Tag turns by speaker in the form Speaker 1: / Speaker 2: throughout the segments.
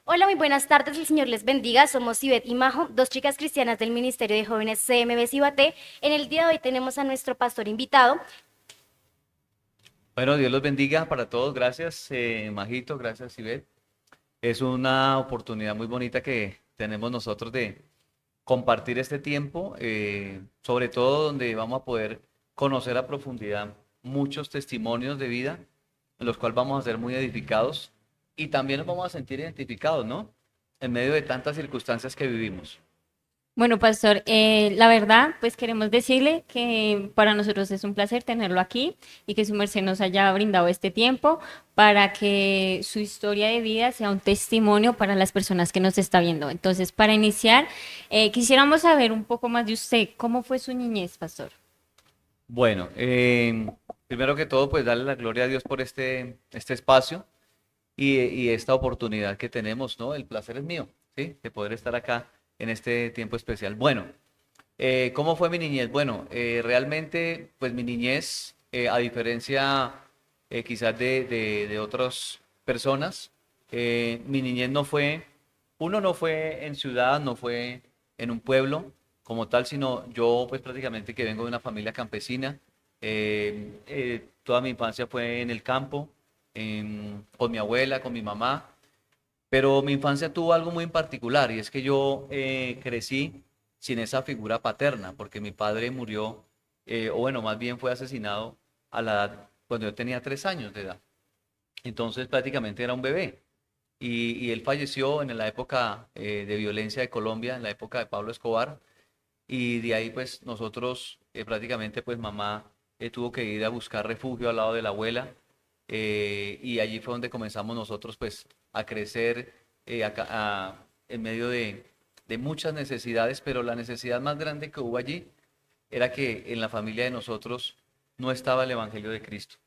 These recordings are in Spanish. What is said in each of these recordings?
Speaker 1: Hola, muy buenas tardes, el Señor les bendiga. Somos Ivette y Majo, dos chicas cristianas del Ministerio de Jóvenes CMB Cibaté. En el día de hoy tenemos a nuestro pastor invitado.
Speaker 2: Bueno, Dios los bendiga para todos. Gracias, Majito, gracias, Ivette. Es una oportunidad muy bonita que tenemos nosotros de compartir este tiempo, sobre todo donde vamos a poder conocer a profundidad muchos testimonios de vida, en los cuales vamos a ser muy edificados y también nos vamos a sentir identificados, ¿no? En medio de tantas circunstancias que vivimos.
Speaker 3: Bueno, pastor, la verdad, pues queremos decirle que para nosotros es un placer tenerlo aquí y que su merced nos haya brindado este tiempo para que su historia de vida sea un testimonio para las personas que nos está viendo. Entonces, para iniciar, quisiéramos saber un poco más de usted. ¿Cómo fue su niñez, pastor?
Speaker 2: Bueno, primero que todo, pues darle la gloria a Dios por este espacio y esta oportunidad que tenemos, ¿no? El placer es mío, ¿sí? De poder estar acá en este tiempo especial. Bueno, ¿cómo fue mi niñez? Bueno, realmente, pues mi niñez, a diferencia quizás de otras personas, mi niñez no fue en ciudad, no fue en un pueblo como tal, sino yo pues prácticamente que vengo de una familia campesina. Toda mi infancia fue en el campo, con mi abuela, con mi mamá, pero mi infancia tuvo algo muy en particular y es que yo crecí sin esa figura paterna, porque mi padre murió, o bueno, más bien fue asesinado a la edad, cuando yo tenía 3 años de edad. Entonces prácticamente era un bebé. Y él falleció en la época de violencia de Colombia, en la época de Pablo Escobar. Y de ahí pues nosotros prácticamente pues mamá tuvo que ir a buscar refugio al lado de la abuela, y allí fue donde comenzamos nosotros pues a crecer, en medio de muchas necesidades, pero la necesidad más grande que hubo allí era que en la familia de nosotros no estaba el Evangelio de Cristo.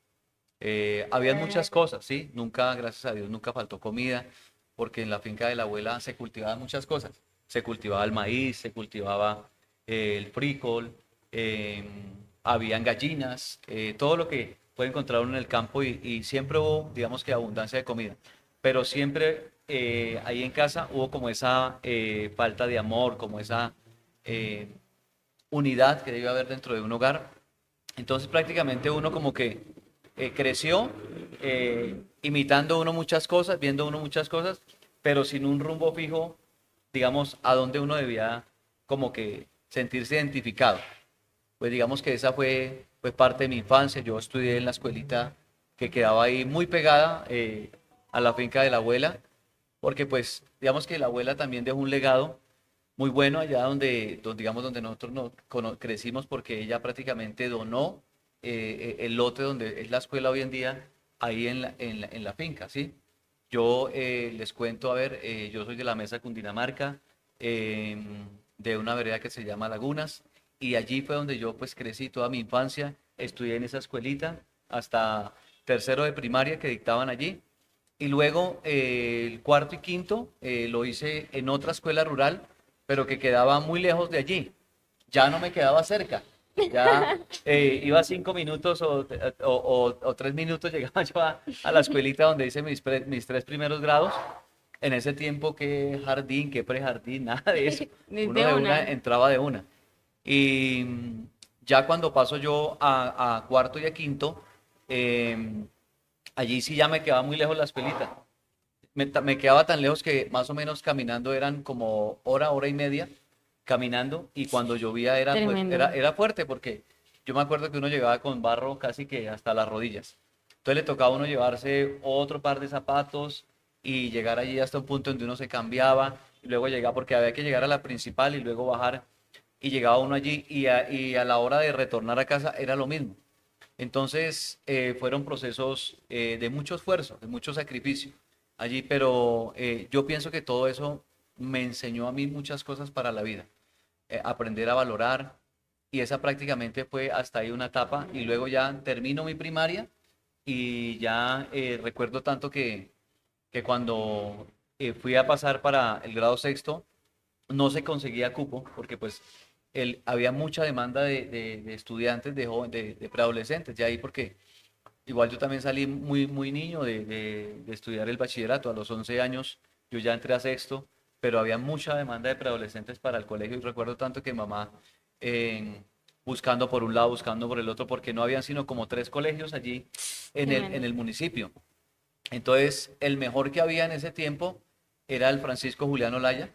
Speaker 2: Habían muchas cosas, ¿sí? Nunca, gracias a Dios, nunca faltó comida, porque en la finca de la abuela se cultivaban muchas cosas. Se cultivaba el maíz, se cultivaba el frijol, eh, habían gallinas, todo lo que puede encontrar uno en el campo y siempre hubo, digamos que, abundancia de comida. Pero siempre ahí en casa hubo como esa falta de amor, como esa eh, unidad que debe haber dentro de un hogar. Entonces prácticamente uno como que creció imitando uno muchas cosas, viendo uno muchas cosas, pero sin un rumbo fijo, digamos, a donde uno debía como que sentirse identificado. Pues digamos que esa fue parte de mi infancia. Yo estudié en la escuelita que quedaba ahí muy pegada a la finca de la abuela, porque pues digamos que la abuela también dejó un legado muy bueno allá digamos, donde nosotros crecimos, porque ella prácticamente donó el lote donde es la escuela hoy en día, ahí en la finca, ¿sí? Yo les cuento, a ver, yo soy de la Mesa Cundinamarca, de una vereda que se llama Lagunas, y allí fue donde yo pues crecí toda mi infancia, estudié en esa escuelita hasta tercero de primaria que dictaban allí, y luego el cuarto y quinto lo hice en otra escuela rural, pero que quedaba muy lejos de allí. Ya no me quedaba cerca. Ya iba 5 minutos o 3 minutos, llegaba yo a la escuelita donde hice mis 3 primeros grados. En ese tiempo, qué jardín, qué prejardín, nada de eso. Uno
Speaker 3: Desde
Speaker 2: de una
Speaker 3: una.
Speaker 2: entraba de una. Y ya cuando paso yo a cuarto y a quinto, allí sí ya me quedaba muy lejos la escuelita. Me quedaba tan lejos que más o menos caminando eran como hora y media caminando, y cuando llovía era, pues,
Speaker 3: Tremendo.
Speaker 2: era fuerte, porque yo me acuerdo que uno llegaba con barro casi que hasta las rodillas. Entonces le tocaba a uno llevarse otro par de zapatos y llegar allí hasta un punto donde uno se cambiaba y luego llegaba, porque había que llegar a la principal y luego bajar, y llegaba uno allí y a la hora de retornar a casa era lo mismo. Entonces, fueron procesos de mucho esfuerzo, de mucho sacrificio allí, pero yo pienso que todo eso me enseñó a mí muchas cosas para la vida. Aprender a valorar, y esa prácticamente fue hasta ahí una etapa, y luego ya termino mi primaria y ya recuerdo tanto que cuando fui a pasar para el grado sexto, no se conseguía cupo porque pues había mucha demanda de estudiantes, de preadolescentes, ya ahí porque igual yo también salí muy, muy niño de estudiar el bachillerato. A los 11 años yo ya entré a sexto, pero había mucha demanda de preadolescentes para el colegio y recuerdo tanto que mamá buscando por un lado, buscando por el otro, porque no habían sino como 3 colegios allí en el municipio. Entonces, el mejor que había en ese tiempo era el Francisco Julián Olaya,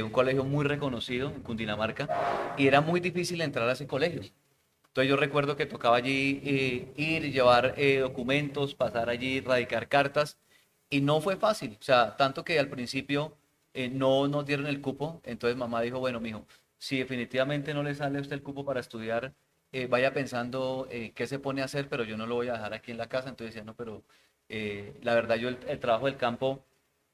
Speaker 2: un colegio muy reconocido en Cundinamarca, y era muy difícil entrar a ese colegio. Entonces yo recuerdo que tocaba allí ir, llevar documentos, pasar allí, radicar cartas, y no fue fácil. O sea, tanto que al principio no nos dieron el cupo, entonces mamá dijo, bueno, mijo, si definitivamente no le sale a usted el cupo para estudiar, vaya pensando qué se pone a hacer, pero yo no lo voy a dejar aquí en la casa. Entonces decía, no, pero la verdad yo el trabajo del campo,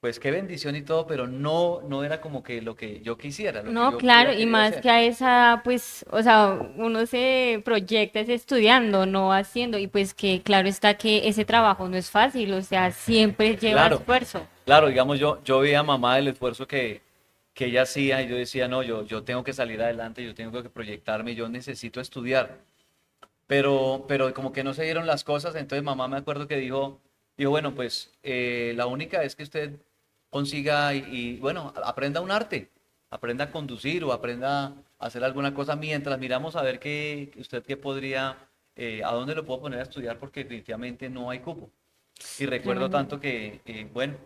Speaker 2: pues qué bendición y todo, pero no era como que lo que yo quisiera, lo que
Speaker 3: No,
Speaker 2: yo
Speaker 3: claro,
Speaker 2: hubiera
Speaker 3: y
Speaker 2: querido
Speaker 3: más
Speaker 2: hacer.
Speaker 3: que a esa, pues, o sea, uno se proyecta es estudiando, no haciendo, y pues que claro está que ese trabajo no es fácil, o sea, siempre lleva
Speaker 2: Claro,
Speaker 3: esfuerzo.
Speaker 2: claro, digamos, yo veía a mamá el esfuerzo que ella hacía y yo decía, no, yo tengo que salir adelante, yo tengo que proyectarme, yo necesito estudiar. Pero como que no se dieron las cosas, entonces mamá me acuerdo que dijo, bueno, pues la única es que usted consiga bueno, aprenda un arte, aprenda a conducir o aprenda a hacer alguna cosa mientras miramos a ver usted qué podría, a dónde lo puedo poner a estudiar porque definitivamente no hay cupo. Y recuerdo
Speaker 3: Tremendo.
Speaker 2: tanto que, bueno,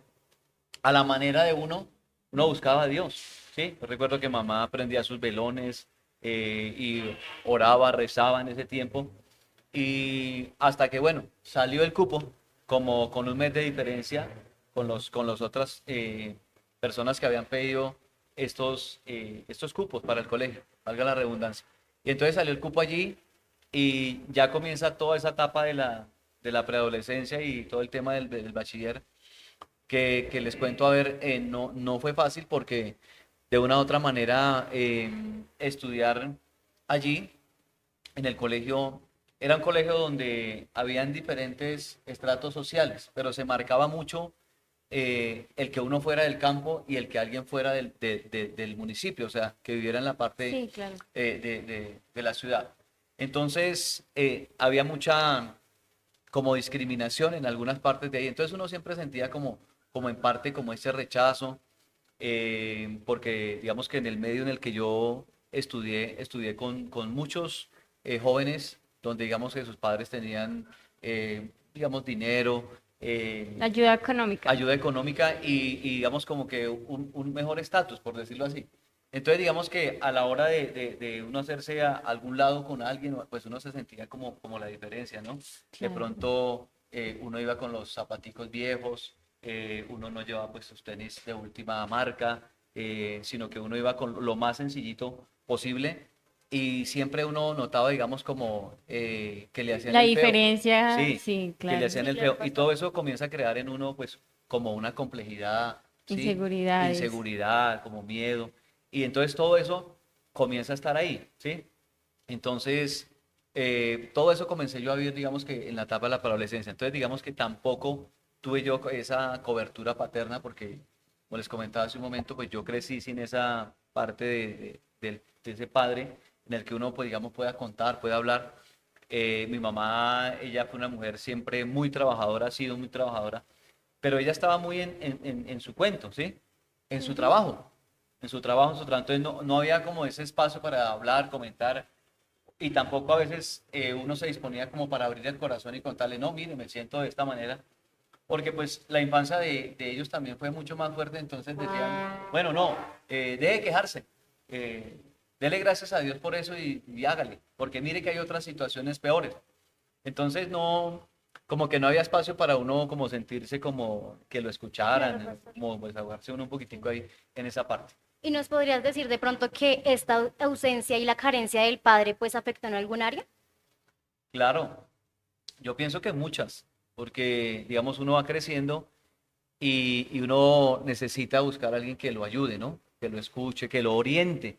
Speaker 2: a la manera de uno buscaba a Dios, ¿sí? Yo recuerdo que mamá prendía sus velones y oraba, rezaba en ese tiempo. Y hasta que, bueno, salió el cupo, como con un mes de diferencia con las otras personas que habían pedido estos cupos para el colegio, valga la redundancia. Y entonces salió el cupo allí y ya comienza toda esa etapa de la preadolescencia y todo el tema del bachiller que les cuento, a ver, no fue fácil porque de una u otra manera estudiar allí en el colegio era un colegio donde habían diferentes estratos sociales, pero se marcaba mucho el que uno fuera del campo y el que alguien fuera del municipio, o sea, que viviera en la parte
Speaker 3: Sí, claro.
Speaker 2: de la ciudad. Entonces, había mucha como discriminación en algunas partes de ahí. Entonces uno siempre sentía como en parte como ese rechazo, porque digamos que en el medio en el que yo estudié con muchos jóvenes donde digamos que sus padres tenían, digamos, dinero,
Speaker 3: Ayuda económica.
Speaker 2: ayuda económica y digamos como que un mejor estatus, por decirlo así. Entonces digamos que a la hora de uno hacerse a algún lado con alguien, pues uno se sentía como la diferencia, ¿no? De
Speaker 3: Claro.
Speaker 2: pronto uno iba con los zapaticos viejos, uno no llevaba pues sus tenis de última marca, sino que uno iba con lo más sencillito posible y siempre uno notaba, digamos, como que le hacían
Speaker 3: La
Speaker 2: el feo.
Speaker 3: diferencia,
Speaker 2: Sí,
Speaker 3: sí,
Speaker 2: que le
Speaker 3: claro.
Speaker 2: hacían
Speaker 1: Sí,
Speaker 2: el
Speaker 1: claro,
Speaker 2: feo. Y
Speaker 1: pastor.
Speaker 2: todo eso comienza a crear en uno, pues, como una complejidad, ¿sí?
Speaker 3: Inseguridades.
Speaker 2: Inseguridad, como miedo. Y entonces todo eso comienza a estar ahí, ¿sí? Entonces, todo eso comencé yo a vivir, digamos que en la etapa de la adolescencia. Entonces, digamos que tampoco tuve yo esa cobertura paterna porque, como les comentaba hace un momento, pues yo crecí sin esa parte de ese padre en el que uno, pues, digamos, pueda contar, pueda hablar. Mi mamá, ella fue una mujer siempre muy trabajadora, ha sido muy trabajadora, pero ella estaba muy en su cuento, ¿sí? En su
Speaker 1: Ujú.
Speaker 2: trabajo, en su trabajo, en su trabajo. Entonces no había como ese espacio para hablar, comentar, y tampoco a veces uno se disponía como para abrir el corazón y contarle, no, mire, me siento de esta manera, porque pues la infancia de ellos también fue mucho más fuerte, entonces decían, bueno, no, deje de quejarse, eh, dele gracias a Dios por eso y hágale, porque mire que hay otras situaciones peores. Entonces no, como que no había espacio para uno como sentirse como que lo
Speaker 1: Claro,
Speaker 2: escucharan,
Speaker 1: pastor.
Speaker 2: como desahogarse uno un poquitico ahí en esa parte.
Speaker 1: ¿Y nos podrías decir de pronto que esta ausencia y la carencia del padre pues afectó en algún área?
Speaker 2: Claro, yo pienso que muchas, porque digamos uno va creciendo y uno necesita buscar a alguien que lo ayude, ¿no? Que lo escuche, que lo oriente.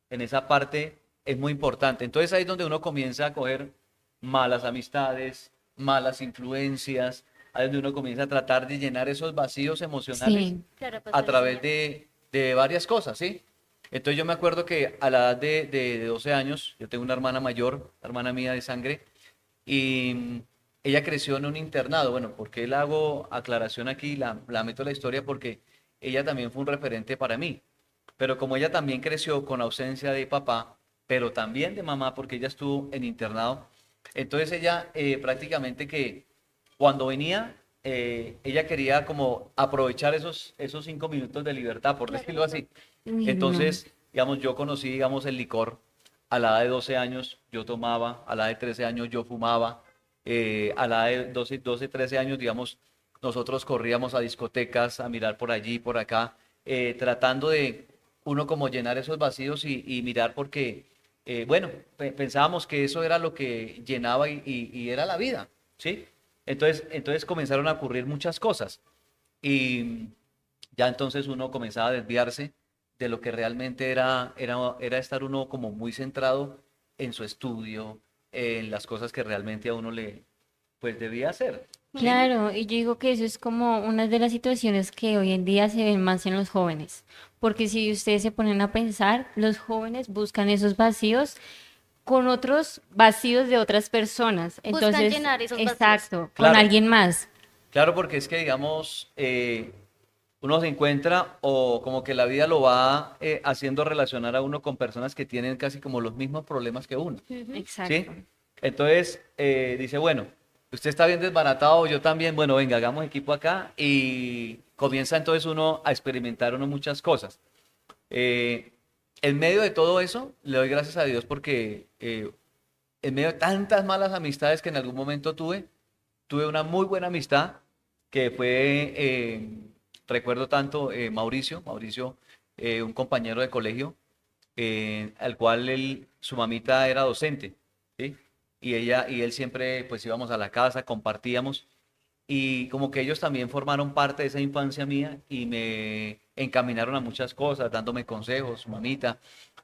Speaker 2: En esa parte es muy importante. Entonces ahí es donde uno comienza a coger malas amistades, malas influencias, ahí es donde uno comienza a tratar de llenar esos vacíos emocionales
Speaker 3: Sí.
Speaker 1: Claro,
Speaker 2: a
Speaker 1: pastor, es
Speaker 2: través
Speaker 1: cierto.
Speaker 2: de varias cosas, ¿sí? Entonces yo me acuerdo que a la edad de 12 años, yo tengo una hermana mayor, hermana mía de sangre, y ella creció en un internado. Bueno, ¿por qué le hago aclaración aquí? La meto a la historia porque ella también fue un referente para mí. Pero como ella también creció con ausencia de papá, pero también de mamá, porque ella estuvo en internado, entonces ella prácticamente que cuando venía, ella quería como aprovechar esos 5 minutos de libertad, por decirlo así.
Speaker 3: Uy, no.
Speaker 2: Entonces, digamos, yo conocí, digamos, el licor a la edad de 12 años, yo tomaba, a la edad de 13 años yo fumaba, a la edad de 13 años, digamos, nosotros corríamos a discotecas, a mirar por allí, por acá, tratando de uno como llenar esos vacíos y mirar porque, bueno, pensábamos que eso era lo que llenaba y era la vida, ¿sí? Entonces comenzaron a ocurrir muchas cosas y ya entonces uno comenzaba a desviarse de lo que realmente era estar uno como muy centrado en su estudio, en las cosas que realmente a uno le, pues debía hacer, ¿sí?
Speaker 3: Claro, y yo digo que eso es como una de las situaciones que hoy en día se ven más en los jóvenes, porque si ustedes se ponen a pensar, los jóvenes buscan esos vacíos con otros vacíos de otras personas.
Speaker 1: Buscan
Speaker 3: Entonces,
Speaker 1: llenar esos vacíos.
Speaker 3: exacto, con
Speaker 2: Claro,
Speaker 3: alguien más.
Speaker 2: claro, porque es que digamos, uno se encuentra o como que la vida lo va haciendo relacionar a uno con personas que tienen casi como los mismos problemas que uno.
Speaker 1: Ujú.
Speaker 2: ¿Sí?
Speaker 3: Exacto.
Speaker 2: Entonces dice, bueno, usted está bien desbaratado, yo también, bueno, venga, hagamos equipo acá y comienza entonces uno a experimentar uno muchas cosas. Eh, en medio de todo eso, le doy gracias a Dios porque en medio de tantas malas amistades que en algún momento tuve una muy buena amistad que fue, recuerdo tanto, Mauricio, un compañero de colegio, al cual su mamita era docente, ¿sí? Y ella y él siempre pues íbamos a la casa, compartíamos y como que ellos también formaron parte de esa infancia mía y me encaminaron a muchas cosas, dándome consejos, su mamita,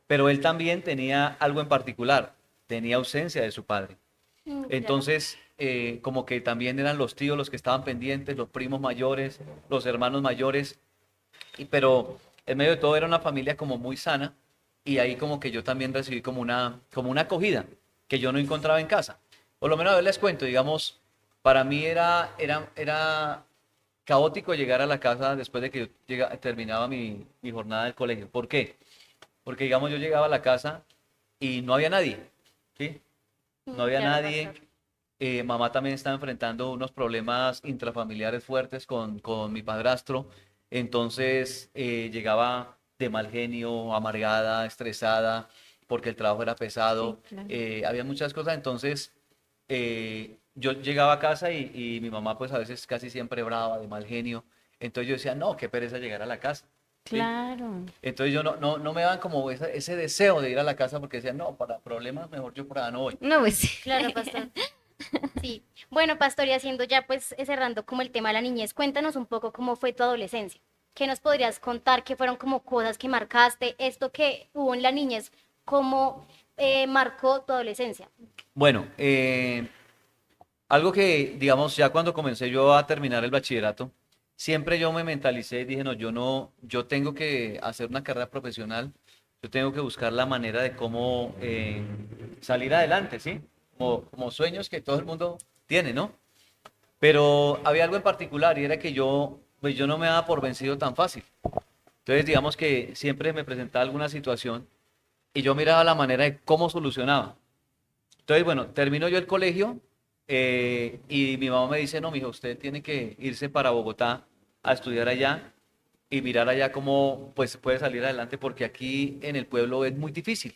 Speaker 2: pero él también tenía algo en particular, tenía ausencia de su padre.
Speaker 1: Claro.
Speaker 2: Entonces, como que también eran los tíos los que estaban pendientes, los primos mayores, los hermanos mayores, pero en medio de todo era una familia como muy sana y ahí como que yo también recibí como una acogida que yo no encontraba en casa. Por lo menos a ver les cuento, digamos, para mí era caótico llegar a la casa después de que yo terminaba mi jornada del colegio. ¿Por qué? Porque digamos yo llegaba a la casa y no había nadie, ¿sí? No había
Speaker 1: Claro,
Speaker 2: nadie.
Speaker 1: pastor.
Speaker 2: Mamá también está enfrentando unos problemas intrafamiliares fuertes con mi padrastro. Entonces llegaba de mal genio, amargada, estresada, porque el trabajo era
Speaker 3: Sí,
Speaker 2: pesado.
Speaker 3: claro.
Speaker 2: Había muchas cosas. Entonces yo llegaba a casa y mi mamá pues a veces casi siempre brava, de mal genio. Entonces yo decía, no, qué pereza llegar a la casa. ¿Sí?
Speaker 3: Claro.
Speaker 2: Entonces yo no me daban como ese deseo de ir a la casa porque decían, no, para problemas mejor yo por allá no voy.
Speaker 3: No, pues
Speaker 1: Claro, pastor. Sí. Bueno, pastor, y haciendo ya pues cerrando como el tema de la niñez, cuéntanos un poco cómo fue tu adolescencia. ¿Qué nos podrías contar? ¿Qué fueron como cosas que marcaste? Esto que hubo en la niñez, ¿cómo marcó tu adolescencia?
Speaker 2: Bueno, algo que, digamos, ya cuando comencé yo a terminar el bachillerato, siempre yo me mentalicé y dije, no, yo tengo que hacer una carrera profesional, yo tengo que buscar la manera de cómo salir adelante, ¿sí? Como sueños que todo el mundo tiene, ¿no? Pero había algo en particular y era que pues yo no me daba por vencido tan fácil. Entonces, digamos que siempre me presentaba alguna situación y yo miraba la manera de cómo solucionaba. Entonces, bueno, termino yo el colegio y mi mamá me dice, no, mijo, usted tiene que irse para Bogotá a estudiar allá y mirar allá cómo pues puede salir adelante porque aquí en el pueblo es muy difícil.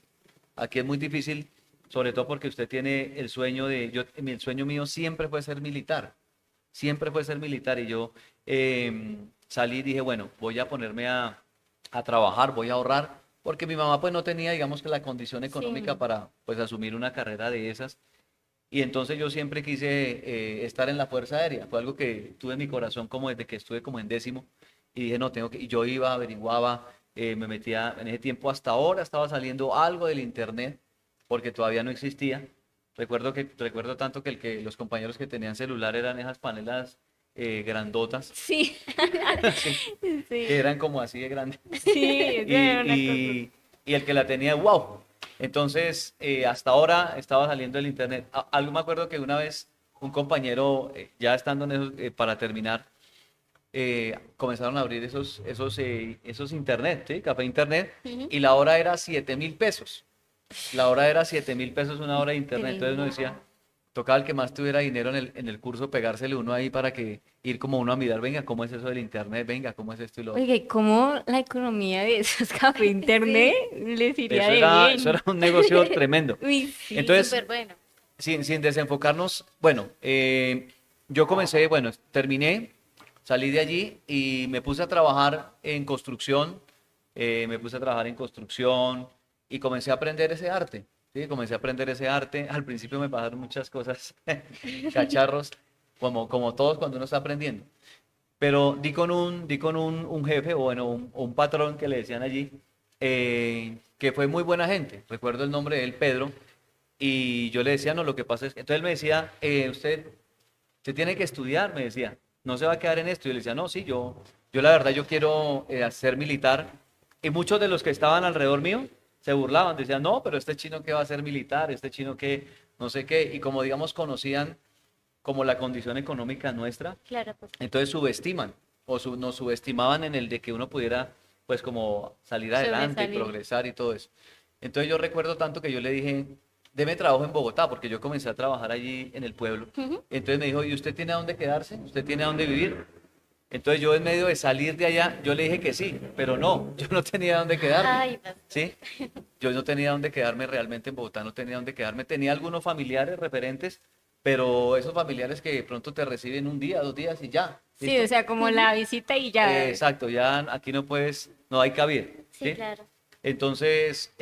Speaker 2: Aquí es muy difícil, sobre todo porque usted tiene el sueño el sueño mío siempre fue ser militar y yo salí y dije, bueno, voy a ponerme a trabajar, voy a ahorrar, porque mi mamá pues no tenía, digamos que la condición económica
Speaker 3: sí.
Speaker 2: para pues asumir una carrera de esas. Y entonces yo siempre quise estar en la Fuerza Aérea. Fue algo que tuve en mi corazón como desde que estuve como en décimo. Y dije, no, tengo que... Y yo iba, averiguaba, me metía... En ese tiempo hasta ahora estaba saliendo algo del internet, porque todavía no existía. Recuerdo tanto que los compañeros que tenían celular eran esas panelas grandotas,
Speaker 3: Sí.
Speaker 2: sí, que
Speaker 3: Sí.
Speaker 2: eran como así de grandes.
Speaker 3: Sí, eso
Speaker 2: Y,
Speaker 3: era una cosa.
Speaker 2: y el que la tenía, wow. Entonces, hasta ahora estaba saliendo el internet. Algo me acuerdo que una vez un compañero, ya estando en eso, para terminar, comenzaron a abrir esos internet, ¿sí? Café internet,
Speaker 1: Ujú.
Speaker 2: y la hora era 7.000 pesos. La hora era 7.000 pesos una hora de internet. Entonces uno
Speaker 3: Increíble.
Speaker 2: decía, tocaba el que más tuviera dinero en el curso, pegársele uno ahí para que ir como uno a mirar, venga, ¿cómo es eso del internet? Venga, ¿cómo es esto y lo otro?
Speaker 3: Oiga, ¿y cómo la economía de esos café internet les iría
Speaker 2: Eso
Speaker 3: de
Speaker 2: era, eso era
Speaker 3: bien?
Speaker 2: un negocio tremendo.
Speaker 3: Uy, sí.
Speaker 2: Entonces,
Speaker 1: Súper bueno.
Speaker 2: sin desenfocarnos, bueno, yo comencé, bueno, terminé, salí de allí y me puse a trabajar en construcción, me puse a trabajar en construcción y comencé a aprender ese arte, ¿sí? Comencé a aprender ese arte. Al principio me pasaron muchas cosas, cacharros, como todos cuando uno está aprendiendo. Pero di con un jefe, o bueno, un patrón que le decían allí, que fue muy buena gente. Recuerdo el nombre de él, Pedro, y yo le decía, no, lo que pasa es que, entonces él me decía, usted tiene que estudiar, me decía, no se va a quedar en esto. Y yo le decía, no, sí, yo la verdad, yo quiero ser militar. Y muchos de los que estaban alrededor mío se burlaban, decían, no, pero este chino que va a ser militar, este chino que no sé qué, y como digamos conocían como la condición económica nuestra,
Speaker 1: Claro, pues.
Speaker 2: entonces subestiman o nos subestimaban en el de que uno pudiera pues como salir adelante y
Speaker 3: Sobresalir.
Speaker 2: progresar y todo eso. Entonces yo recuerdo tanto que yo le dije, deme trabajo en Bogotá, porque yo comencé a trabajar allí en el pueblo.
Speaker 1: Ujú.
Speaker 2: Entonces me dijo, ¿y usted tiene a dónde quedarse? ¿Usted tiene a dónde vivir? Entonces yo en medio de salir de allá, yo le dije que sí, pero no, yo no tenía dónde quedarme,
Speaker 1: Ay, pastor.
Speaker 2: ¿sí? Yo no tenía dónde quedarme realmente en Bogotá, no tenía dónde quedarme. Tenía algunos familiares referentes, pero esos familiares que de pronto te reciben un día, 2 días y ya,
Speaker 3: Sí, o
Speaker 2: ¿listo?
Speaker 3: sea, como la visita y ya.
Speaker 2: Exacto, ya aquí no puedes, no hay cabida,
Speaker 1: Sí,
Speaker 2: ¿sí?
Speaker 1: claro.
Speaker 2: Entonces,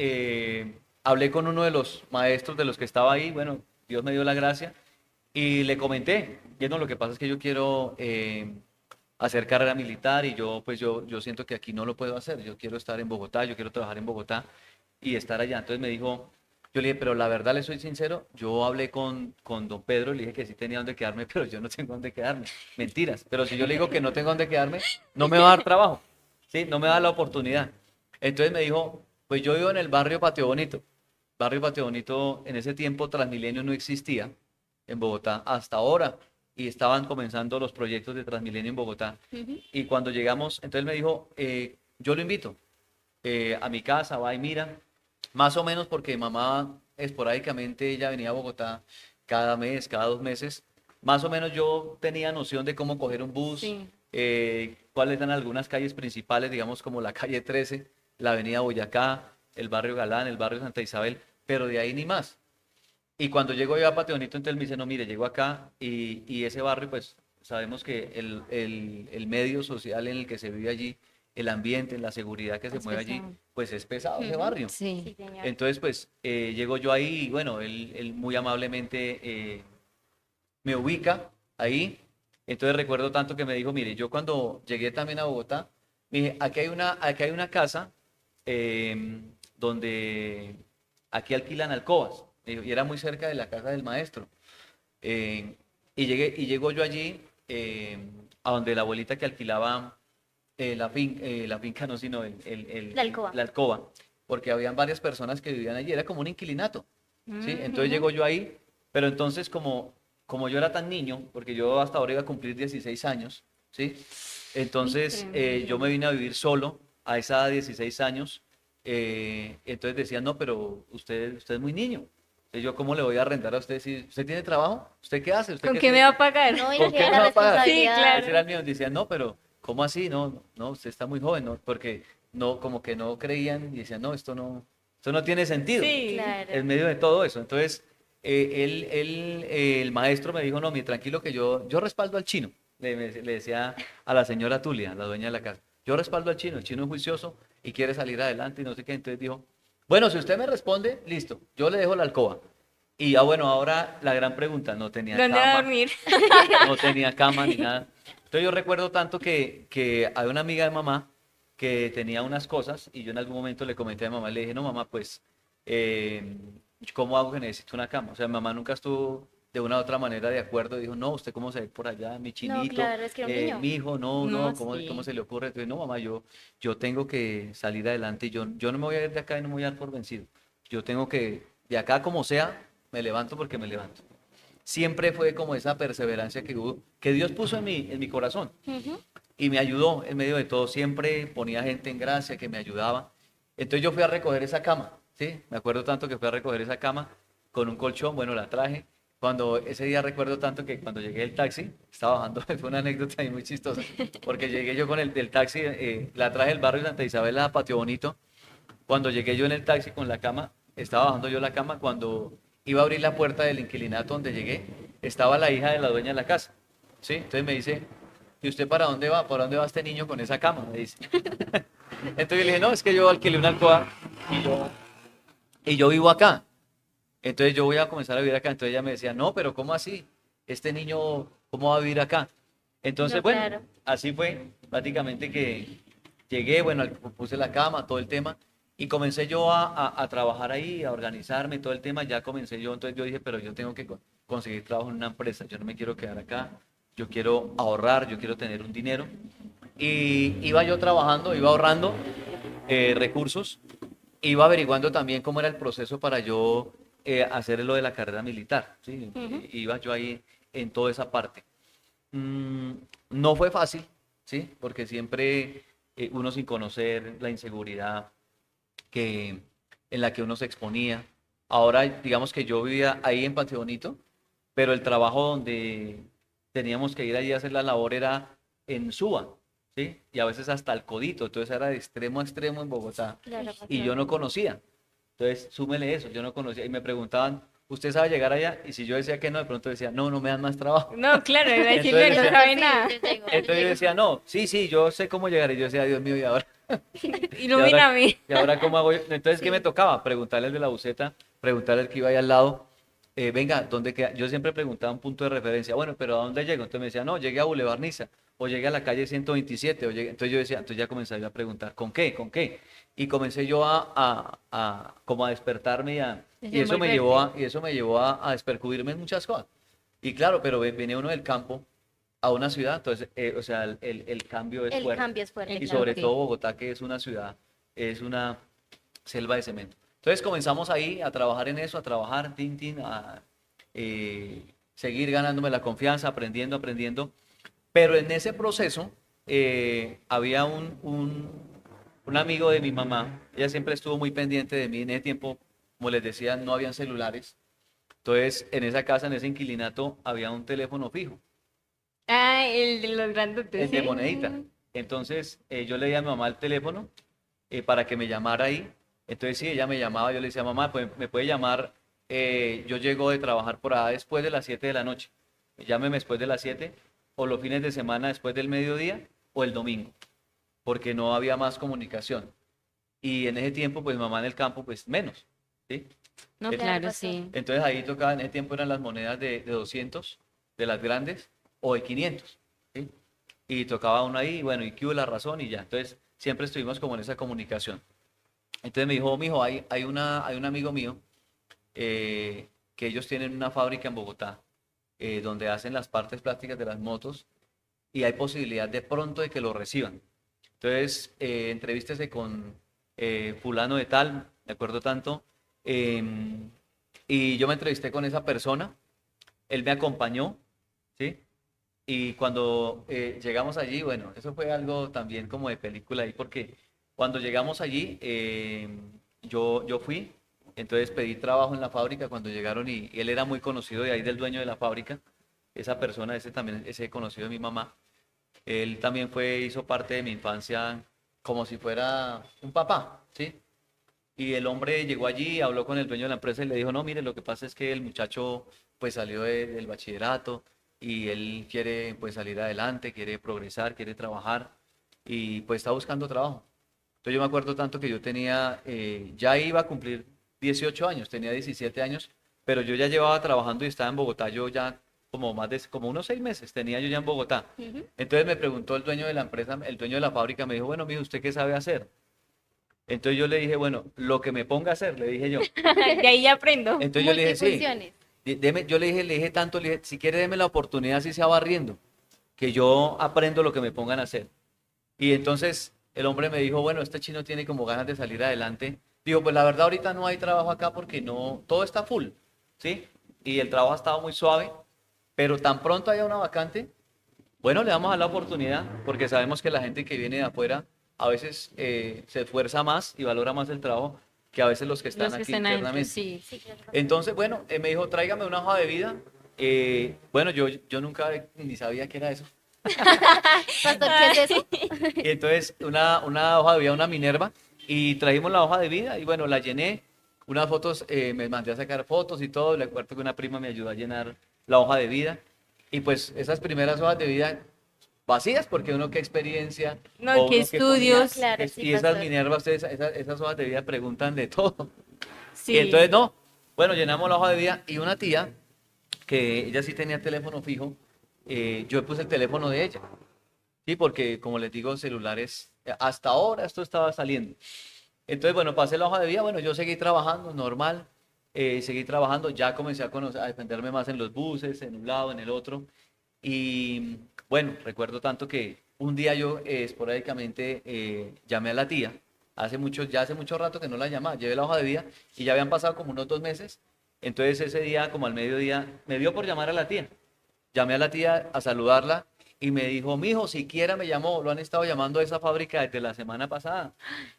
Speaker 2: hablé con uno de los maestros de los que estaba ahí, bueno, Dios me dio la gracia, y le comenté, no, lo que pasa es que yo quiero hacer carrera militar y yo siento que aquí no lo puedo hacer, yo quiero estar en Bogotá, yo quiero trabajar en Bogotá y estar allá. Entonces me dijo, yo le dije, pero la verdad le soy sincero, yo hablé con don Pedro, le dije que sí tenía dónde quedarme, pero yo no tengo dónde quedarme. Mentiras, pero si yo le digo que no tengo dónde quedarme, no me va a dar trabajo, ¿sí? No me da la oportunidad. Entonces me dijo, pues yo vivo en el barrio Patio Bonito. Barrio Patio Bonito, en ese tiempo Transmilenio no existía en Bogotá hasta ahora y estaban comenzando los proyectos de Transmilenio en Bogotá.
Speaker 1: Ujú.
Speaker 2: Y cuando llegamos, entonces me dijo, yo lo invito a mi casa, va y mira, más o menos porque mamá esporádicamente ella venía a Bogotá cada mes, cada 2 meses, más o menos yo tenía noción de cómo coger un bus,
Speaker 3: Sí.
Speaker 2: cuáles eran algunas calles principales, digamos como la calle 13, la avenida Boyacá, el barrio Galán, el barrio Santa Isabel, pero de ahí ni más. Y cuando llego yo a Pateonito, entonces me dice, no, mire, llego acá y ese barrio, pues sabemos que el medio social en el que se vive allí, el ambiente, la seguridad que se
Speaker 3: Es
Speaker 2: mueve allí,
Speaker 3: pesado.
Speaker 2: pues es pesado ese
Speaker 1: Ujú.
Speaker 2: barrio.
Speaker 3: Sí.
Speaker 1: Sí, señor.
Speaker 2: Entonces, pues llego yo ahí y bueno, él muy amablemente me ubica ahí. Entonces recuerdo tanto que me dijo, mire, yo cuando llegué también a Bogotá, me dije, aquí hay una casa donde aquí alquilan alcobas. Me dijo, y era muy cerca de la casa del maestro. Y llego yo allí a donde la abuelita que alquilaba la finca no, sino
Speaker 1: La alcoba.
Speaker 2: la alcoba, porque habían varias personas que vivían allí, era como un inquilinato, ¿sí? Entonces
Speaker 3: Ujú.
Speaker 2: llego yo ahí, pero entonces como yo era tan niño, porque yo hasta ahora iba a cumplir 16 años, ¿sí?
Speaker 3: Uy,
Speaker 2: Entonces yo
Speaker 3: tremendo.
Speaker 2: me vine a vivir solo a esa edad de 16 años, entonces decían, no, pero usted es muy niño. Entonces, yo, ¿cómo le voy a arrendar a usted si usted tiene trabajo? ¿Usted qué hace? ¿Usted
Speaker 3: ¿Con
Speaker 2: qué
Speaker 3: qué
Speaker 2: se
Speaker 3: me va
Speaker 2: dedica?
Speaker 3: a pagar?
Speaker 1: No,
Speaker 2: ¿Con qué
Speaker 1: imagínate
Speaker 2: me
Speaker 1: la
Speaker 2: va a pagar?
Speaker 3: Sí,
Speaker 1: responsabilidad.
Speaker 2: Ese era
Speaker 3: claro.
Speaker 2: el mío. Decían, no, pero ¿cómo así? No, no, usted está muy joven, ¿no? Porque no, como que no creían y decían, no, esto no tiene sentido
Speaker 3: Sí.
Speaker 2: en
Speaker 1: Claro.
Speaker 2: medio de todo eso. Entonces, el maestro me dijo, no, mi tranquilo que yo respaldo al chino. Le decía a la señora Tulia, la dueña de la casa, yo respaldo al chino, el chino es juicioso y quiere salir adelante y no sé qué. Entonces dijo, bueno, si usted me responde, listo, yo le dejo la alcoba. Y bueno, ahora la gran pregunta, no tenía
Speaker 3: ¿Dónde va a
Speaker 2: cama,
Speaker 3: dormir?
Speaker 2: no tenía cama ni nada. Entonces yo recuerdo tanto que hay una amiga de mamá que tenía unas cosas y yo en algún momento le comenté a mamá, le dije, no mamá, pues, eh, ¿cómo hago que necesito una cama? O sea, mamá nunca estuvo de una u otra manera de acuerdo, dijo, no, usted cómo se ve por allá, mi
Speaker 1: No,
Speaker 2: chinito,
Speaker 1: claro, es que era un niño.
Speaker 2: mi hijo, no,
Speaker 3: No,
Speaker 2: no, ¿cómo
Speaker 3: sí.
Speaker 2: se le ocurre? Entonces, no mamá, yo tengo que salir adelante y yo no me voy a ir de acá y no me voy a dar por vencido. Yo tengo que, de acá como sea, me levanto porque me levanto. Siempre fue como esa perseverancia que Dios puso en mi corazón.
Speaker 1: Ujú.
Speaker 2: y me ayudó en medio de todo. Siempre ponía gente en gracia que me ayudaba. Entonces yo fui a recoger esa cama, ¿sí? Me acuerdo tanto que fui a recoger esa cama con un colchón, bueno, la traje. Cuando ese día recuerdo tanto que cuando llegué del taxi, estaba bajando, fue una anécdota ahí muy chistosa, porque llegué yo con el del taxi, la traje del barrio de Santa Isabel a Patio Bonito. Cuando llegué yo en el taxi con la cama, estaba bajando yo la cama, cuando iba a abrir la puerta del inquilinato donde llegué, estaba la hija de la dueña de la casa, ¿sí? Entonces me dice, ¿y usted para dónde va? ¿Para dónde va este niño con esa cama? Me dice. Entonces yo le dije, no, es que yo alquilé una alcoba y yo vivo acá. Entonces yo voy a comenzar a vivir acá. Entonces ella me decía, no, pero ¿cómo así? Este niño, ¿cómo va a vivir acá? Entonces,
Speaker 1: No,
Speaker 2: bueno,
Speaker 1: claro.
Speaker 2: así fue prácticamente que llegué, bueno, puse la cama, todo el tema, y comencé yo a trabajar ahí, a organizarme, todo el tema, ya comencé yo, entonces yo dije, pero yo tengo que conseguir trabajo en una empresa, yo no me quiero quedar acá, yo quiero ahorrar, yo quiero tener un dinero. Y iba yo trabajando, iba ahorrando recursos, iba averiguando también cómo era el proceso para yo hacer lo de la carrera militar, ¿sí?
Speaker 1: Ujú.
Speaker 2: Iba yo ahí en toda esa parte. Mm, no fue fácil, ¿sí? Porque siempre uno sin conocer la inseguridad que, en la que uno se exponía. Ahora, digamos que yo vivía ahí en Patio Bonito, pero el trabajo donde teníamos que ir allí a hacer la labor era en Suba, ¿sí? Y a veces hasta el Codito, entonces era de extremo a extremo en Bogotá.
Speaker 1: Claro,
Speaker 2: Y yo no
Speaker 1: bastante.
Speaker 2: conocía. Entonces, súmele eso, yo no conocía. Y me preguntaban, ¿usted sabe llegar allá? Y si yo decía que no, de pronto decía, no, no me dan más trabajo.
Speaker 3: No, claro, iba a
Speaker 2: Entonces
Speaker 3: decirle, no
Speaker 2: decía,
Speaker 3: sabe
Speaker 1: Sí,
Speaker 3: nada.
Speaker 1: yo
Speaker 2: entonces yo
Speaker 1: llego.
Speaker 2: decía, no, sí, sí, yo sé cómo llegar. Y yo decía, Dios mío, ¿y ahora? ¿Y ahora,
Speaker 3: Ilumíname.
Speaker 2: y ahora cómo hago yo? Entonces, ¿qué me
Speaker 1: Sí.
Speaker 2: tocaba? Preguntarle al de la buceta, preguntarle al que iba ahí al lado, venga, ¿dónde queda? Yo siempre preguntaba un punto de referencia, bueno, pero ¿a dónde llego? Entonces me decía, no, llegué a Boulevard Niza, o llegué a la calle 127, o llegué... Entonces yo decía, entonces ya comencé yo a preguntar, ¿con qué? ¿Con qué? Y comencé yo como a despertarme y eso me llevó
Speaker 3: Desenvolverte.
Speaker 2: a despercubirme en muchas cosas. Y claro, pero viene uno del campo a una ciudad, entonces, o sea, el cambio es
Speaker 1: El
Speaker 2: fuerte
Speaker 1: cambio es fuerte,
Speaker 3: El
Speaker 2: y
Speaker 1: claro.
Speaker 2: sobre
Speaker 3: choque.
Speaker 2: todo Bogotá, que es una ciudad, es una selva de cemento. Entonces comenzamos ahí a trabajar en eso, a trabajar, a seguir ganándome la confianza, aprendiendo. Pero en ese proceso había un amigo de mi mamá, ella siempre estuvo muy pendiente de mí, en ese tiempo, como les decía, no habían celulares. Entonces, en esa casa, en ese inquilinato, había un teléfono fijo,
Speaker 3: Ah, el de los grandotes,
Speaker 2: el de
Speaker 3: ¿sí?
Speaker 2: monedita.
Speaker 1: Mm,
Speaker 2: Entonces, yo le di a mi mamá el teléfono para que me llamara ahí. Entonces, sí, ella me llamaba, yo le decía, mamá, pues me puede llamar, yo llego de trabajar por allá después de las 7 de la noche. Llámeme después de las 7 o los fines de semana después del mediodía o el domingo, porque no había más comunicación. Y en ese tiempo, pues mamá en el campo, pues menos, ¿sí?
Speaker 3: No,
Speaker 2: Et-
Speaker 1: claro,
Speaker 3: claro,
Speaker 1: pastor.
Speaker 3: sí.
Speaker 2: Entonces ahí tocaba, en ese tiempo eran las monedas de 200, de las grandes, o de 500, ¿sí? Y tocaba uno ahí, bueno, y qué hubo la razón y ya. Entonces siempre estuvimos como en esa comunicación. Entonces me dijo, mijo, hay un amigo mío que ellos tienen una fábrica en Bogotá donde hacen las partes plásticas de las motos y hay posibilidad de pronto de que lo reciban. Entonces, entrevístese con fulano de tal, me acuerdo tanto, y yo me entrevisté con esa persona, él me acompañó, ¿sí? Y cuando llegamos allí, bueno, eso fue algo también como de película ahí, porque cuando llegamos allí, yo fui, entonces pedí trabajo en la fábrica cuando llegaron y él era muy conocido de ahí del dueño de la fábrica, esa persona, ese también, ese conocido de mi mamá, él también hizo parte de mi infancia como si fuera un papá, ¿sí? Y el hombre llegó allí, habló con el dueño de la empresa y le dijo, no, mire, lo que pasa es que el muchacho pues salió del bachillerato y él quiere pues salir adelante, quiere progresar, quiere trabajar y pues está buscando trabajo. Entonces yo me acuerdo tanto que yo tenía, ya iba a cumplir 18 años, tenía 17 años, pero yo ya llevaba trabajando y estaba en Bogotá, yo ya como como unos 6 meses tenía yo ya en Bogotá.
Speaker 1: Ujú.
Speaker 2: Entonces me preguntó el dueño de la empresa, el dueño de la fábrica, me dijo, bueno, mijo, ¿usted qué sabe hacer? Entonces yo le dije, bueno, lo que me ponga a hacer, le dije yo.
Speaker 3: De ahí aprendo.
Speaker 2: Entonces yo le dije, sí,
Speaker 1: Multifunciones.
Speaker 2: yo le dije tanto, le dije, si quiere deme la oportunidad, si sea barriendo, que yo aprendo lo que me pongan a hacer. Y entonces el hombre me dijo, bueno, este chino tiene como ganas de salir adelante. Dijo, pues la verdad ahorita no hay trabajo acá porque no, todo está full, ¿sí? Y el trabajo ha estado muy suave, pero tan pronto haya una vacante, Bueno, le vamos a dar la oportunidad porque sabemos que la gente que viene de afuera a veces se esfuerza más y valora más el trabajo que a veces los que están
Speaker 3: Los que
Speaker 2: aquí
Speaker 3: estén adentro,
Speaker 2: internamente.
Speaker 3: sí.
Speaker 1: Sí, claro, pastor.
Speaker 2: Entonces, bueno, me dijo, tráigame una hoja de vida. Bueno, yo nunca ni sabía qué era eso.
Speaker 1: Pastor, ¿qué es eso?
Speaker 2: Y entonces, una hoja de vida, una Minerva, y trajimos la hoja de vida y bueno, la llené. Unas fotos, me mandé a sacar fotos y todo. Le acuerdo que una prima me ayudó a llenar la hoja de vida. Y pues esas primeras hojas de vida vacías, porque uno qué experiencia
Speaker 3: No,
Speaker 2: o
Speaker 3: qué
Speaker 2: uno qué ponía.
Speaker 1: No,
Speaker 3: estudios.
Speaker 1: claro, sí,
Speaker 2: Y esas
Speaker 1: pastor.
Speaker 2: Minervas, ustedes, esas hojas de vida preguntan de todo. Y entonces,
Speaker 3: Sí.
Speaker 2: no, bueno, llenamos la hoja de vida y una tía, que ella sí tenía teléfono fijo, yo puse el teléfono de ella. Sí, porque como les digo, celulares, hasta ahora esto estaba saliendo. Entonces, bueno, pasé la hoja de vida, bueno, yo seguí trabajando normal, seguí trabajando, ya comencé a conocer, a defenderme más en los buses, en un lado, en el otro. Y bueno, recuerdo tanto que un día yo esporádicamente llamé a la tía, ya hace mucho rato que no la llamaba, llevé la hoja de vida y ya habían pasado como unos 2 meses. Entonces ese día, como al mediodía, me dio por llamar a la tía. Llamé a la tía a saludarla y me dijo, mijo, siquiera me llamó, lo han estado llamando a esa fábrica desde la semana pasada,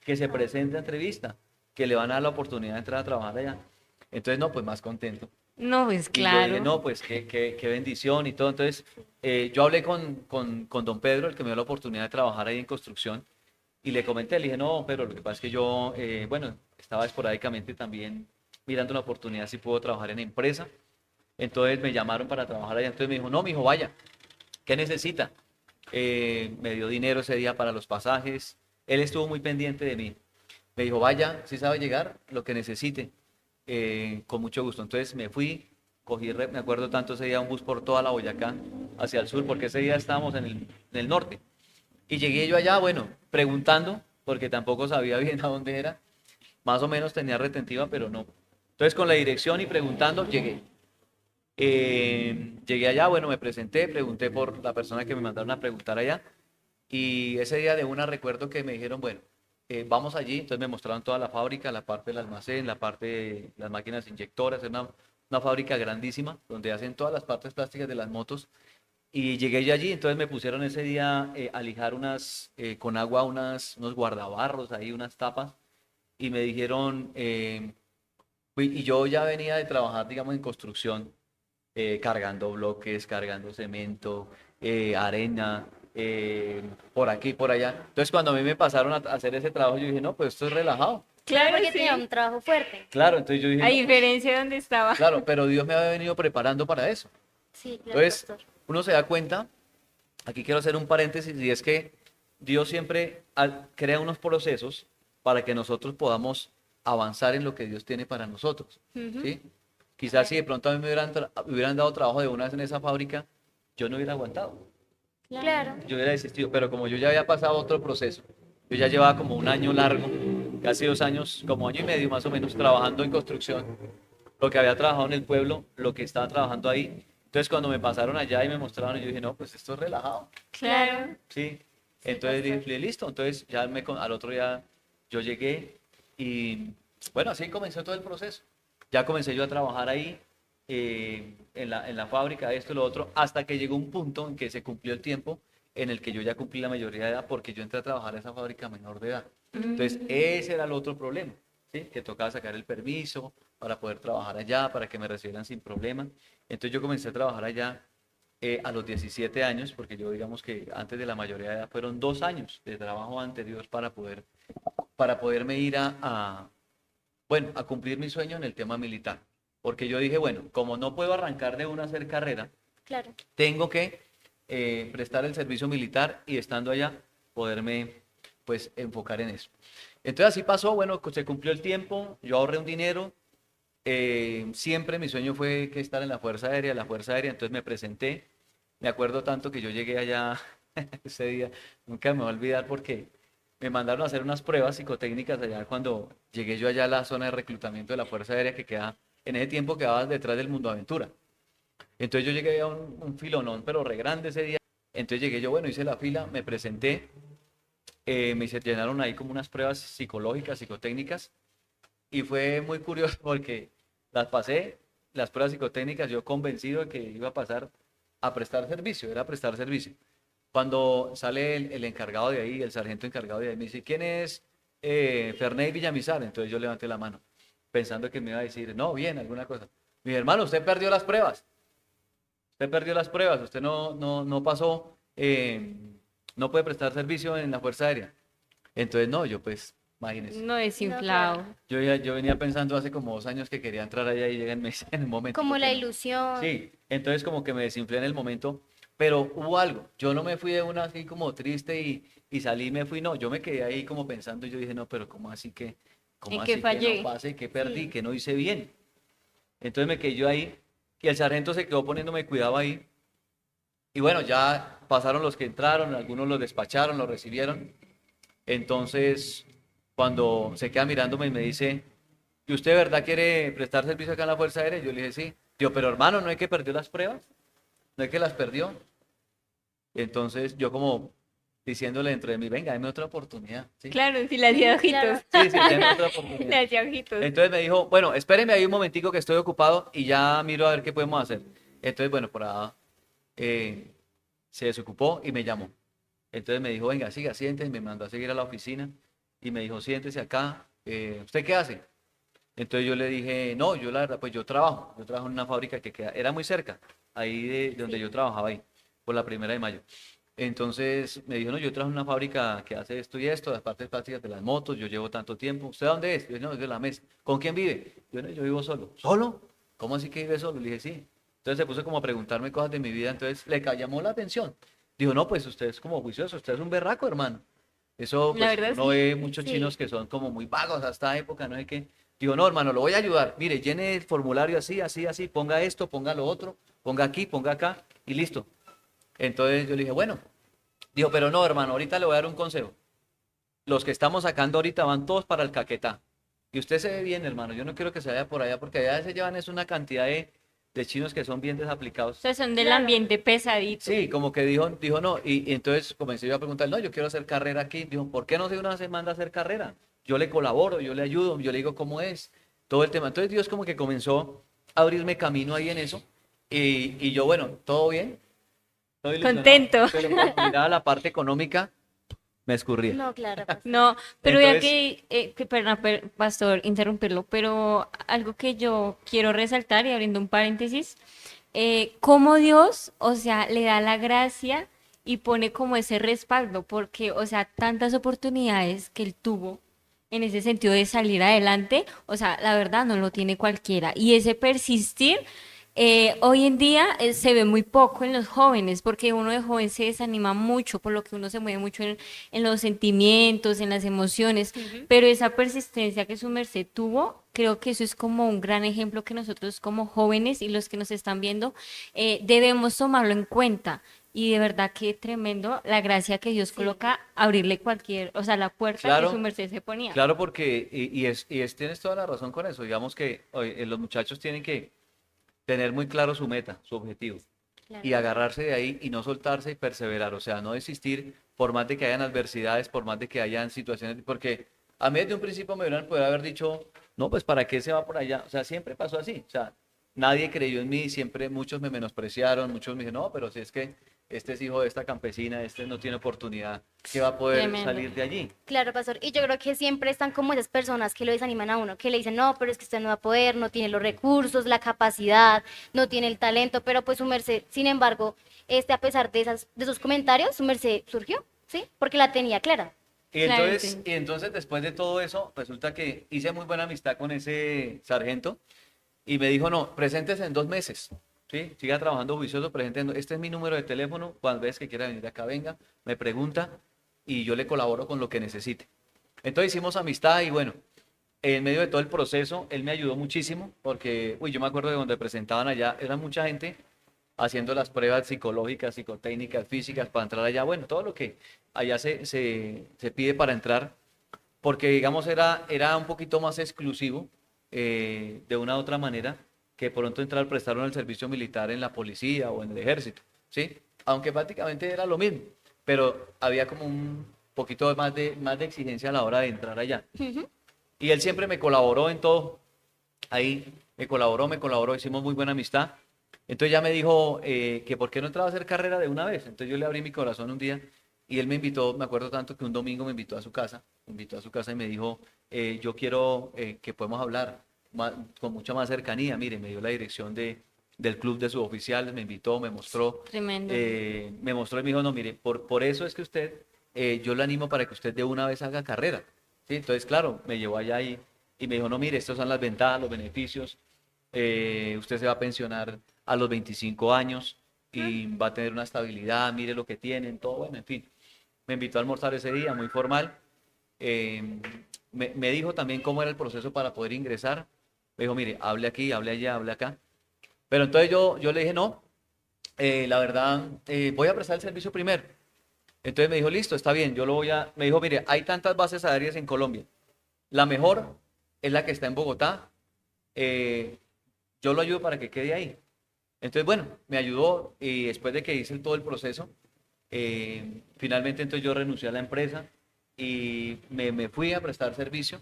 Speaker 2: que se presente a entrevista, que le van a dar la oportunidad de entrar a trabajar allá. Entonces, no, pues más contento.
Speaker 3: No, pues
Speaker 2: Y yo dije,
Speaker 3: claro.
Speaker 2: no, pues qué bendición y todo. Entonces, yo hablé con don Pedro, el que me dio la oportunidad de trabajar ahí en construcción, y le comenté, le dije, no, pero lo que pasa es que yo, bueno, estaba esporádicamente también mirando una oportunidad si puedo trabajar en empresa. Entonces me llamaron para trabajar allá. Entonces me dijo, no, mijo, vaya, ¿qué necesita? Me dio dinero ese día para los pasajes. Él estuvo muy pendiente de mí. Me dijo, vaya, si sabe llegar, lo que necesite, con mucho gusto. Entonces me fui, me acuerdo tanto ese día, un bus por toda la Boyacá, hacia el sur, porque ese día estábamos en el norte. Y llegué yo allá, bueno, preguntando, porque tampoco sabía bien a dónde era. Más o menos tenía retentiva, pero no. Entonces con la dirección y preguntando, llegué. Llegué allá, bueno, me presenté, pregunté por la persona que me mandaron a preguntar allá. Y ese día de una recuerdo que me dijeron, bueno, vamos allí. Entonces me mostraron toda la fábrica, la parte del almacén, la parte de las máquinas inyectoras. Es una fábrica grandísima donde hacen todas las partes plásticas de las motos. Y llegué yo allí, entonces me pusieron ese día a lijar con agua unos guardabarros ahí, unas tapas. Y me dijeron, y yo ya venía de trabajar, digamos, en construcción, cargando bloques, cargando cemento, arena, por aquí, por allá. Entonces, cuando a mí me pasaron a hacer ese trabajo, yo dije, no, pues esto es relajado.
Speaker 1: Claro,
Speaker 3: Claro,
Speaker 1: porque tenía
Speaker 3: sí.
Speaker 1: un trabajo fuerte.
Speaker 2: Claro, entonces yo dije,
Speaker 3: A
Speaker 2: no, pues,
Speaker 3: diferencia de donde estaba.
Speaker 2: claro, pero Dios me había venido preparando para eso.
Speaker 1: Sí, claro,
Speaker 2: Entonces,
Speaker 1: pastor.
Speaker 2: uno se da cuenta, aquí quiero hacer un paréntesis, y es que Dios siempre crea unos procesos para que nosotros podamos avanzar en lo que Dios tiene para nosotros,
Speaker 3: Ujú.
Speaker 2: ¿sí? Quizás si de pronto a mí me hubieran dado trabajo de una vez en esa fábrica, yo no hubiera aguantado,
Speaker 1: Claro.
Speaker 2: yo hubiera desistido, pero como yo ya había pasado otro proceso, yo ya llevaba como un año largo, casi 2 años, como año y medio más o menos, trabajando en construcción, lo que había trabajado en el pueblo, lo que estaba trabajando ahí. Entonces cuando me pasaron allá y me mostraron, yo dije, no, pues esto es relajado,
Speaker 3: Claro.
Speaker 2: ¿sí?
Speaker 1: Sí,
Speaker 2: Entonces
Speaker 1: pastor.
Speaker 2: dije, listo, entonces ya al otro día yo llegué y bueno, así comenzó todo el proceso. Ya comencé yo a trabajar ahí, en la fábrica, esto y lo otro, hasta que llegó un punto en que se cumplió el tiempo en el que yo ya cumplí la mayoría de edad porque yo entré a trabajar a esa fábrica menor de edad. Entonces, ese era el otro problema, ¿sí? Que tocaba sacar el permiso para poder trabajar allá, para que me recibieran sin problema. Entonces yo comencé a trabajar allá a los 17 años, porque yo digamos que antes de la mayoría de edad fueron 2 años de trabajo anterior para poderme ir bueno, a cumplir mi sueño en el tema militar. Porque yo dije, bueno, como no puedo arrancar de una a hacer carrera,
Speaker 1: Claro.
Speaker 2: tengo que prestar el servicio militar y estando allá poderme pues enfocar en eso. Entonces así pasó, bueno, se cumplió el tiempo, yo ahorré un dinero, siempre mi sueño fue que estar en la Fuerza Aérea, entonces me presenté, me acuerdo tanto que yo llegué allá ese día, nunca me voy a olvidar porque me mandaron a hacer unas pruebas psicotécnicas allá cuando llegué yo allá a la zona de reclutamiento de la Fuerza Aérea que queda, en ese tiempo quedaba detrás del Mundo Aventura. Entonces yo llegué a un filonón, pero re grande ese día. Entonces llegué yo, bueno, hice la fila, me presenté, llenaron ahí como unas pruebas psicológicas, psicotécnicas, y fue muy curioso porque las pasé, las pruebas psicotécnicas, yo convencido de que iba a pasar, a prestar servicio, era prestar servicio. Cuando sale el encargado de ahí, el sargento encargado de ahí, me dice, ¿quién es Ferney Villamizar? Entonces yo levanté la mano, pensando que me iba a decir, no, bien, alguna cosa. Mi hermano, usted perdió las pruebas. Usted perdió las pruebas, usted no pasó, no puede prestar servicio en la Fuerza Aérea. Entonces, no, yo pues, imagínese.
Speaker 3: No desinflado.
Speaker 2: Yo venía pensando hace como 2 años que quería entrar allá y llegué en el momento.
Speaker 1: Como
Speaker 2: porque
Speaker 1: la
Speaker 2: no.
Speaker 1: ilusión.
Speaker 2: Sí, entonces como que me desinflé en el momento, pero hubo algo. Yo no me fui de una así como triste y salí y me fui, no, yo me quedé ahí como pensando y yo dije, no, pero ¿cómo así que, cómo
Speaker 3: ¿En
Speaker 2: así
Speaker 3: qué
Speaker 2: que
Speaker 3: fallé?
Speaker 2: no pasé, que perdí,
Speaker 1: Sí.
Speaker 2: que no hice bien? Entonces me quedé yo ahí y el sargento se quedó poniéndome cuidado ahí. Y bueno, ya pasaron los que entraron, algunos los despacharon, los recibieron. Entonces, cuando se queda mirándome y me dice, ¿y usted de verdad quiere prestar servicio acá en la Fuerza Aérea? Yo le dije, sí. Digo, pero hermano, ¿no es que perdió las pruebas? ¿No es que las perdió? Entonces, yo como diciéndole dentro de mí, venga, dame otra oportunidad. ¿Sí?
Speaker 3: Claro, sí le hacía
Speaker 1: Claro.
Speaker 3: ojitos.
Speaker 2: Sí, sí, dame otra
Speaker 3: Le
Speaker 2: oportunidad.
Speaker 3: hacía ojitos.
Speaker 2: Entonces me dijo, bueno, espéreme ahí un momentico que estoy ocupado y ya miro a ver qué podemos hacer. Entonces, bueno, por ahí se desocupó y me llamó. Entonces me dijo, venga, siga, siéntese, me mandó a seguir a la oficina y me dijo, siéntese acá, ¿usted qué hace? Entonces yo le dije, no, yo la verdad, pues yo trabajo en una fábrica que queda, era muy cerca, ahí de donde
Speaker 1: Sí.
Speaker 2: yo trabajaba ahí, por la 1 de Mayo. Entonces me dijo, no, yo trabajo en una fábrica que hace esto y esto, las partes plásticas de las motos, yo llevo tanto tiempo. ¿Usted dónde es? Yo dije, no, es de la mesa. ¿Con quién vive? Yo, no, yo vivo solo. ¿Solo? ¿Cómo así que vive solo? Le dije, sí. Entonces se puso como a preguntarme cosas de mi vida, entonces llamó la atención. Dijo, no, pues usted es como juicioso, usted es un berraco, hermano. Eso,
Speaker 3: La
Speaker 2: pues,
Speaker 3: verdad,
Speaker 2: uno
Speaker 3: sí.
Speaker 2: ve muchos
Speaker 1: Sí.
Speaker 2: chinos que son como muy vagos hasta esta época, no sé qué. Digo, no, hermano, lo voy a ayudar. Mire, llene el formulario así, así, así, ponga esto, ponga lo otro, ponga aquí, ponga acá, y listo. Entonces yo le dije, bueno. Dijo, pero no, hermano, ahorita le voy a dar un consejo. Los que estamos sacando ahorita van todos para el Caquetá. Y usted se ve bien, hermano. Yo no quiero que se vaya por allá, porque allá se llevan es una cantidad de chinos que son bien
Speaker 3: O
Speaker 2: desaplicados.
Speaker 3: sea, son del
Speaker 1: Claro.
Speaker 3: ambiente pesadito.
Speaker 2: Sí, como que dijo no, y entonces comencé yo a preguntar, no, yo quiero hacer carrera aquí. Dijo, ¿por qué no se una se manda a hacer carrera? Yo le colaboro, yo le ayudo, yo le digo cómo es, todo el tema. Entonces Dios como que comenzó a abrirme camino ahí en eso. Y yo, bueno, todo bien, todo ilusionado,
Speaker 3: Contento.
Speaker 2: pero cuando miraba la parte económica, me escurría.
Speaker 1: No, claro, pastor.
Speaker 3: No, pero vea
Speaker 2: Entonces,
Speaker 3: perdón, pastor, interrumpirlo, pero algo que yo quiero resaltar y abriendo un paréntesis, cómo Dios, o sea, le da la gracia y pone como ese respaldo, porque, o sea, tantas oportunidades que él tuvo en ese sentido de salir adelante, o sea, la verdad no lo tiene cualquiera. Y ese persistir, hoy en día se ve muy poco en los jóvenes, porque uno de joven se desanima mucho, por lo que uno se mueve mucho en los sentimientos, en las emociones, pero esa persistencia que su merced tuvo, creo que eso es como un gran ejemplo que nosotros como jóvenes y los que nos están viendo debemos tomarlo en cuenta. Y de verdad que tremendo la gracia que Dios
Speaker 1: Sí.
Speaker 3: coloca, abrirle cualquier, o sea, la puerta que su
Speaker 2: claro,
Speaker 3: merced se ponía.
Speaker 2: claro, porque, tienes toda la razón con eso. Digamos que oye, los muchachos tienen que tener muy claro su meta, su objetivo,
Speaker 1: Claro.
Speaker 2: y agarrarse de ahí y no soltarse y perseverar. O sea, no desistir por más de que hayan adversidades, por más de que hayan situaciones, porque a mí desde un principio me hubieran podido haber dicho, no, pues ¿para qué se va por allá? O sea, siempre pasó así. O sea, nadie creyó en mí, siempre muchos me menospreciaron, muchos me dijeron, no, pero si es que este es hijo de esta campesina, este no tiene oportunidad, ¿qué va a poder
Speaker 3: Tremendo.
Speaker 2: salir de allí?
Speaker 1: Claro, pastor. Y yo creo que siempre están como esas personas que lo desaniman a uno, que le dicen, no, pero es que usted no va a poder, no tiene los recursos, la capacidad, no tiene el talento, pero pues su merced, sin embargo, a pesar de esos comentarios, su merced surgió, ¿sí? Porque la tenía clara.
Speaker 2: Y
Speaker 3: Claro,
Speaker 2: entonces,
Speaker 3: sí.
Speaker 2: y entonces después de todo eso, resulta que hice muy buena amistad con ese sargento y me dijo, no, preséntese en 2 meses, ¿sí? Siga trabajando juicioso, este es mi número de teléfono, cuando veas que quiera venir acá, venga, me pregunta y yo le colaboro con lo que necesite. Entonces hicimos amistad y bueno, en medio de todo el proceso, él me ayudó muchísimo porque, uy, yo me acuerdo de donde presentaban allá, era mucha gente haciendo las pruebas psicológicas, psicotécnicas, físicas para entrar allá, bueno, todo lo que allá se pide para entrar, porque digamos era un poquito más exclusivo de una u otra manera que pronto entrar prestaron el servicio militar en la policía o en el ejército, ¿sí? Aunque prácticamente era lo mismo, pero había como un poquito más de exigencia a la hora de entrar allá. Y él siempre me colaboró en todo, ahí me colaboró, hicimos muy buena amistad. Entonces ya me dijo que por qué no entraba a hacer carrera de una vez. Entonces yo le abrí mi corazón un día y él me invitó, me acuerdo tanto que un domingo me invitó a su casa, me invitó a su casa y me dijo, yo quiero que podamos hablar con mucha más cercanía. Mire, me dio la dirección del club de suboficiales, me invitó,
Speaker 3: Tremendo.
Speaker 2: me mostró y me dijo, no, mire, por eso es que usted, yo lo animo para que usted de una vez haga carrera. ¿Sí? Entonces, claro, me llevó allá y me dijo, no, mire, estos son las ventajas, los beneficios. Usted se va a pensionar a los 25 años y va a tener una estabilidad, mire lo que tienen, todo, bueno, en fin. Me invitó a almorzar ese día, muy formal. Eh, me dijo también cómo era el proceso para poder ingresar. Me dijo, mire, hable aquí, hable allá, hable acá. Pero entonces yo le dije, no, la verdad, voy a prestar el servicio primero. Entonces me dijo, listo, está bien, yo lo voy a... Me dijo, mire, hay tantas bases aéreas en Colombia. La mejor es la que está en Bogotá. Eh, yo lo ayudo para que quede ahí. Entonces, bueno, me ayudó y después de que hice todo el proceso, finalmente entonces yo renuncié a la empresa y me fui a prestar servicio,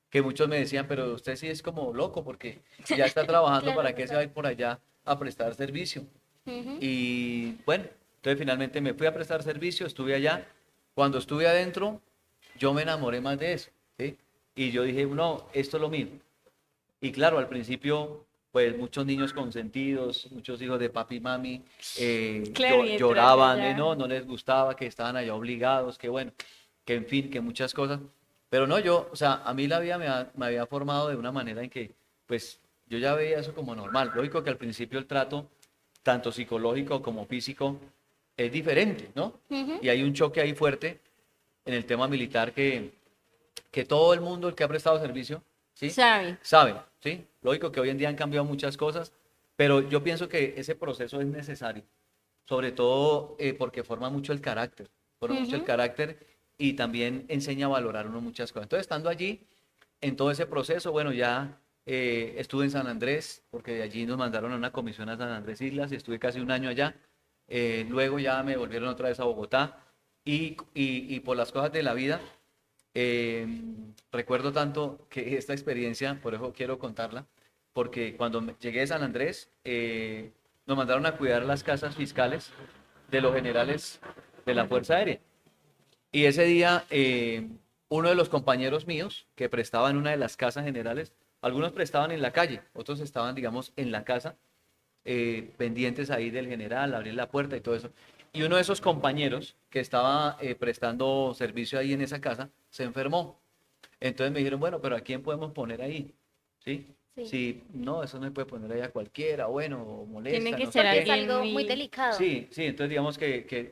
Speaker 2: que muchos me decían, pero usted sí es como loco porque ya está trabajando,
Speaker 1: Claro,
Speaker 2: ¿para qué se va a ir por allá a prestar servicio?
Speaker 1: ujú.
Speaker 2: Y bueno, entonces finalmente me fui a prestar servicio, estuve allá. Cuando estuve adentro, yo me enamoré más de eso, ¿sí? Y yo dije, no, esto es lo mío. Y claro, al principio, pues muchos niños consentidos, muchos hijos de papi y mami
Speaker 3: Claro, y entrar
Speaker 2: lloraban,
Speaker 3: allá.
Speaker 2: no, no les gustaba, que estaban allá obligados, que bueno, que en fin, que muchas cosas. Pero no, yo, o sea, a mí la vida me había formado de una manera en que, pues, yo ya veía eso como normal. Lógico que al principio el trato, tanto psicológico como físico, es diferente, ¿no?
Speaker 1: Ujú.
Speaker 2: Y hay un choque ahí fuerte en el tema militar que todo el mundo, el que ha prestado servicio, ¿sí?
Speaker 3: Sabe.
Speaker 2: Sabe, ¿sí? Lógico que hoy en día han cambiado muchas cosas, pero yo pienso que ese proceso es necesario, sobre todo porque forma mucho el
Speaker 1: Ujú.
Speaker 2: carácter y también enseña a valorar uno muchas cosas. Entonces, estando allí, en todo ese proceso, bueno, ya estuve en San Andrés, porque de allí nos mandaron a una comisión a San Andrés Islas y estuve casi un año allá. Luego ya me volvieron otra vez a Bogotá y por las cosas de la vida, eh, recuerdo tanto que esta experiencia, por eso quiero contarla, porque cuando llegué de San Andrés, nos mandaron a cuidar las casas fiscales de los generales de la Fuerza Aérea. Y ese día, uno de los compañeros míos que prestaba en una de las casas generales, algunos prestaban en la calle, otros estaban, digamos, en la casa, pendientes ahí del general, abrir la puerta y todo eso. Y uno de esos compañeros que estaba prestando servicio ahí en esa casa se enfermó. Entonces me dijeron, bueno, pero ¿a quién podemos poner ahí? ¿Sí?
Speaker 1: Sí.
Speaker 2: Sí, no, eso no se puede poner ahí a cualquiera, bueno, o
Speaker 3: Tiene
Speaker 2: molesta,
Speaker 3: que
Speaker 2: no
Speaker 3: ser
Speaker 2: sé
Speaker 1: Porque
Speaker 2: qué.
Speaker 1: es
Speaker 3: alguien
Speaker 1: algo muy
Speaker 3: muy...
Speaker 1: delicado.
Speaker 2: Sí, sí, entonces digamos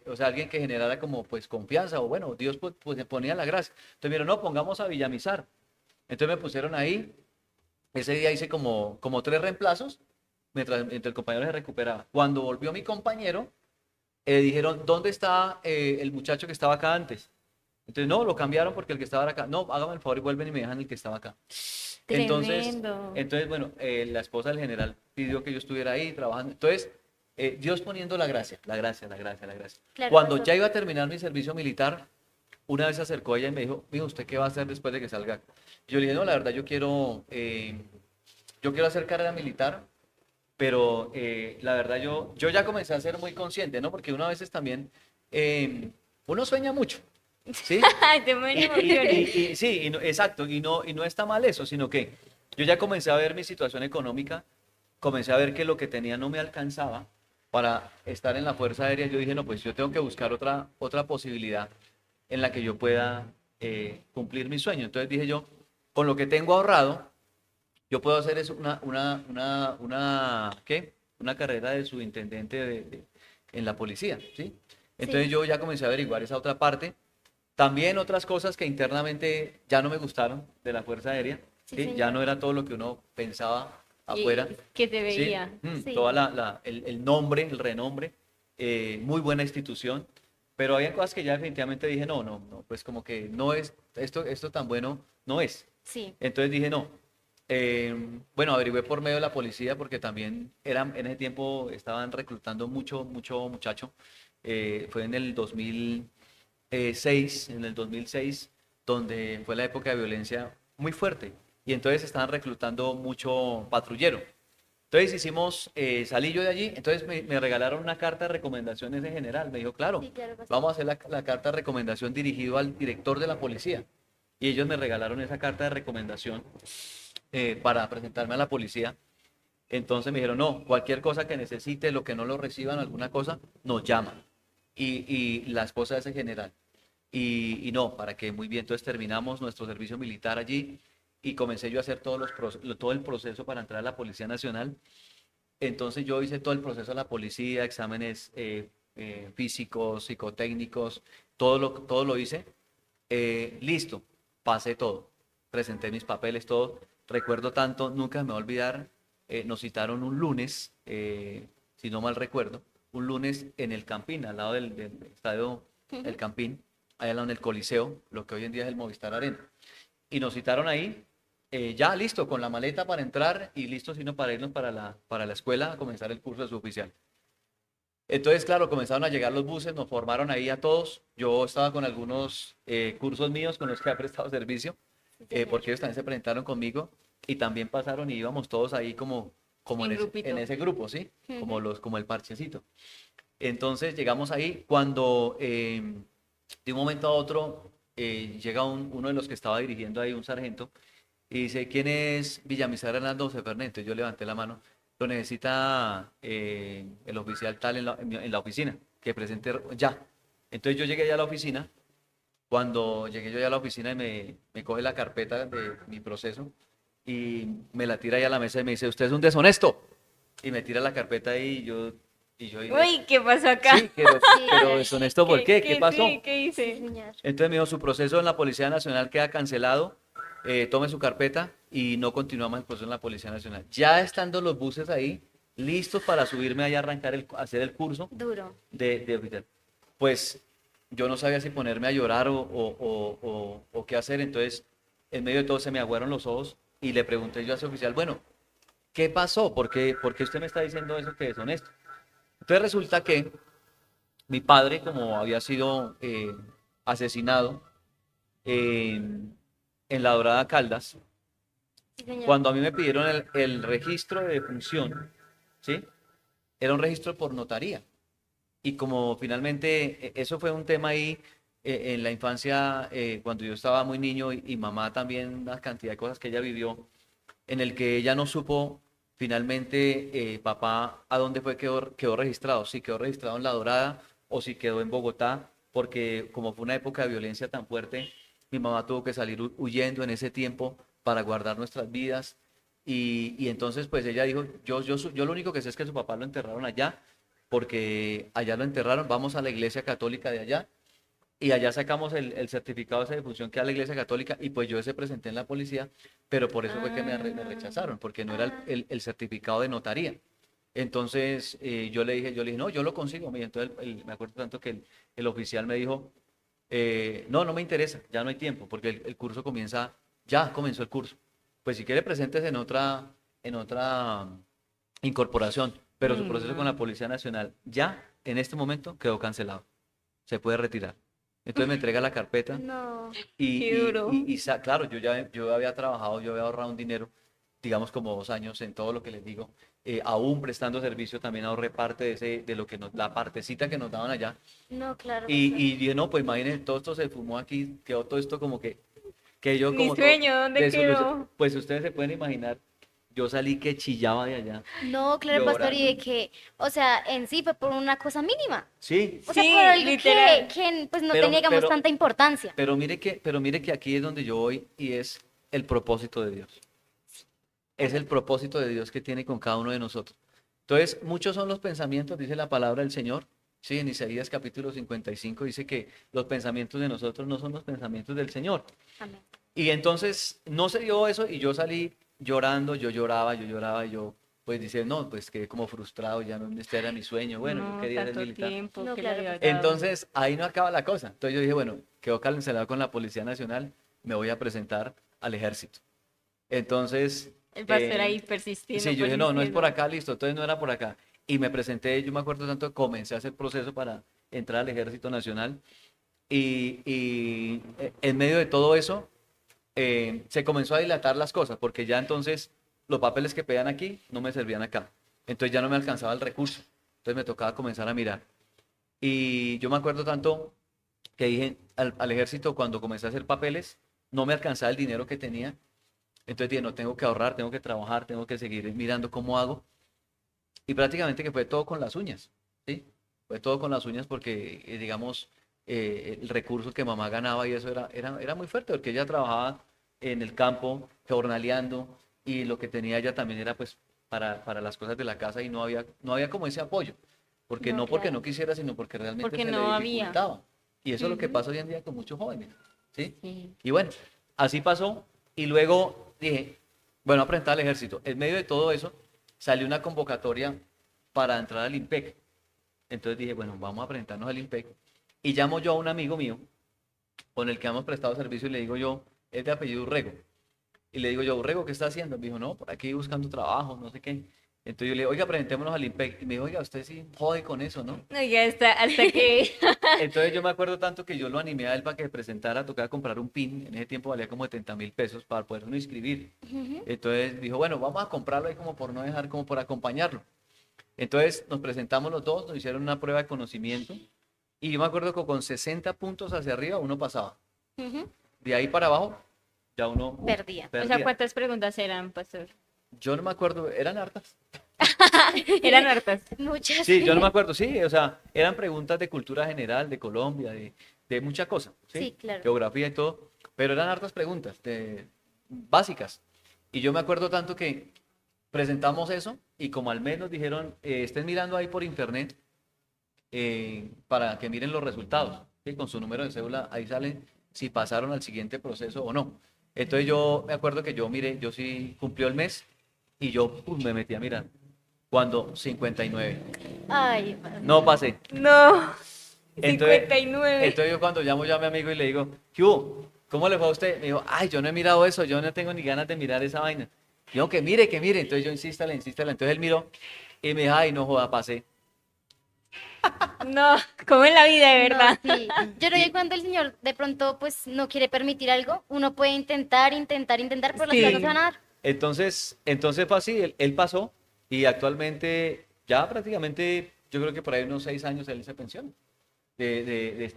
Speaker 2: o sea, alguien que generara como pues confianza, o bueno, Dios pues le ponía la gracia. Entonces me dijeron, no, pongamos a Villamizar. Entonces me pusieron ahí, ese día hice como tres reemplazos, mientras el compañero se recuperaba. Cuando volvió mi compañero, dijeron, ¿dónde está el muchacho que estaba acá antes? Entonces, no, lo cambiaron porque el que estaba acá, no, hágame el favor y vuelven y me dejan el que estaba acá. Entonces,
Speaker 3: Tremendo.
Speaker 2: entonces bueno, la esposa del general pidió que yo estuviera ahí trabajando. Entonces, Dios poniendo la gracia, la gracia, la gracia, la gracia.
Speaker 1: Claro,
Speaker 2: Cuando
Speaker 1: pastor.
Speaker 2: ya iba a terminar mi servicio militar, una vez se acercó ella y me dijo, mijo, ¿usted qué va a hacer después de que salga? Yo le dije, no, la verdad, yo quiero hacer carrera militar, pero la verdad yo ya comencé a ser muy consciente, ¿no? Porque uno a veces también, uno sueña mucho, ¿sí?
Speaker 3: Ay, te me emocioné.
Speaker 2: Sí, exacto, y no está mal eso, sino que yo ya comencé a ver mi situación económica, comencé a ver que lo que tenía no me alcanzaba para estar en la Fuerza Aérea. Yo dije, no, pues yo tengo que buscar otra posibilidad en la que yo pueda cumplir mi sueño. Entonces dije yo, con lo que tengo ahorrado, yo puedo hacer es ¿qué? Una carrera de subintendente en la policía, ¿sí? Entonces
Speaker 1: Sí,
Speaker 2: yo ya comencé a averiguar esa otra parte. También otras cosas que internamente ya no me gustaron de la Fuerza Aérea,
Speaker 1: sí,
Speaker 2: ¿sí? Ya
Speaker 1: señor.
Speaker 2: no era todo lo que uno pensaba
Speaker 3: Y
Speaker 2: afuera,
Speaker 3: que se
Speaker 2: ¿sí?
Speaker 3: veía.
Speaker 2: Toda
Speaker 1: Sí.
Speaker 2: el nombre, el renombre, muy buena institución, pero había cosas que ya definitivamente dije, no, no, no, pues como que no es, esto tan bueno no es.
Speaker 1: Sí.
Speaker 2: Entonces dije, no. Bueno, averigüé por medio de la policía porque también en ese tiempo estaban reclutando mucho muchacho. Fue en el 2006, donde fue la época de violencia muy fuerte. Y entonces estaban reclutando mucho patrullero. Entonces salí yo de allí, entonces me regalaron una carta de recomendaciones en general. Me dijo, claro,
Speaker 1: Sí, claro, pastor.
Speaker 2: vamos a hacer la carta de recomendación dirigido al director de la policía. Y ellos me regalaron esa carta de recomendación para presentarme a la policía. Entonces me dijeron, no, cualquier cosa que necesite, lo que no lo reciban, alguna cosa, nos llaman. Y la esposa es en general. Y no, para que muy bien, entonces terminamos nuestro servicio militar allí y comencé yo a hacer todo el proceso para entrar a la Policía Nacional. Entonces yo hice todo el proceso de la policía, exámenes físicos, psicotécnicos, todo lo hice. Listo, pasé todo, presenté mis papeles, todo. Recuerdo tanto, nunca me voy a olvidar, nos citaron un lunes, si no mal recuerdo, un lunes en el Campín, al lado del estadio El Campín, allá al lado en el Coliseo, lo que hoy en día es el Movistar Arena. Y nos citaron ahí, ya listo, con la maleta para entrar y listo, sino para irnos para la escuela a comenzar el curso de suboficial. Entonces, claro, comenzaron a llegar los buses, nos formaron ahí a todos. Yo estaba con algunos cursos míos con los que he prestado servicio,
Speaker 1: Sí, señor.
Speaker 2: porque ellos también se presentaron conmigo y también pasaron y íbamos todos ahí como
Speaker 3: En
Speaker 2: en
Speaker 3: grupito.
Speaker 2: ese grupo, ¿sí?
Speaker 1: Ujú.
Speaker 2: Como el parchecito. Entonces llegamos ahí cuando de un momento a otro llega uno de los que estaba dirigiendo ahí, un sargento, y dice, ¿quién es Villamizar Hernando José Fernández? Entonces yo levanté la mano, lo necesita el oficial tal en la oficina, que presente ya. Entonces yo llegué ya a la oficina, cuando llegué yo ya a la oficina y me coge la carpeta de mi proceso y me la tira ahí a la mesa y me dice, usted es un deshonesto. Y me tira la carpeta ahí y yo dije,
Speaker 3: Uy, ¿qué pasó acá?
Speaker 2: sí, pero
Speaker 1: Sí.
Speaker 2: deshonesto, ¿por qué? ¿Qué pasó?
Speaker 3: ¿Qué
Speaker 1: Sí,
Speaker 3: hice?
Speaker 1: señor.
Speaker 2: Entonces me dijo, su proceso en la Policía Nacional queda cancelado, tome su carpeta y no continuamos el proceso en la Policía Nacional. Ya estando los buses ahí, listos para subirme allá a hacer el curso
Speaker 1: Duro.
Speaker 2: de oficial. Pues yo no sabía si ponerme a llorar o qué hacer, entonces en medio de todo se me aguaron los ojos y le pregunté yo a ese oficial, bueno, ¿qué pasó? Por qué usted me está diciendo eso que es honesto? Entonces resulta que mi padre, como había sido asesinado en La Dorada Caldas,
Speaker 1: Sí, señor.
Speaker 2: cuando a mí me pidieron el registro de defunción, ¿sí? Era un registro por notaría. Y como finalmente eso fue un tema ahí en la infancia, cuando yo estaba muy niño y mamá también, una cantidad de cosas que ella vivió, en el que ella no supo finalmente papá a dónde fue quedó registrado, si quedó registrado en La Dorada o si quedó en Bogotá, porque como fue una época de violencia tan fuerte, mi mamá tuvo que salir huyendo en ese tiempo para guardar nuestras vidas. Y entonces pues ella dijo, yo lo único que sé es que su papá lo enterraron allá, porque allá lo enterraron, vamos a la iglesia católica de allá y allá sacamos el certificado de esa defunción que da la Iglesia Católica y pues yo ese presenté en la policía, pero por eso fue que me rechazaron, porque no era el certificado de notaría. Entonces yo le dije, no, yo lo consigo. Entonces me acuerdo tanto que el oficial me dijo, no, no me interesa, ya no hay tiempo, porque el curso ya comenzó el curso. Pues si quiere presentes en otra incorporación, pero su
Speaker 3: Ay,
Speaker 2: proceso con la
Speaker 3: no.
Speaker 2: Policía Nacional ya en este momento quedó cancelado, se puede retirar. Entonces me entrega la carpeta
Speaker 1: No.
Speaker 3: Qué duro.
Speaker 2: claro, yo había trabajado, yo había ahorrado un dinero, digamos como 2 años en todo lo que les digo, aún prestando servicio también ahorré parte de lo que la partecita que nos daban allá.
Speaker 1: No, claro,
Speaker 2: Y,
Speaker 1: pastor.
Speaker 2: y dije, no, pues imagínense, todo esto se fumó aquí, quedó todo esto como que yo
Speaker 3: Mi
Speaker 2: como todo
Speaker 3: sueño, ¿dónde
Speaker 2: desilusionado.
Speaker 3: quedó?
Speaker 2: Pues ustedes se pueden imaginar, yo salí que chillaba de allá,
Speaker 1: No, claro, pastor, y
Speaker 2: llorando.
Speaker 1: de que, o sea, en sí fue por una cosa mínima.
Speaker 2: Sí,
Speaker 1: O sea, por
Speaker 3: Sí,
Speaker 1: algo
Speaker 3: literal.
Speaker 1: que pues no
Speaker 2: pero,
Speaker 1: tenía, digamos,
Speaker 2: pero,
Speaker 1: tanta importancia.
Speaker 2: pero mire que aquí es donde yo voy y es el propósito de Dios. Es el propósito de Dios que tiene con cada uno de nosotros. Entonces, muchos son los pensamientos, dice la palabra del Señor. Sí, en Isaías capítulo 55 dice que los pensamientos de nosotros no son los pensamientos del Señor.
Speaker 1: Amén.
Speaker 2: Y entonces no se dio eso y yo salí llorando, yo lloraba y yo pues dice, no, pues quedé como frustrado, ya no, este era mi sueño, bueno, yo
Speaker 3: No,
Speaker 2: quería ser
Speaker 3: tanto
Speaker 2: militar.
Speaker 3: tiempo
Speaker 1: No,
Speaker 3: que le
Speaker 1: claro,
Speaker 3: había
Speaker 1: pastor.
Speaker 3: dado.
Speaker 2: Entonces ahí no acaba la cosa. Entonces yo dije, bueno, quedó cancelado con la Policía Nacional, me voy a presentar al ejército. Entonces,
Speaker 3: El pastor ahí persistiendo,
Speaker 2: sí, yo dije, no, no es por
Speaker 3: persistiendo.
Speaker 2: acá, listo, entonces no era por acá. Y me presenté, yo me acuerdo tanto, comencé a hacer proceso para entrar al Ejército Nacional y en medio de todo eso se comenzó a dilatar las cosas, porque ya entonces los papeles que pedían aquí no me servían acá. Entonces ya no me alcanzaba el recurso. Entonces me tocaba comenzar a mirar. Y yo me acuerdo tanto que dije al ejército cuando comencé a hacer papeles, no me alcanzaba el dinero que tenía. Entonces dije, no, tengo que ahorrar, tengo que trabajar, tengo que seguir mirando cómo hago. Y prácticamente que fue todo con las uñas, ¿sí? Fue todo con las uñas porque, digamos, el recurso que mamá ganaba y eso era muy fuerte, porque ella trabajaba en el campo, jornaleando, y lo que tenía ella también era pues para las cosas de la casa y no había como ese apoyo, porque
Speaker 1: No,
Speaker 2: no porque no
Speaker 1: claro.
Speaker 2: quisiera, sino porque realmente
Speaker 3: Porque
Speaker 2: se le
Speaker 3: no había.
Speaker 2: dificultaba. Y eso es lo que
Speaker 3: Ujú.
Speaker 2: pasa hoy en día con muchos jóvenes, ¿sí?
Speaker 3: Sí.
Speaker 2: Y bueno, así pasó, y luego dije, bueno, a presentar al ejército. En medio de todo eso, salió una convocatoria para entrar al IMPEC. Entonces dije, bueno, vamos a presentarnos al IMPEC. Y llamo yo a un amigo mío con el que hemos prestado servicio y le digo yo, es de apellido Urrego. Y le digo yo, Urrego, ¿qué está haciendo? Me dijo, no, por aquí buscando trabajo, no sé qué. Entonces yo le digo, oiga, presentémonos al IMPEC. Y me dijo, oiga, usted sí jode con eso, ¿no?
Speaker 3: Oiga, hasta que...
Speaker 2: Entonces yo me acuerdo tanto que yo lo animé a él para que se presentara, tocaba comprar un PIN, en ese tiempo valía como 70.000 pesos para poder uno inscribir.
Speaker 1: Ujú.
Speaker 2: Entonces dijo, bueno, vamos a comprarlo ahí como por no dejar, como por acompañarlo. Entonces nos presentamos los dos, nos hicieron una prueba de conocimiento y yo me acuerdo que con 60 puntos hacia arriba uno pasaba.
Speaker 1: Ujú.
Speaker 2: De ahí para abajo ya uno
Speaker 1: Perdía.
Speaker 3: O sea,
Speaker 2: perdía.
Speaker 3: ¿cuántas preguntas eran, pastor?
Speaker 2: Yo no me acuerdo, eran hartas.
Speaker 3: Eran hartas.
Speaker 1: Muchas.
Speaker 2: Sí, yo no me acuerdo, sí, o sea, eran preguntas de cultura general, de Colombia, de mucha cosa, ¿sí?
Speaker 1: Sí, claro.
Speaker 2: Geografía y todo, pero eran hartas preguntas básicas. Y yo me acuerdo tanto que presentamos eso y como al mes nos dijeron, estén mirando ahí por internet para que miren los resultados, ¿sí? Con su número de cédula, ahí salen si pasaron al siguiente proceso o no. Entonces yo me acuerdo que yo miré, yo sí cumplió el mes y yo me metí a mirar. Cuando 59.
Speaker 1: Ay,
Speaker 2: No pasé.
Speaker 3: No,
Speaker 2: Entonces,
Speaker 3: 59.
Speaker 2: entonces yo cuando llamo ya a mi amigo y le digo, ¿qué hubo? ¿Cómo le fue a usted? Me dijo, ay, yo no he mirado eso, yo no tengo ni ganas de mirar esa vaina. Yo, que mire, que mire. Entonces yo insístale, insístale. Entonces él miró y me dijo, ay, no joda, pasé.
Speaker 3: No, como en la vida, de
Speaker 1: no,
Speaker 3: verdad.
Speaker 1: sí. Yo creo que cuando el señor de pronto pues no quiere permitir algo, uno puede intentar, pero las cosas no se van a dar.
Speaker 2: Entonces fue así, él pasó y actualmente ya prácticamente, yo creo que por ahí unos 6 años él se pensiona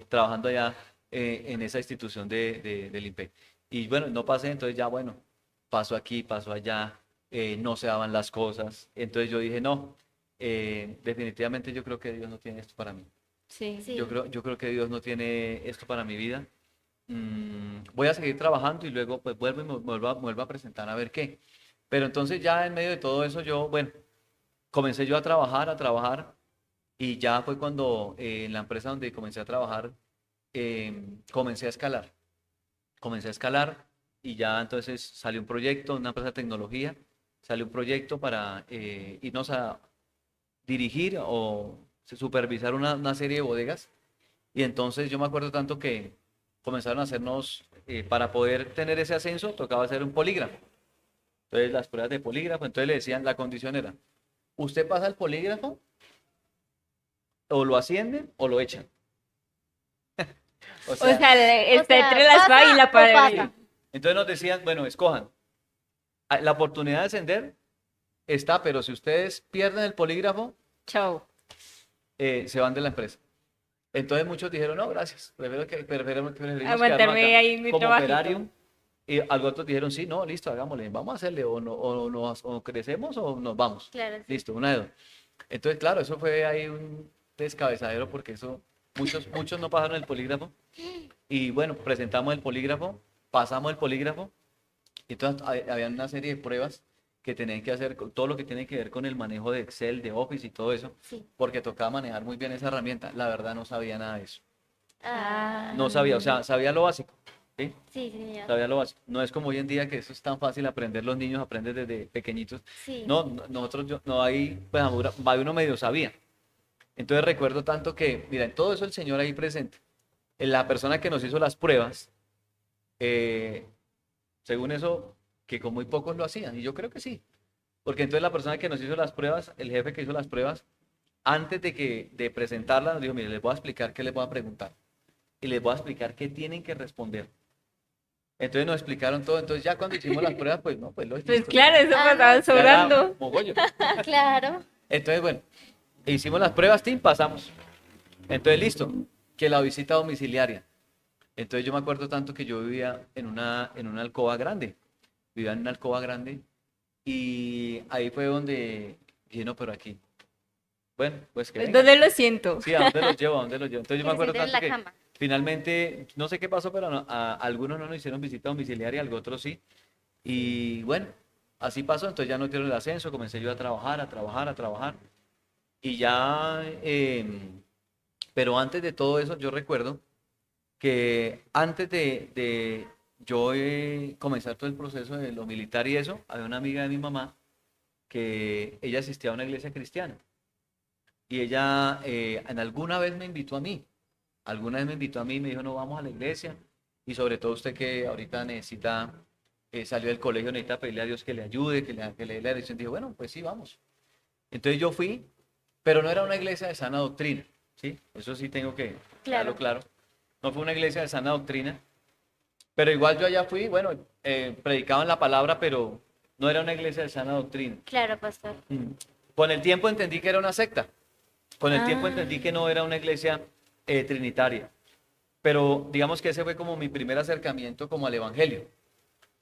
Speaker 2: trabajando allá en esa institución del IMPEC. Y bueno, no pasé, entonces ya bueno, paso aquí, paso allá, no se daban las cosas. Entonces yo dije, no, definitivamente yo creo que Dios no tiene esto para mí.
Speaker 3: Sí.
Speaker 1: Sí.
Speaker 2: Yo creo que Dios no tiene esto para mi vida. Voy a seguir trabajando y luego pues vuelvo y me vuelvo a presentar a ver qué. Pero entonces ya en medio de todo eso yo, bueno, comencé yo a trabajar y ya fue cuando en la empresa donde comencé a trabajar comencé a escalar. Comencé a escalar y ya entonces salió un proyecto, una empresa de tecnología, salió un proyecto para irnos a dirigir o supervisar una serie de bodegas. Y entonces yo me acuerdo tanto que comenzaron a hacernos, para poder tener ese ascenso, tocaba hacer un polígrafo. Entonces las pruebas de polígrafo, entonces le decían, la condición era, usted pasa el polígrafo, o lo ascienden o lo echan. O
Speaker 3: O
Speaker 2: sea,
Speaker 3: sea, está
Speaker 1: O sea,
Speaker 3: entre la espada y
Speaker 1: ¿pasa
Speaker 3: la
Speaker 1: o
Speaker 3: pared.
Speaker 1: pasa?
Speaker 2: entonces nos decían, bueno, escojan. La oportunidad de ascender está, pero si ustedes pierden el polígrafo,
Speaker 3: Chao.
Speaker 2: se van de la empresa. Entonces muchos dijeron, no, gracias, preferimos quedarnos
Speaker 3: Aguantarme
Speaker 2: acá
Speaker 3: ahí mi
Speaker 2: como
Speaker 3: trabajito.
Speaker 2: operario. Y algo otros dijeron, sí, no, listo, hagámosle, vamos a hacerle, o crecemos o nos vamos.
Speaker 1: Claro, sí.
Speaker 2: Listo, una de dos. Entonces, claro, eso fue ahí un descabezadero porque eso, muchos no pasaron el polígrafo. Y bueno, presentamos el polígrafo, pasamos el polígrafo, y entonces había una serie de pruebas que tenían que hacer, todo lo que tiene que ver con el manejo de Excel, de Office y todo eso,
Speaker 1: Sí.
Speaker 2: porque tocaba manejar muy bien esa herramienta. La verdad no sabía nada de eso.
Speaker 1: Ah,
Speaker 2: No sabía, o sea, sabía lo básico, ¿sí?
Speaker 1: sí, señor.
Speaker 2: Sabía lo básico. No es como hoy en día que eso es tan fácil aprender, los niños aprenden desde pequeñitos.
Speaker 1: Sí.
Speaker 2: No, nosotros, no hay, pues uno medio sabía. Entonces recuerdo tanto que, mira, en todo eso el Señor ahí presente, en la persona que nos hizo las pruebas, eh, según eso, que con muy pocos lo hacían, y yo creo que sí, porque entonces la persona que nos hizo las pruebas, el jefe que hizo las pruebas, antes de presentarla, nos dijo, mire, les voy a explicar qué les voy a preguntar, y les voy a explicar qué tienen que responder. Entonces nos explicaron todo. Entonces ya cuando hicimos las pruebas, pues no, pues lo
Speaker 3: Pues claro, eso
Speaker 1: Ah,
Speaker 3: pasaba
Speaker 2: Ya era
Speaker 3: sobrando.
Speaker 2: mogollo.
Speaker 1: Claro.
Speaker 2: Entonces, bueno, hicimos las pruebas, Tim, pasamos. Entonces, listo, que la visita domiciliaria. Entonces yo me acuerdo tanto que yo vivía en una alcoba grande. Vivía en una alcoba grande y ahí fue donde dije, no, pero aquí. Bueno, pues que vengan.
Speaker 3: ¿Dónde lo siento?
Speaker 2: Sí, ¿a dónde los llevo? ¿A dónde los llevo? Entonces yo
Speaker 1: Que
Speaker 2: me
Speaker 1: se
Speaker 2: acuerdo
Speaker 1: sienten en
Speaker 2: tanto
Speaker 1: la
Speaker 2: que
Speaker 1: cama.
Speaker 2: finalmente, no sé qué pasó, pero a algunos no nos hicieron visita domiciliaria, a otros sí. Y bueno, así pasó, entonces ya no dieron el ascenso, comencé yo a trabajar, a trabajar, a trabajar. Y ya, pero antes de todo eso, yo recuerdo que antes de yo comenzar todo el proceso de lo militar y eso, había una amiga de mi mamá que ella asistía a una iglesia cristiana. Y ella en alguna vez me invitó a mí. Alguna vez me invitó a mí y me dijo, no, vamos a la iglesia. Y sobre todo usted que ahorita necesita, salió del colegio, necesita pedirle a Dios que le ayude, que le dé la dirección. Dijo, bueno, pues sí, vamos. Entonces yo fui, pero no era una iglesia de sana doctrina, ¿sí? Eso sí tengo que dejarlo
Speaker 1: Claro.
Speaker 2: claro. No fue una iglesia de sana doctrina, pero igual yo allá fui, bueno, predicaban la palabra, pero no era una iglesia de sana doctrina.
Speaker 1: Claro, pastor.
Speaker 2: Mm. Con el tiempo entendí que era una secta. Con el tiempo
Speaker 3: Ah,
Speaker 2: entendí que no era una iglesia trinitaria. Pero digamos que ese fue como mi primer acercamiento como al evangelio.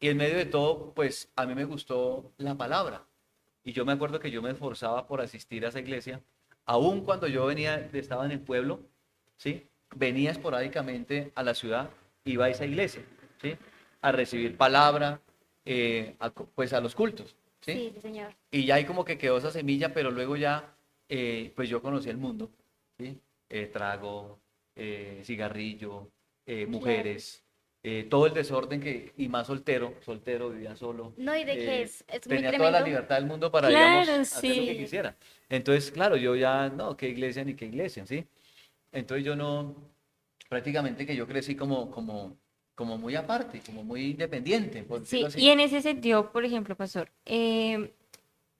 Speaker 2: Y en medio de todo, pues a mí me gustó la palabra. Y yo me acuerdo que yo me esforzaba por asistir a esa iglesia, aun cuando yo estaba en el pueblo, ¿sí? Venía esporádicamente a la ciudad, iba a esa iglesia, ¿sí? A recibir palabra, pues a los cultos, ¿sí?
Speaker 1: Sí, sí, señor.
Speaker 2: Y ya ahí como que quedó esa semilla, pero luego ya, pues yo conocí el mundo, ¿sí? Trago, cigarrillo,
Speaker 1: Claro.
Speaker 2: mujeres, todo el desorden y más soltero, vivía solo,
Speaker 1: No, y de que es muy
Speaker 2: tenía toda la
Speaker 1: tremendo.
Speaker 2: libertad del mundo para, digamos,
Speaker 3: claro,
Speaker 2: hacer lo que
Speaker 3: sí.
Speaker 1: Sí,
Speaker 2: quisiera. Entonces, claro, yo ya, no, qué iglesia ni qué iglesia, ¿sí? Entonces yo no, prácticamente que yo crecí como muy aparte, como muy independiente, por decirlo
Speaker 3: Sí,
Speaker 2: así.
Speaker 3: y en ese sentido, por ejemplo, pastor,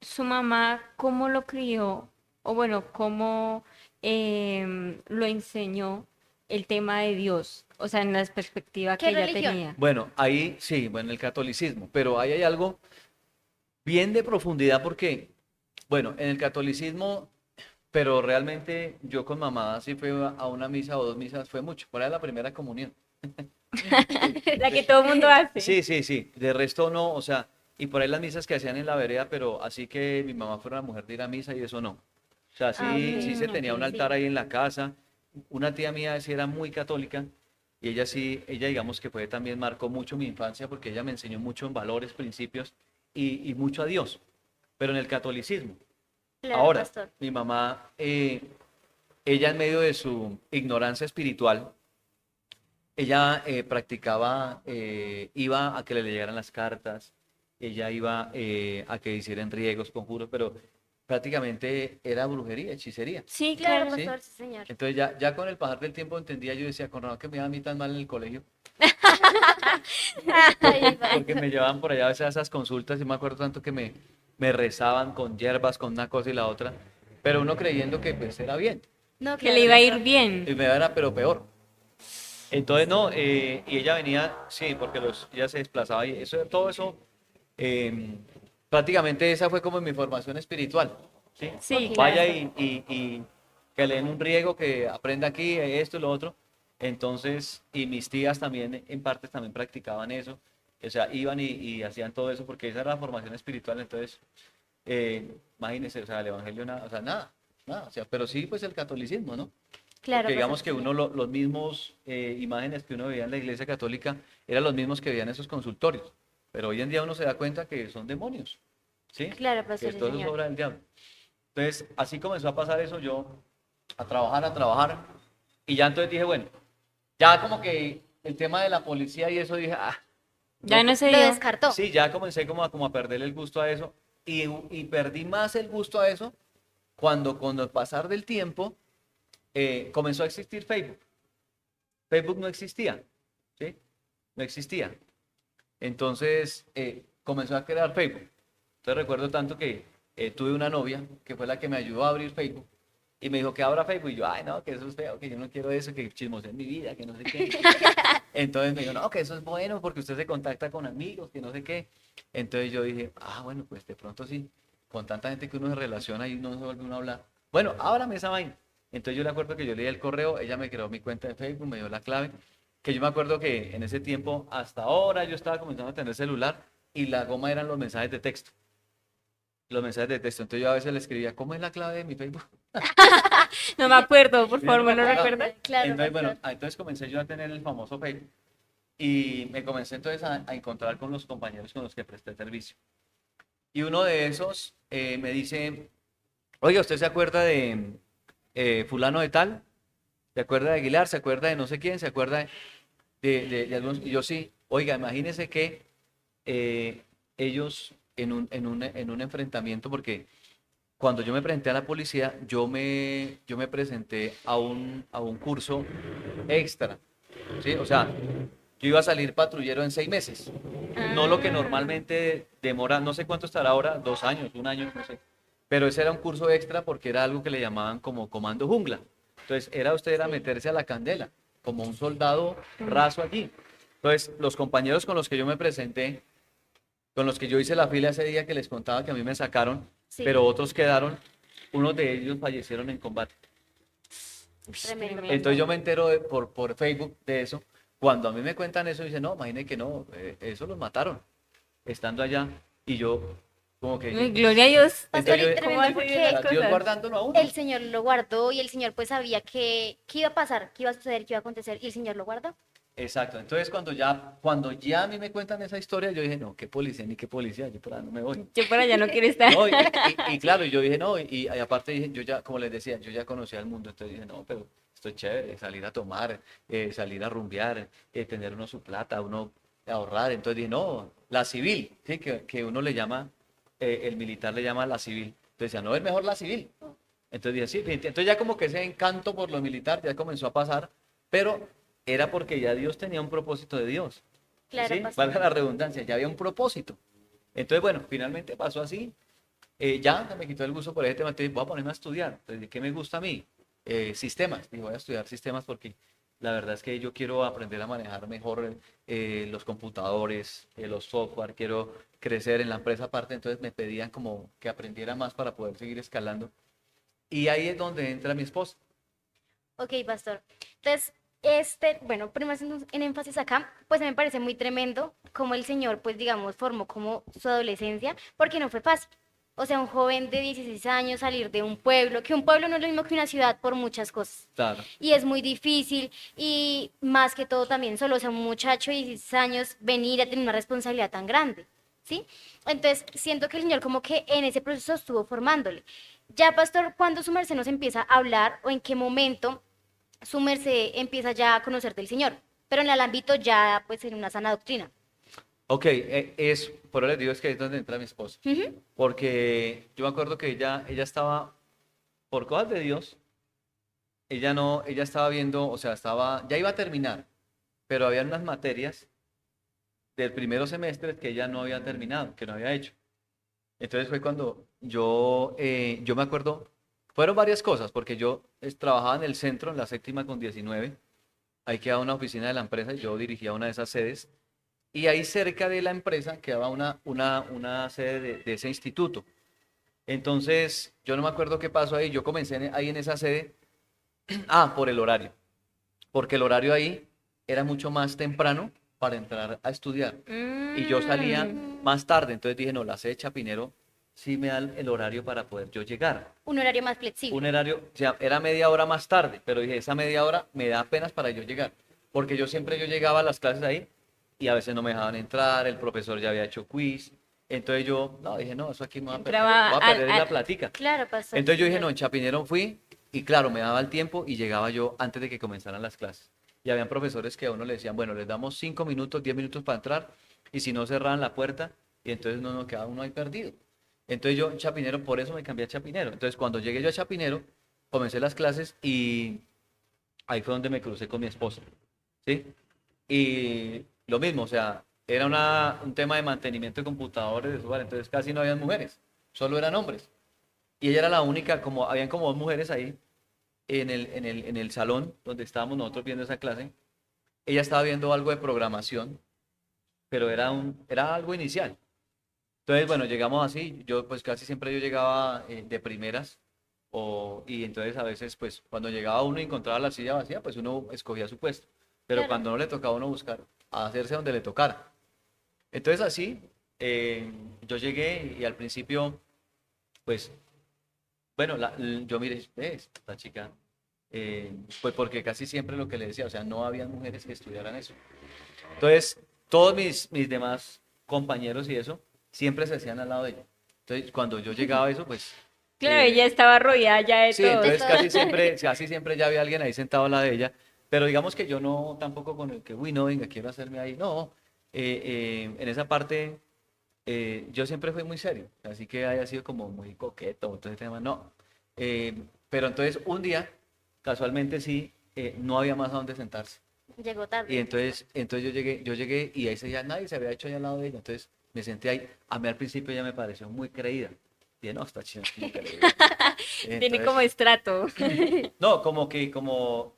Speaker 3: su mamá, ¿cómo lo crió? O bueno, ¿cómo lo enseñó el tema de Dios? O sea, en la perspectiva que
Speaker 1: ¿qué
Speaker 3: ella
Speaker 1: religión?
Speaker 3: tenía.
Speaker 2: Bueno, ahí sí, bueno, el catolicismo, pero ahí hay algo bien de profundidad porque, bueno, en el catolicismo, pero realmente yo con mamá sí fue a una misa o dos misas, fue mucho, para la primera comunión.
Speaker 3: La que todo el mundo hace.
Speaker 2: Sí, sí, sí, de resto no, o sea, y por ahí las misas que hacían en la vereda, pero así que mi mamá fuera una mujer de ir a misa y eso no. O sea,
Speaker 1: Ah, ok.
Speaker 2: sí, sí se
Speaker 3: Ok.
Speaker 2: tenía un altar
Speaker 1: Sí,
Speaker 2: ahí en la casa. Una tía mía sí era muy católica y ella sí, ella digamos que fue también marcó mucho mi infancia porque ella me enseñó mucho en valores, principios y mucho a Dios, pero en el catolicismo.
Speaker 1: claro,
Speaker 2: Ahora,
Speaker 1: pastor.
Speaker 2: mi mamá, ella en medio de su ignorancia espiritual, ella practicaba, iba a que le leyeran las cartas, ella iba a que hicieran riegos, conjuros, pero prácticamente era brujería, hechicería,
Speaker 3: Sí,
Speaker 1: Claro,
Speaker 3: claro.
Speaker 2: ¿sí?
Speaker 1: pastor, sí, señor.
Speaker 2: Entonces ya con el pasar del tiempo entendía, yo decía, con razón que me iba a mí tan mal en el colegio,
Speaker 1: Ay,
Speaker 2: porque
Speaker 1: pastor.
Speaker 2: me llevaban por allá a veces a esas consultas y me acuerdo tanto que me rezaban con hierbas, con una cosa y la otra, pero uno creyendo que pues era bien,
Speaker 1: No,
Speaker 3: Que le
Speaker 1: claro,
Speaker 3: iba a ir
Speaker 1: pastor.
Speaker 3: bien.
Speaker 2: y me era pero peor. Entonces, no, y ella venía, sí, porque ella se desplazaba y eso, todo eso, eh, prácticamente esa fue como mi formación espiritual, ¿sí?
Speaker 3: Sí,
Speaker 1: Ok,
Speaker 2: Vaya
Speaker 3: claro.
Speaker 1: pastor.
Speaker 2: y que le den un riego, que aprenda aquí, esto y lo otro. Entonces, y mis tías también, en partes, también practicaban eso, o sea, iban y hacían todo eso, porque esa era la formación espiritual, entonces, imagínense, o sea, el evangelio, nada, o sea, nada, nada, o sea, pero sí, pues el catolicismo, ¿no?
Speaker 1: Claro,
Speaker 2: Porque
Speaker 1: pastor,
Speaker 2: digamos
Speaker 1: sí,
Speaker 2: que
Speaker 1: señor.
Speaker 2: uno, los mismos imágenes que uno veía en la iglesia católica eran los mismos que veía en esos consultorios. Pero hoy en día uno se da cuenta que son demonios, ¿sí?
Speaker 1: Claro,
Speaker 2: Que
Speaker 1: pastor, sí,
Speaker 2: todo eso es
Speaker 1: señor.
Speaker 2: obra del diablo. Entonces, así comenzó a pasar eso, yo a trabajar. Y ya entonces dije, bueno, ya como que el tema de la policía y eso dije,
Speaker 3: Ya
Speaker 2: no,
Speaker 3: no se
Speaker 1: Lo
Speaker 3: dio.
Speaker 1: descartó.
Speaker 2: sí, ya comencé como a perderle el gusto a eso. Y perdí más el gusto a eso cuando con el pasar del tiempo comenzó a existir Facebook. Facebook no existía, ¿sí? No existía. Entonces comenzó a crear Facebook. Entonces recuerdo tanto que tuve una novia que fue la que me ayudó a abrir Facebook. Y me dijo que abra Facebook. Y yo, ay, no, que eso es feo, que yo no quiero eso, que chismoseen mi vida, que no sé qué. Entonces me dijo, no, que eso es bueno porque usted se contacta con amigos, que no sé qué. Entonces yo dije, ah, bueno, pues de pronto sí, con tanta gente que uno se relaciona y no se vuelve uno a hablar. Bueno, ábrame esa vaina. Entonces yo le acuerdo que yo leí el correo, ella me creó mi cuenta de Facebook, me dio la clave, que yo me acuerdo que en ese tiempo, hasta ahora yo estaba comenzando a tener celular y la goma eran los mensajes de texto. Los mensajes de texto. Entonces yo a veces le escribía, ¿cómo es la clave de mi Facebook?
Speaker 3: No me acuerdo, por favor, ¿me lo
Speaker 2: No,
Speaker 3: recuerdas?
Speaker 1: Claro,
Speaker 2: entonces, bueno,
Speaker 1: pastor.
Speaker 2: entonces comencé yo a tener el famoso Facebook y me comencé entonces a encontrar con los compañeros con los que presté servicio. Y uno de esos me dice, oye, ¿usted se acuerda de fulano de tal? ¿Se acuerda de Aguilar? ¿Se acuerda de no sé quién? ¿Se acuerda de algunos? Y yo sí, oiga, imagínese que ellos en un enfrentamiento, porque cuando yo me presenté a la policía, yo me presenté a un curso extra, ¿sí? O sea, yo iba a salir patrullero en 6 meses, no lo que
Speaker 3: Ah,
Speaker 2: normalmente demora, no sé cuánto estará ahora, 2 años, un año, no sé. Pero ese era un curso extra porque era algo que le llamaban como comando jungla. Entonces, era
Speaker 1: Sí.
Speaker 2: meterse a la candela, como un soldado raso allí. Entonces, los compañeros con los que yo me presenté, con los que yo hice la fila ese día que les contaba que a mí me sacaron,
Speaker 1: Sí,
Speaker 2: pero otros quedaron, unos de ellos fallecieron en combate.
Speaker 1: tremendo,
Speaker 2: Entonces
Speaker 3: tremendo.
Speaker 2: yo me entero por Facebook de eso. Cuando a mí me cuentan eso, dicen, no, imagínate que no, eso los mataron estando allá. Y yo, como que
Speaker 3: Uy,
Speaker 2: dije,
Speaker 3: gloria a Dios.
Speaker 1: pastor,
Speaker 2: entonces
Speaker 1: y
Speaker 2: yo,
Speaker 3: ¿Cómo
Speaker 1: tremendo
Speaker 3: así bien las
Speaker 1: porque
Speaker 2: Dios
Speaker 3: cosas?
Speaker 2: guardándolo a
Speaker 1: el
Speaker 2: uno.
Speaker 1: Señor lo guardó y el Señor pues sabía que iba a pasar, que iba a suceder, que iba a acontecer y el Señor lo guardó.
Speaker 2: Exacto. Entonces cuando ya a mí me cuentan esa historia, yo dije, no, qué policía, ni qué policía, yo por ahí no me voy.
Speaker 3: Yo por allá no quiero estar.
Speaker 2: No, y claro, yo dije, no, y aparte dije, yo ya, como les decía, yo ya conocía el mundo, entonces dije, no, pero esto es chévere, salir a tomar, salir a rumbear, tener uno su plata, uno ahorrar, entonces dije, no, la civil, ¿sí? Que uno le llama, el militar le llama la civil, entonces decía, no, es mejor la civil, entonces dije, sí, entonces ya como que ese encanto por lo militar ya comenzó a pasar, pero era porque ya Dios tenía un propósito de Dios,
Speaker 1: Claro,
Speaker 2: ¿sí?
Speaker 1: pastor.
Speaker 2: Valga la redundancia, ya había un propósito. Entonces, bueno, finalmente pasó así, ya se me quitó el gusto por ese tema, entonces voy a ponerme a estudiar. Entonces, ¿qué me gusta a mí? Sistemas. Y voy a estudiar sistemas porque la verdad es que yo quiero aprender a manejar mejor los computadores, los software, quiero crecer en la empresa aparte, entonces me pedían como que aprendiera más para poder seguir escalando. Y ahí es donde entra mi esposa.
Speaker 1: Ok, pastor. Entonces, bueno, primero haciendo en énfasis acá, pues me parece muy tremendo cómo el Señor, pues digamos, formó como su adolescencia, porque no fue fácil. O sea, un joven de 16 años salir de un pueblo, que un pueblo no es lo mismo que una ciudad por muchas cosas.
Speaker 2: Claro.
Speaker 1: Y es muy difícil y más que todo también solo, o sea, un muchacho de 16 años venir a tener una responsabilidad tan grande, ¿sí? Entonces, siento que el Señor como que en ese proceso estuvo formándole. Ya, pastor, ¿cuándo su merced nos empieza a hablar o en qué momento su merced empieza ya a conocer del Señor? Pero en el ámbito ya, pues, en una sana doctrina.
Speaker 2: Ok, por ahora les digo es que ahí es donde entra mi esposa.
Speaker 1: Ujú.
Speaker 2: Porque yo me acuerdo que ella estaba, por cosas de Dios, ella no, ella estaba viendo, o sea, ya iba a terminar, pero había unas materias del primero semestre que ella no había terminado, que no había hecho. Entonces fue cuando yo me acuerdo, fueron varias cosas, porque yo trabajaba en el centro, en la séptima con 19, ahí quedaba una oficina de la empresa y yo dirigía una de esas sedes, y ahí cerca de la empresa quedaba una sede de ese instituto. Entonces, yo no me acuerdo qué pasó ahí, yo comencé ahí en esa sede, por el horario. Porque el horario ahí era mucho más temprano para entrar a estudiar. Y yo salía
Speaker 3: Mm,
Speaker 2: más tarde, entonces dije, no, la sede de Chapinero sí me da el horario para poder yo llegar.
Speaker 1: Un horario más
Speaker 2: Un
Speaker 1: flexible.
Speaker 2: horario, o sea, era media hora más tarde, pero dije, esa media hora me da apenas para yo llegar. Porque yo llegaba a las clases ahí y a veces no me dejaban entrar, el profesor ya había hecho quiz. Entonces yo, no, dije, no, eso aquí me voy a perder,
Speaker 3: entraba
Speaker 2: voy a
Speaker 3: al,
Speaker 2: perder la
Speaker 3: al-
Speaker 2: platica.
Speaker 1: Claro, pastor,
Speaker 2: Entonces
Speaker 1: sí,
Speaker 2: yo dije, no,
Speaker 1: señor.
Speaker 2: en Chapinero fui y claro, me daba el tiempo y llegaba yo antes de que comenzaran las clases. Y habían profesores que a uno le decían, bueno, les damos 5 minutos, 10 minutos para entrar y si no cerraban la puerta y entonces no nos quedaba uno ahí perdido. Entonces yo en Chapinero, por eso me cambié a Chapinero. Entonces cuando llegué yo a Chapinero, comencé las clases y ahí fue donde me crucé con mi esposa, ¿sí? Y lo mismo, o sea, era un tema de mantenimiento de computadores, de software, entonces casi no habían mujeres, solo eran hombres. Y ella era la única, habían como dos mujeres ahí, en el salón donde estábamos nosotros viendo esa clase, ella estaba viendo algo de programación, pero era algo inicial. Entonces, bueno, llegamos así, yo pues casi siempre yo llegaba de primeras, y entonces a veces pues cuando llegaba uno y encontraba la silla vacía, pues uno escogía su puesto, pero
Speaker 1: Claro.
Speaker 2: cuando no le tocaba a uno buscar, a hacerse donde le tocara. Entonces así, yo llegué y al principio, pues, bueno, yo miré, ves, esta chica, pues porque casi siempre lo que le decía, o sea, no había mujeres que estudiaran eso. Entonces, todos mis demás compañeros y eso, siempre se hacían al lado de ella. Entonces, cuando yo llegaba a eso, pues,
Speaker 3: Claro, ella
Speaker 2: eh,
Speaker 3: estaba rodeada ya de
Speaker 2: sí,
Speaker 3: todos.
Speaker 2: entonces casi siempre ya había alguien ahí sentado al lado de ella, pero digamos que yo no tampoco con el que, uy, no, venga, quiero hacerme ahí, no, en esa parte yo siempre fui muy serio, así que haya sido como muy coqueto, todo ese tema, no. Pero entonces un día, casualmente sí, no había más a dónde sentarse.
Speaker 1: Llegó
Speaker 2: Y
Speaker 1: tarde.
Speaker 2: entonces yo llegué y ahí ya nadie se había hecho ahí al lado de ella. Entonces me senté ahí. A mí al principio ella me pareció muy creída. Dije, no, esta china es muy creída.
Speaker 3: Tiene como
Speaker 2: Entonces,
Speaker 3: estrato.
Speaker 2: no, como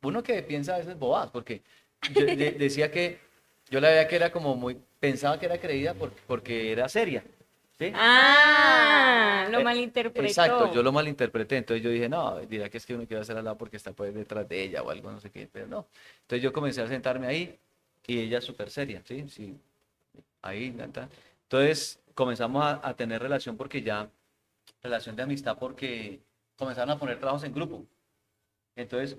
Speaker 2: uno que piensa a veces bobadas, porque yo decía que yo la veía que era como muy, pensaba que era creída porque era seria, ¿sí?
Speaker 3: Ah, lo
Speaker 2: Eh, Exacto, yo
Speaker 3: malinterpretó.
Speaker 2: lo malinterpreté, entonces yo dije, no, dirá que es que uno quiere hacer al lado porque está pues detrás de ella o algo, no sé qué, pero no. Entonces yo comencé a sentarme ahí y ella súper seria, ¿sí? Sí, ahí, ta. Entonces comenzamos a tener relación porque ya, relación de amistad porque comenzaron a poner trabajos en grupo. Entonces,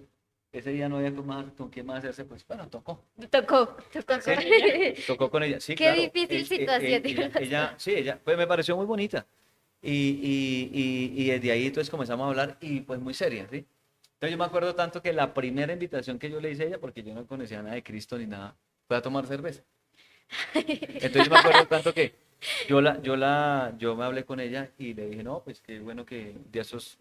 Speaker 2: ese día no había con quién más hacerse, pues bueno, tocó.
Speaker 3: Tocó
Speaker 2: ¿Sí?
Speaker 3: con ella.
Speaker 2: Tocó con ella. Sí,
Speaker 1: Qué
Speaker 2: claro.
Speaker 1: difícil situación, digo,
Speaker 2: Sí, ella, pues me pareció muy bonita. Y desde ahí entonces comenzamos a hablar y pues muy seria, ¿sí? Entonces yo me acuerdo tanto que la primera invitación que yo le hice a ella, porque yo no conocía nada de Cristo ni nada, fue a tomar cerveza. Entonces yo me acuerdo tanto que yo me hablé con ella y le dije, no, pues qué bueno que de esos,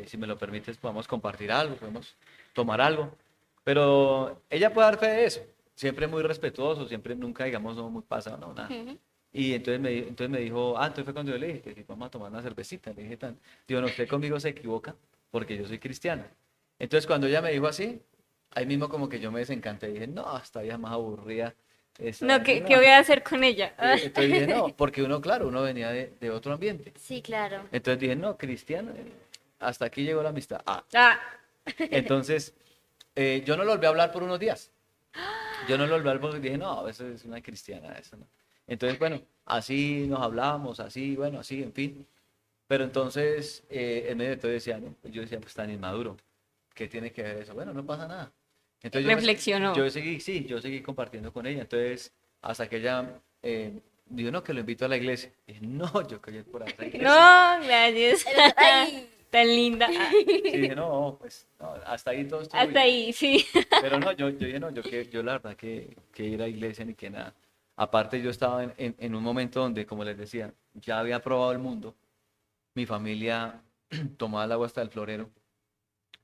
Speaker 2: si me lo permites, podamos compartir algo, podemos tomar algo. Pero ella puede dar fe de eso. Siempre muy respetuoso, siempre nunca, digamos, no muy pasado, no, nada.
Speaker 1: Ujú.
Speaker 2: Y entonces me dijo, entonces fue cuando yo le dije que si vamos a tomar una cervecita. Le dije tan, digo, no, usted conmigo se equivoca porque yo soy cristiana. Entonces cuando ella me dijo así, ahí mismo como que yo me desencanté. Dije, no, esta vida es más aburrida.
Speaker 3: No,
Speaker 2: Esta,
Speaker 3: ¿qué
Speaker 2: no.
Speaker 3: voy a hacer con ella?
Speaker 2: Entonces dije, no, porque uno, claro, uno venía de otro ambiente.
Speaker 1: Sí, claro.
Speaker 2: Entonces dije, no, cristiano, hasta aquí llegó la amistad.
Speaker 3: Ah,
Speaker 2: Entonces yo no lo volví a hablar por unos días. Yo no lo volví a hablar porque dije, no, eso es una cristiana, eso no. Entonces, bueno, así nos hablábamos, así, bueno, así, en fin. Pero entonces, en medio de todo decía, no, pues yo decía, pues tan inmaduro, ¿qué tiene que ver eso? Bueno, no pasa nada. Entonces
Speaker 3: reflexionó.
Speaker 2: yo seguí, sí, yo seguí compartiendo con ella. Entonces, hasta que ella dijo, no, que lo invito a la iglesia. Y dije, no, yo quería ir por a esa iglesia.
Speaker 3: No, gracias.
Speaker 1: Ay,
Speaker 3: Tan linda.
Speaker 2: Sí, dije, no, pues, no, hasta ahí todo estuvo
Speaker 3: Hasta
Speaker 2: bien.
Speaker 3: ahí, sí.
Speaker 2: Pero no, yo dije, no, yo la verdad que ir a la iglesia ni que nada. Aparte, yo estaba en un momento donde, como les decía, ya había probado el mundo. Mi familia tomaba el agua hasta el florero.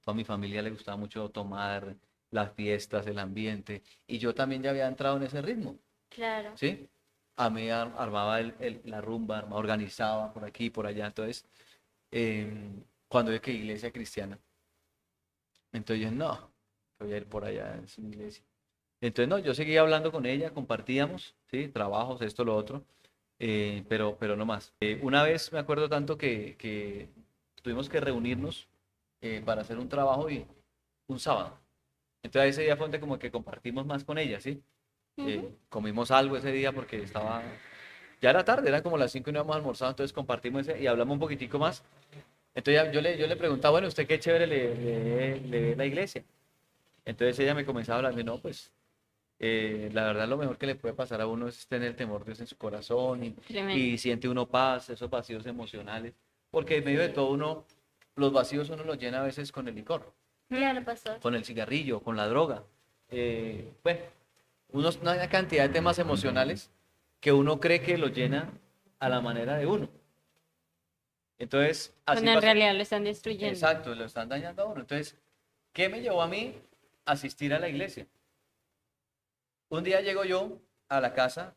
Speaker 2: A mi familia le gustaba mucho tomar, las fiestas, el ambiente. Y yo también ya había entrado en ese ritmo,
Speaker 1: claro.
Speaker 2: ¿sí? A mí armaba la rumba, organizaba por aquí y por allá. Entonces, cuando vi que iglesia cristiana, entonces yo, no, que voy a ir por allá, es una iglesia. Entonces, no, yo seguía hablando con ella, compartíamos, ¿sí? Trabajos, esto, lo otro, pero no más. Una vez me acuerdo tanto que tuvimos que reunirnos para hacer un trabajo y un sábado. Entonces ese día fue donde como que compartimos más con ella, ¿sí?
Speaker 1: Ujú.
Speaker 2: Comimos algo ese día porque ya era tarde, eran como las 5 y no habíamos almorzado, entonces compartimos y hablamos un poquitico más. Entonces yo le preguntaba, bueno, ¿usted qué chévere le ve la iglesia? Entonces ella me comenzaba a hablar, de, no, pues la verdad lo mejor que le puede pasar a uno es tener temor de Dios en su corazón
Speaker 3: Tremendo.
Speaker 2: y siente uno paz, esos vacíos emocionales, porque en medio de todo uno, los vacíos uno los llena a veces con el licor,
Speaker 1: Claro, pastor.
Speaker 2: con el cigarrillo, con la droga. Bueno, una cantidad de temas emocionales que uno cree que los llena a la manera de uno. Entonces, así
Speaker 3: Cuando en
Speaker 2: pasó.
Speaker 3: realidad lo están destruyendo.
Speaker 2: Exacto, lo están dañando a uno. Entonces, ¿qué me llevó a mí a asistir a la iglesia? Un día llego yo a la casa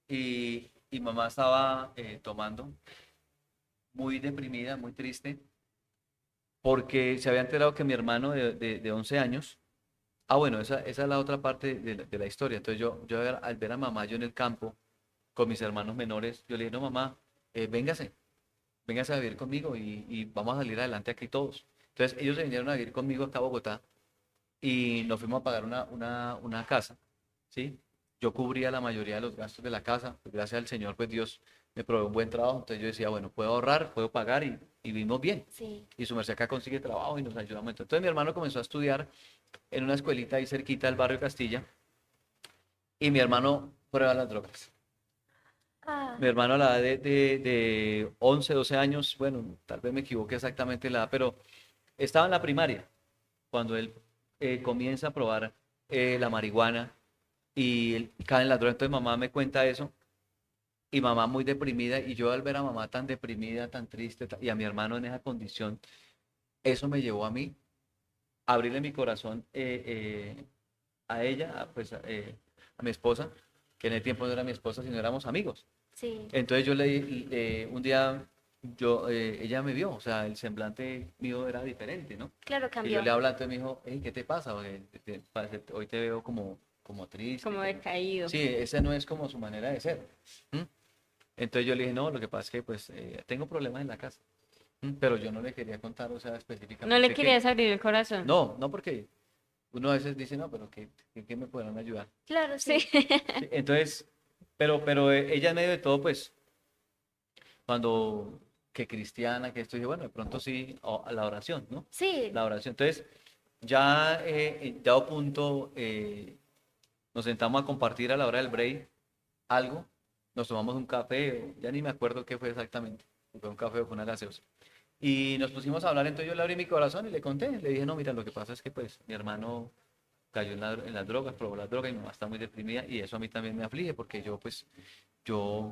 Speaker 2: y mamá estaba tomando, muy deprimida, muy triste. porque se había enterado que mi hermano de 11 años, ah, bueno, esa es la otra parte de la historia. Entonces al ver a mamá yo en el campo con mis hermanos menores, yo le dije, no, mamá, véngase, véngase a vivir conmigo y vamos a salir adelante aquí todos. Entonces ellos se vinieron a vivir conmigo acá a Bogotá y nos fuimos a pagar una casa, ¿sí? Yo cubría la mayoría de los gastos de la casa, pues, gracias al Señor, pues Dios me proveyó un buen trabajo, entonces yo decía, bueno, puedo ahorrar, puedo pagar y vivimos bien.
Speaker 1: Sí.
Speaker 2: Y su merced acá consigue trabajo y nos ayudamos. Entonces mi hermano comenzó a estudiar en una escuelita ahí cerquita del barrio Castilla y mi hermano prueba las drogas.
Speaker 1: Ah,
Speaker 2: Mi hermano a la edad de 11, 12 años, bueno, tal vez me equivoqué exactamente en la edad, pero estaba en la primaria cuando él comienza a probar la marihuana y él cae en la droga. Entonces mamá me cuenta eso y mamá muy deprimida y yo al ver a mamá tan deprimida, tan triste y a mi hermano en esa condición, eso me llevó a mí a abrirle mi corazón a ella, a mi esposa, que en el tiempo no era mi esposa, sino éramos amigos.
Speaker 1: sí,
Speaker 2: Entonces un día, ella me vio, o sea, el semblante mío era diferente, ¿no?
Speaker 1: claro,
Speaker 2: Y yo
Speaker 1: cambió.
Speaker 2: le hablaba, entonces me dijo, hey, ¿qué te pasa? Hoy te veo como triste.
Speaker 3: Como decaído.
Speaker 2: Sí, esa no es como su manera de ser. ¿M? Entonces yo le dije, no, lo que pasa es que pues tengo problemas en la casa. Pero yo no le quería contar, o sea,
Speaker 3: No le
Speaker 2: específicamente qué.
Speaker 3: querías abrir el corazón.
Speaker 2: No, no porque uno a veces dice, no, pero ¿qué me podrán ayudar?
Speaker 1: Claro,
Speaker 3: Sí.
Speaker 1: sí.
Speaker 2: Sí, entonces, pero ella en medio de todo, pues, cuando que cristiana, que esto, dije, bueno, de pronto sí, a la oración, ¿no?
Speaker 1: Sí,
Speaker 2: La oración. Entonces, ya dado punto, nos sentamos a compartir a la hora del break algo, nos tomamos un café, ya ni me acuerdo qué fue exactamente, si fue un café o fue una gaseosa. Y nos pusimos a hablar, entonces yo le abrí mi corazón y le conté, le dije, no, mira, lo que pasa es que pues mi hermano cayó en las drogas, probó las drogas y mi mamá está muy deprimida y eso a mí también me aflige porque yo pues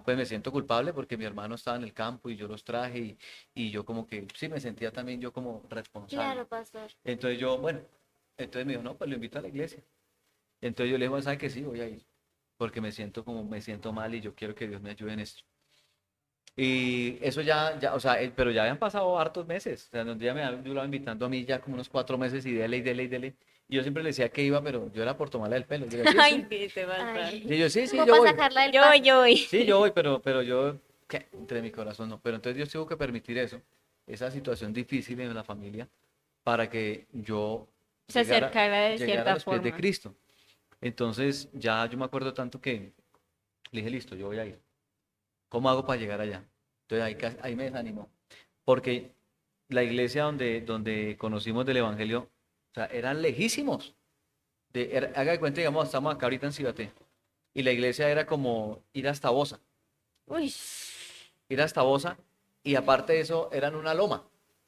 Speaker 2: me siento culpable porque mi hermano estaba en el campo y yo los traje y yo como que sí me sentía también yo como responsable.
Speaker 1: claro, pastor.
Speaker 2: Entonces bueno, entonces me dijo, no, pues lo invito a la iglesia. Entonces yo le dije, bueno, ¿sabe que sí? Voy a ir porque me siento mal y yo quiero que Dios me ayude en esto. Y eso o sea, pero ya habían pasado hartos meses. O sea, un día me duraba invitando a mí ya como unos 4 meses y dele y dele y dele. Y yo siempre le decía que iba, pero yo era por tomarle el pelo. Yo le decía, sí,
Speaker 3: Ay,
Speaker 2: sí.
Speaker 3: sí, te vas a...
Speaker 1: Ay,
Speaker 2: Y yo, sí, sí,
Speaker 1: como
Speaker 2: yo
Speaker 1: para
Speaker 2: voy.
Speaker 1: sacarla del
Speaker 3: Yo,
Speaker 1: paso.
Speaker 3: yo voy.
Speaker 2: Sí, yo voy, pero yo, ¿qué? Entre mi corazón no. Pero entonces Dios tuvo que permitir eso, esa situación difícil en la familia, para que yo
Speaker 3: Se acercara de
Speaker 2: llegara a
Speaker 3: cierta
Speaker 2: los pies de
Speaker 3: forma.
Speaker 2: Cristo. Entonces ya yo me acuerdo tanto que le dije, listo, yo voy a ir. ¿Cómo hago para llegar allá? Entonces ahí me desanimó. Porque la iglesia donde conocimos del Evangelio, o sea, eran lejísimos. Haga de cuenta, digamos, estamos acá ahorita en Cibaté. Y la iglesia era como ir hasta Bosa.
Speaker 3: Uy,
Speaker 2: Ir hasta Bosa. Y aparte de eso, eran una loma.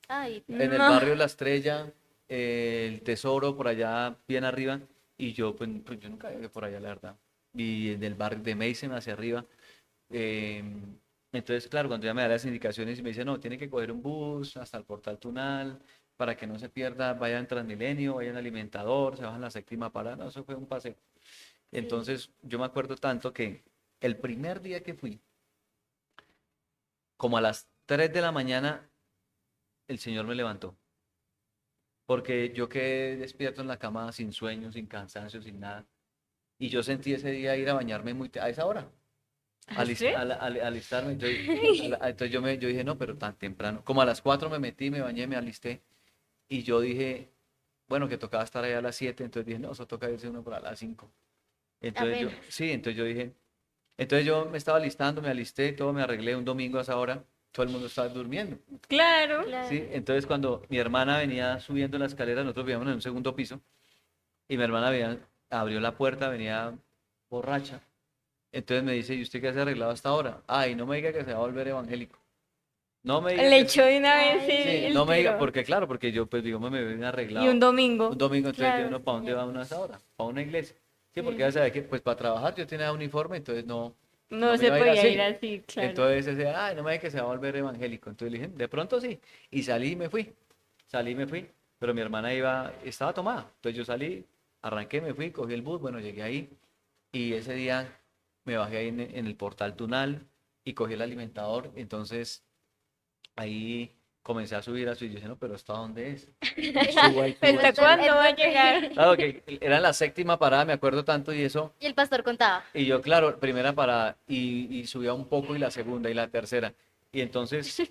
Speaker 1: Ay,
Speaker 2: En el
Speaker 3: no.
Speaker 2: barrio La Estrella, el Tesoro, por allá bien arriba. Y pues yo nunca llegué por allá, la verdad. Y en el barrio de Mason hacia arriba. Eh, entonces, claro, cuando ya me da las indicaciones y me dice, no, tiene que coger un bus hasta el Portal Tunal para que no se pierda, vaya en Transmilenio, vaya en Alimentador, se baja en la séptima parada, no, eso fue un paseo.
Speaker 1: sí.
Speaker 2: Entonces, yo me acuerdo tanto que el primer día que fui, como a las 3 de la mañana, el Señor me levantó, porque yo quedé despierto en la cama sin sueño, sin cansancio, sin nada, y yo sentí ese día ir a bañarme a esa hora.
Speaker 3: ¿Sí?
Speaker 2: Alistarme. Entonces yo dije, no, pero tan temprano. Como a las 4 me metí, me bañé, me alisté. Y yo dije, bueno, que tocaba estar allá a las 7. Entonces dije, no, eso toca irse uno por a las 5. Entonces
Speaker 1: Apenas.
Speaker 2: sí, entonces yo dije, entonces yo me estaba alistando, me alisté, todo, me arreglé un domingo a esa hora. Todo el mundo estaba durmiendo.
Speaker 3: Claro.
Speaker 1: Claro.
Speaker 2: ¿Sí? Entonces cuando mi hermana venía subiendo la escalera, nosotros vivíamos en un segundo piso, y mi hermana abrió la puerta, venía borracha. Entonces me dice, ¿y usted qué se ha arreglado hasta ahora? Ay, no me diga que se va a volver evangélico. No me diga
Speaker 3: Le
Speaker 2: que
Speaker 3: echó de una vez
Speaker 1: Ay.
Speaker 2: sí,
Speaker 3: el
Speaker 2: no me diga,
Speaker 3: tiro.
Speaker 2: porque claro, porque yo pues digamos me vine
Speaker 3: Y un
Speaker 2: arreglado
Speaker 3: domingo.
Speaker 2: un domingo, entonces yo
Speaker 1: Claro,
Speaker 2: no, ¿para dónde
Speaker 1: señor.
Speaker 2: va uno a esa hora? Para una iglesia. Sí, porque
Speaker 1: Mm.
Speaker 2: ya sabe que pues para trabajar yo tenía uniforme, entonces no
Speaker 3: No
Speaker 2: me
Speaker 3: se
Speaker 2: iba a ir
Speaker 3: podía ir
Speaker 2: así.
Speaker 3: así, claro.
Speaker 2: Entonces ese, ay, no me diga que se va a volver evangélico. Entonces le dije, de pronto sí. Y salí y me fui. Salí y me fui. Pero mi hermana estaba tomada. Entonces yo salí, arranqué, me fui, cogí el bus, bueno, llegué ahí. Y ese día me bajé ahí en el Portal Tunal y cogí el alimentador. Entonces ahí comencé a subir, y yo dije, no, pero ¿hasta dónde es? Y subo ahí, subo
Speaker 3: ¿Hasta
Speaker 2: ahí, subo ahí.
Speaker 3: cuándo va a llegar?
Speaker 2: Claro que era la séptima parada, me acuerdo tanto, y eso,
Speaker 1: Y el pastor contaba.
Speaker 2: y yo, claro, primera parada, y subía un poco, y la segunda, y la tercera. Y entonces,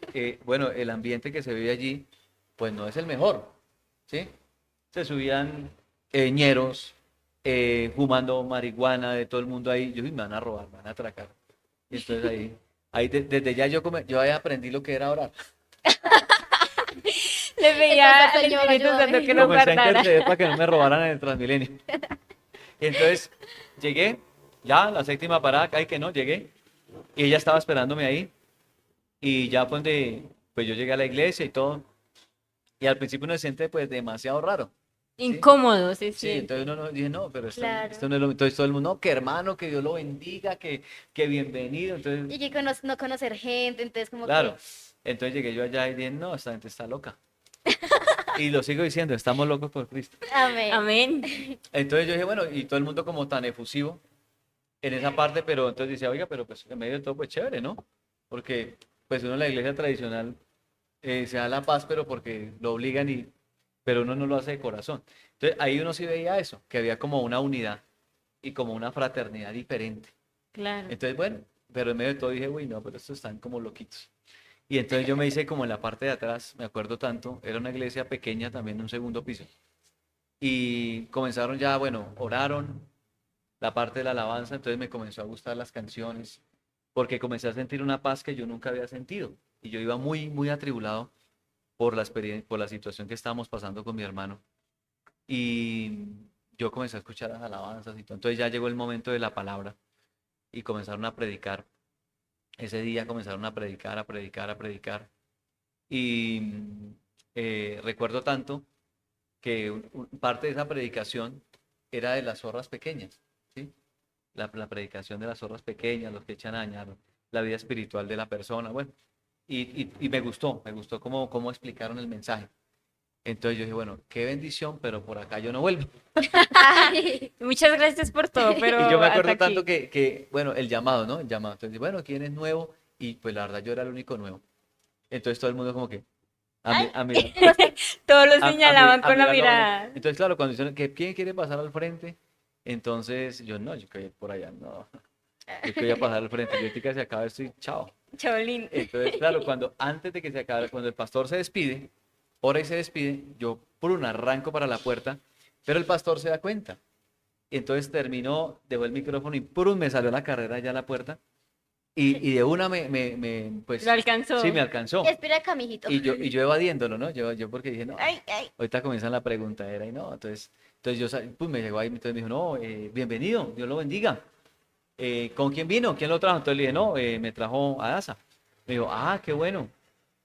Speaker 2: bueno, el ambiente que se vive allí, pues no es el mejor, ¿sí? Se subían ñeros, fumando marihuana de todo el mundo ahí. Yo, "Uy, me van a robar, me van a atracar". Y entonces desde ya yo ahí aprendí lo que era orar.
Speaker 3: Le veía
Speaker 1: Entonces,
Speaker 3: al
Speaker 1: Señor,
Speaker 3: Espíritu Santo
Speaker 1: ayúdame.
Speaker 3: que lo
Speaker 2: Comencé a
Speaker 3: guardara.
Speaker 2: interceder para que no me robaran en el Transmilenio. Y entonces llegué, ya la séptima parada, ay que no, llegué. Y ella estaba esperándome ahí. Y ya pues, pues yo llegué a la iglesia y todo. Y al principio uno se siente pues demasiado raro. ¿Sí?
Speaker 3: Incómodo se
Speaker 2: Sí,
Speaker 3: siente.
Speaker 2: entonces uno no, dije, no, pero
Speaker 1: Claro.
Speaker 2: esto no es lo, entonces todo el mundo, no, que hermano, que Dios lo bendiga, que bienvenido.
Speaker 1: Y
Speaker 2: Entonces,
Speaker 1: que no conocer gente, entonces como
Speaker 2: claro,
Speaker 1: que...
Speaker 2: entonces llegué yo allá y dije, no, esta gente está loca. Y lo sigo diciendo, estamos locos por Cristo.
Speaker 1: Amén.
Speaker 3: Amén.
Speaker 2: Entonces yo dije, bueno, y todo el mundo como tan efusivo en esa parte, pero entonces decía, oiga, pero pues en medio de todo, pues chévere, ¿no? Porque pues uno en la iglesia tradicional se da la paz, pero porque lo obligan pero uno no lo hace de corazón. Entonces ahí uno sí veía eso, que había como una unidad y como una fraternidad diferente.
Speaker 3: Claro.
Speaker 2: Entonces, bueno, pero en medio de todo dije, uy, no, pero estos están como loquitos. Y entonces yo me hice como en la parte de atrás, me acuerdo tanto, era una iglesia pequeña también en un segundo piso. Y comenzaron ya, bueno, oraron la parte de la alabanza, entonces me comenzó a gustar las canciones, porque comencé a sentir una paz que yo nunca había sentido. Y yo iba muy, muy atribulado por la experiencia, por la situación que estábamos pasando con mi hermano. Y yo comencé a escuchar las alabanzas y todo. Entonces ya llegó el momento de la palabra y comenzaron a predicar. Ese día comenzaron a predicar, a predicar, a predicar. Y recuerdo tanto que parte de esa predicación era de las zorras pequeñas, ¿sí? La predicación de las zorras pequeñas, los que echan a dañar la vida espiritual de la persona. Bueno, y me gustó cómo explicaron el mensaje. Entonces yo dije, bueno, qué bendición, pero por acá yo no vuelvo.
Speaker 1: Ay,
Speaker 3: Muchas gracias por todo, pero
Speaker 2: Y yo me
Speaker 3: hasta
Speaker 2: acuerdo
Speaker 3: aquí.
Speaker 2: tanto que, bueno, el llamado, ¿no? El llamado. Entonces, bueno, ¿quién es nuevo? Y pues la verdad yo era el único nuevo. Entonces todo el mundo como que, a mirar,
Speaker 3: Todos lo
Speaker 2: a
Speaker 3: señalaban con la
Speaker 2: mirarlo a uno.
Speaker 3: mirada.
Speaker 2: Entonces, claro, cuando dicen que quién quiere pasar al frente, entonces yo no, yo que voy a ir por allá, no, yo que voy a pasar al frente, yo ahorita que se acaba esto y chao.
Speaker 3: Chaolín.
Speaker 2: Entonces, claro, antes de que se acabe, cuando el pastor se despide, ora y se despide, yo por arranco para la puerta, pero el pastor se da cuenta. Y entonces terminó, dejó el micrófono y ¡prum! Me salió la carrera ya a la puerta. Y de una pues,
Speaker 3: Lo alcanzó.
Speaker 2: sí, me alcanzó.
Speaker 1: espera acá, mijito.
Speaker 2: Y yo evadiéndolo, ¿no? Yo porque dije, no,
Speaker 3: Ay, ay.
Speaker 2: ahorita comienzan la preguntadera y no. Entonces pues me llegó ahí, entonces me dijo, no, bienvenido, Dios lo bendiga. ¿Con quién vino? ¿Quién lo trajo? Entonces le dije, no, me trajo a Daza. Me dijo, ah, qué bueno.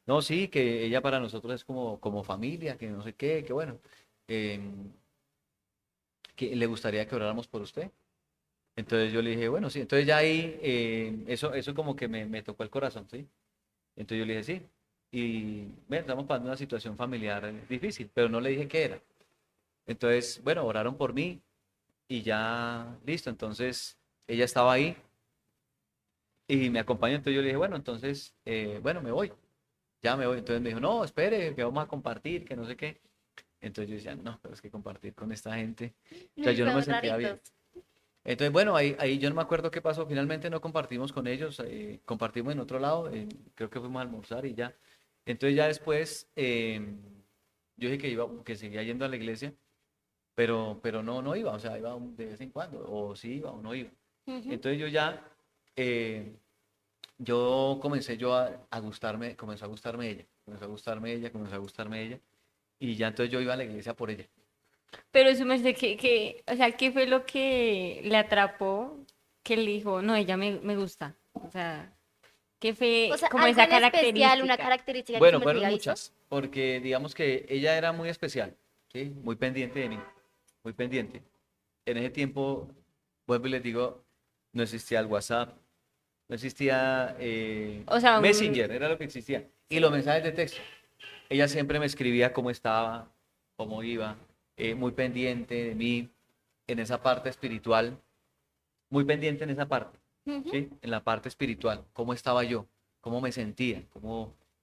Speaker 2: No, sí, que ella para nosotros es como familia, que no sé qué, que bueno. Que le gustaría que oráramos por usted. Entonces yo le dije, bueno, sí. Entonces ya ahí, eso como que me tocó el corazón, ¿sí? Entonces yo le dije, sí. Y bueno, estamos pasando una situación familiar difícil, pero no le dije qué era. Entonces, bueno, oraron por mí y ya, listo. Entonces ella estaba ahí y me acompañó. Entonces yo le dije, bueno, entonces, bueno, me voy. Ya me voy. Entonces me dijo, no, espere, que vamos a compartir, que no sé qué. Entonces yo decía, no, pero es que compartir con esta gente. O sea, yo no me
Speaker 1: Son
Speaker 2: sentía bien.
Speaker 1: raritos.
Speaker 2: Entonces, bueno, ahí yo no me acuerdo qué pasó. Finalmente no compartimos con ellos, compartimos en otro lado, creo que fuimos a almorzar y ya. Entonces ya después yo dije que seguía yendo a la iglesia, pero no iba, o sea, iba de vez en cuando, o sí iba o no iba.
Speaker 1: Ujú.
Speaker 2: Entonces eh, yo comencé a gustarme, comenzó a gustarme ella, comenzó a gustarme ella, comenzó a gustarme ella, y ya entonces yo iba a la iglesia por ella.
Speaker 3: Pero su merced, o sea, ¿qué fue lo que le atrapó? Que le dijo, no, ella me gusta. O sea, ¿qué fue
Speaker 1: O sea,
Speaker 3: como
Speaker 1: algo
Speaker 3: esa
Speaker 1: en especial, una
Speaker 3: característica?
Speaker 1: característica que
Speaker 2: Bueno,
Speaker 1: su merced
Speaker 2: fueron
Speaker 1: había visto.
Speaker 2: muchas, porque digamos que ella era muy especial, ¿sí? Muy pendiente de mí, muy pendiente. En ese tiempo, vuelvo y les digo, no existía el WhatsApp, no existía
Speaker 3: O sea,
Speaker 2: Messenger, era lo que existía. Y los mensajes de texto. Ella siempre me escribía cómo estaba, cómo iba, muy pendiente de mí en esa parte espiritual, muy pendiente en esa parte,
Speaker 1: Ujú.
Speaker 2: ¿sí? En la parte espiritual, cómo estaba yo, cómo me sentía,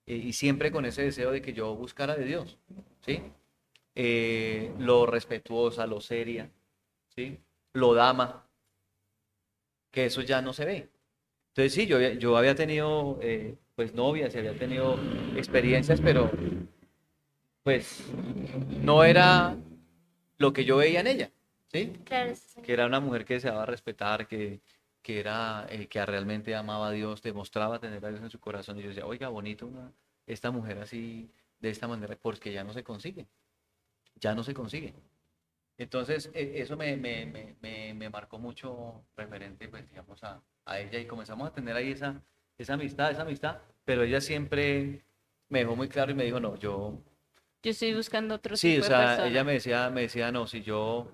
Speaker 2: y siempre con ese deseo de que yo buscara de Dios, ¿sí? Lo respetuosa, lo seria, ¿sí? Lo dama, que eso ya no se ve. Entonces sí, yo había tenido pues novias y había tenido experiencias, pero pues no era lo que yo veía en ella, ¿sí?
Speaker 1: Claro, sí.
Speaker 2: Que era una mujer que deseaba respetar, que era, que realmente amaba a Dios, demostraba tener a Dios en su corazón. Y yo decía, oiga, bonito esta mujer así, de esta manera, porque ya no se consigue, ya no se consigue. Entonces, eso me marcó mucho referente, pues, digamos, a ella y comenzamos a tener ahí esa amistad, pero ella siempre me dejó muy claro y me dijo, no,
Speaker 3: Yo estoy buscando otro
Speaker 2: sí, o
Speaker 3: tipo de
Speaker 2: sea, ella
Speaker 3: persona.
Speaker 2: me decía, no, si yo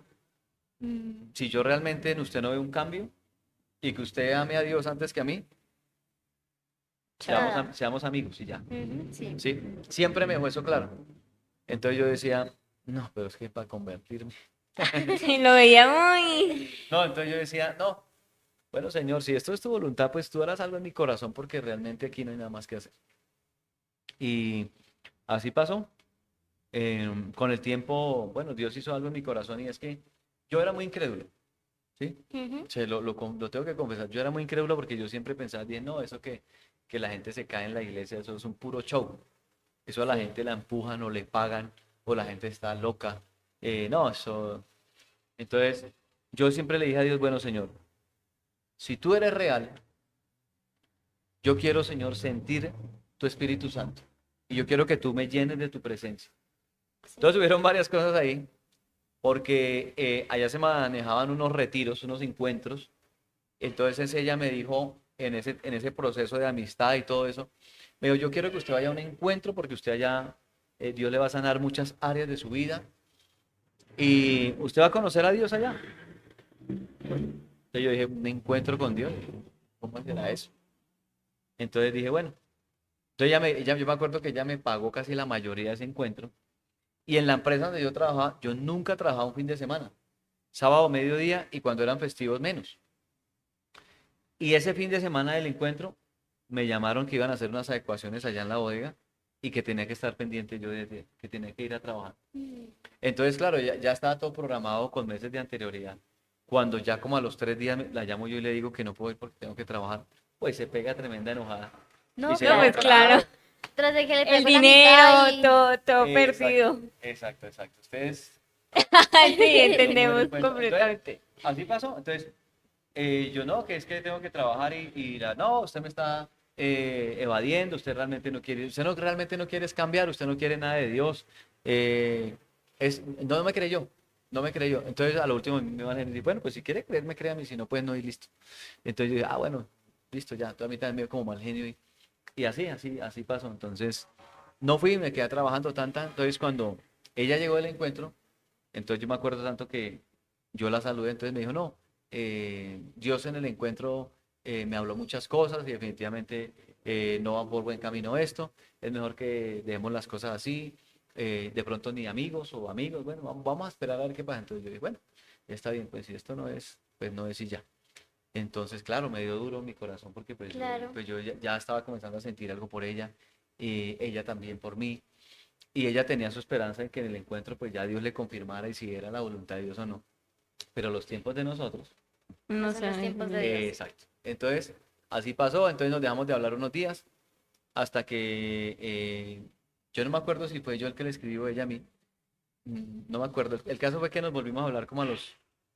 Speaker 2: realmente en usted no veo un cambio y que usted ame a Dios antes que a mí,
Speaker 1: Nada.
Speaker 2: seamos amigos y ya.
Speaker 1: Ujú, sí.
Speaker 2: Sí, siempre me dejó eso claro. Entonces yo decía, no, pero es que para convertirme.
Speaker 3: Y lo veía muy...
Speaker 2: No, entonces yo decía, no, bueno, Señor, si esto es tu voluntad, pues tú harás algo en mi corazón porque realmente aquí no hay nada más que hacer. Y así pasó. Con el tiempo, bueno, Dios hizo algo en mi corazón y es que yo era muy incrédulo, ¿sí?
Speaker 1: Ujú.
Speaker 2: Lo tengo que confesar, yo era muy incrédulo porque yo siempre pensaba, bien, no, eso que la gente se cae en la iglesia, eso es un puro show. Eso a la
Speaker 1: Sí.
Speaker 2: gente la empujan o le pagan o la gente está loca. No, eso. Entonces, yo siempre le dije a Dios, bueno, Señor, si tú eres real, yo quiero, Señor, sentir tu Espíritu Santo. Y yo quiero que tú me llenes de tu presencia.
Speaker 1: Sí.
Speaker 2: Entonces hubieron varias cosas ahí, porque allá se manejaban unos retiros, unos encuentros. Entonces ella me dijo, en ese proceso de amistad y todo eso, me dijo, yo quiero que usted vaya a un encuentro porque usted allá, Dios le va a sanar muchas áreas de su vida y usted va a conocer a Dios allá. Entonces yo dije, un encuentro con Dios, ¿cómo será eso? Entonces dije, bueno, entonces yo me acuerdo que ella me pagó casi la mayoría de ese encuentro. Y en la empresa donde yo trabajaba, yo nunca trabajaba un fin de semana, sábado, mediodía y cuando eran festivos menos. Y ese fin de semana del encuentro me llamaron que iban a hacer unas adecuaciones allá en la bodega y que tenía que estar pendiente yo que tenía que ir a trabajar.
Speaker 1: Mm.
Speaker 2: Entonces, claro, ya estaba todo programado con meses de anterioridad. Cuando ya como a los 3 días la llamo yo y le digo que no puedo ir porque tengo que trabajar, pues se pega tremenda enojada y
Speaker 1: No,
Speaker 2: se
Speaker 3: No,
Speaker 2: viene
Speaker 3: pues
Speaker 2: para acá.
Speaker 3: claro.
Speaker 1: Tras de que le
Speaker 3: El
Speaker 1: pagó la mitad
Speaker 3: dinero,
Speaker 1: y...
Speaker 3: todo
Speaker 2: Exacto,
Speaker 3: perdido.
Speaker 2: exacto. Ustedes
Speaker 3: Sí,
Speaker 2: no me
Speaker 3: entendemos
Speaker 2: di cuenta. Entonces,
Speaker 3: completamente.
Speaker 2: así pasó. Entonces, yo no, que es que tengo que trabajar no, usted me está evadiendo, usted realmente no quiere, usted no realmente no quiere cambiar, usted no quiere nada de Dios. eh, no me creyó, no me creyó. Entonces, a lo último me van a decir, bueno, pues si quiere creerme, créame, si no, pues no, y listo. Entonces yo dije, bueno, listo, ya, toda a mí también me dio como mal genio y así pasó. Entonces, no fui, me quedé trabajando tanta. Entonces, cuando ella llegó del encuentro, entonces yo me acuerdo tanto que yo la saludé, entonces me dijo, no, Dios en el encuentro me habló muchas cosas y definitivamente no va por buen camino esto, es mejor que dejemos las cosas así, de pronto ni amigos o amigos, bueno, vamos a esperar a ver qué pasa. Entonces yo dije, bueno, está bien, pues si esto no es, pues no es y ya. Entonces, claro, me dio duro mi corazón porque
Speaker 1: Claro.
Speaker 2: pues yo ya estaba comenzando a sentir algo por ella y ella también por mí. Y ella tenía su esperanza en que en el encuentro pues ya Dios le confirmara y si era la voluntad de Dios o no. Pero los tiempos de nosotros,
Speaker 1: No
Speaker 3: No
Speaker 1: son los
Speaker 3: sé.
Speaker 1: tiempos de Dios.
Speaker 2: exacto. Entonces, así pasó, entonces nos dejamos de hablar unos días hasta que yo no me acuerdo si fue yo el que le escribió ella a mí, no me acuerdo. El caso fue que nos volvimos a hablar como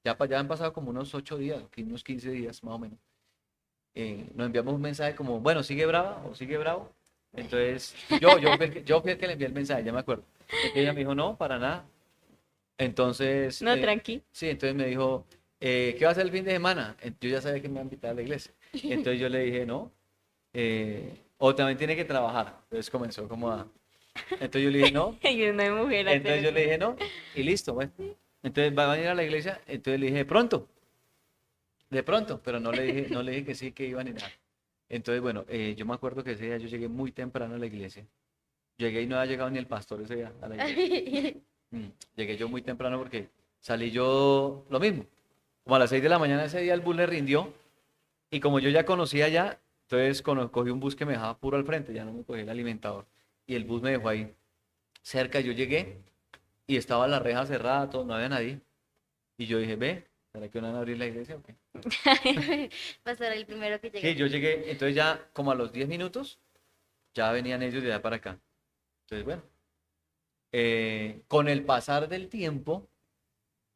Speaker 2: ya han pasado como unos 8 días, unos 15 días más o menos. Nos enviamos un mensaje como, bueno, ¿sigue brava o sigue bravo? Entonces, yo fui el que le envié el mensaje, ya me acuerdo. Porque ella me dijo, no, para nada. Entonces,
Speaker 3: No, tranqui.
Speaker 2: sí, entonces me dijo, ¿qué va a hacer el fin de semana? Yo ya sabía que me iba a invitar a la iglesia. Entonces yo le dije, no, o también tiene que trabajar. Entonces comenzó como a... Entonces yo le dije, no.
Speaker 3: Y una mujer a
Speaker 2: Entonces yo le dije, no, y listo, bueno. Entonces va a venir a la iglesia, entonces le dije, de pronto, pero no le dije que sí, que iba ni nada. Entonces, bueno, yo me acuerdo que ese día yo llegué muy temprano a la iglesia. Llegué y no había llegado ni el pastor ese día a la iglesia. Llegué yo muy temprano porque salí lo mismo. Como a las 6 de la mañana ese día el bus le rindió y como yo ya conocía ya, Entonces cogí un bus que me dejaba puro al frente, ya no me cogí el alimentador. Y el bus me dejó ahí cerca. Yo llegué y estaba la reja cerrada, todo, no había nadie. Y yo dije, ve, ¿será que van a abrir la iglesia o qué?
Speaker 1: Pastor, el primero que
Speaker 2: Sí,
Speaker 1: llegó.
Speaker 2: yo llegué, entonces ya como a los 10 minutos, ya venían ellos de allá para acá. Entonces, bueno, con el pasar del tiempo,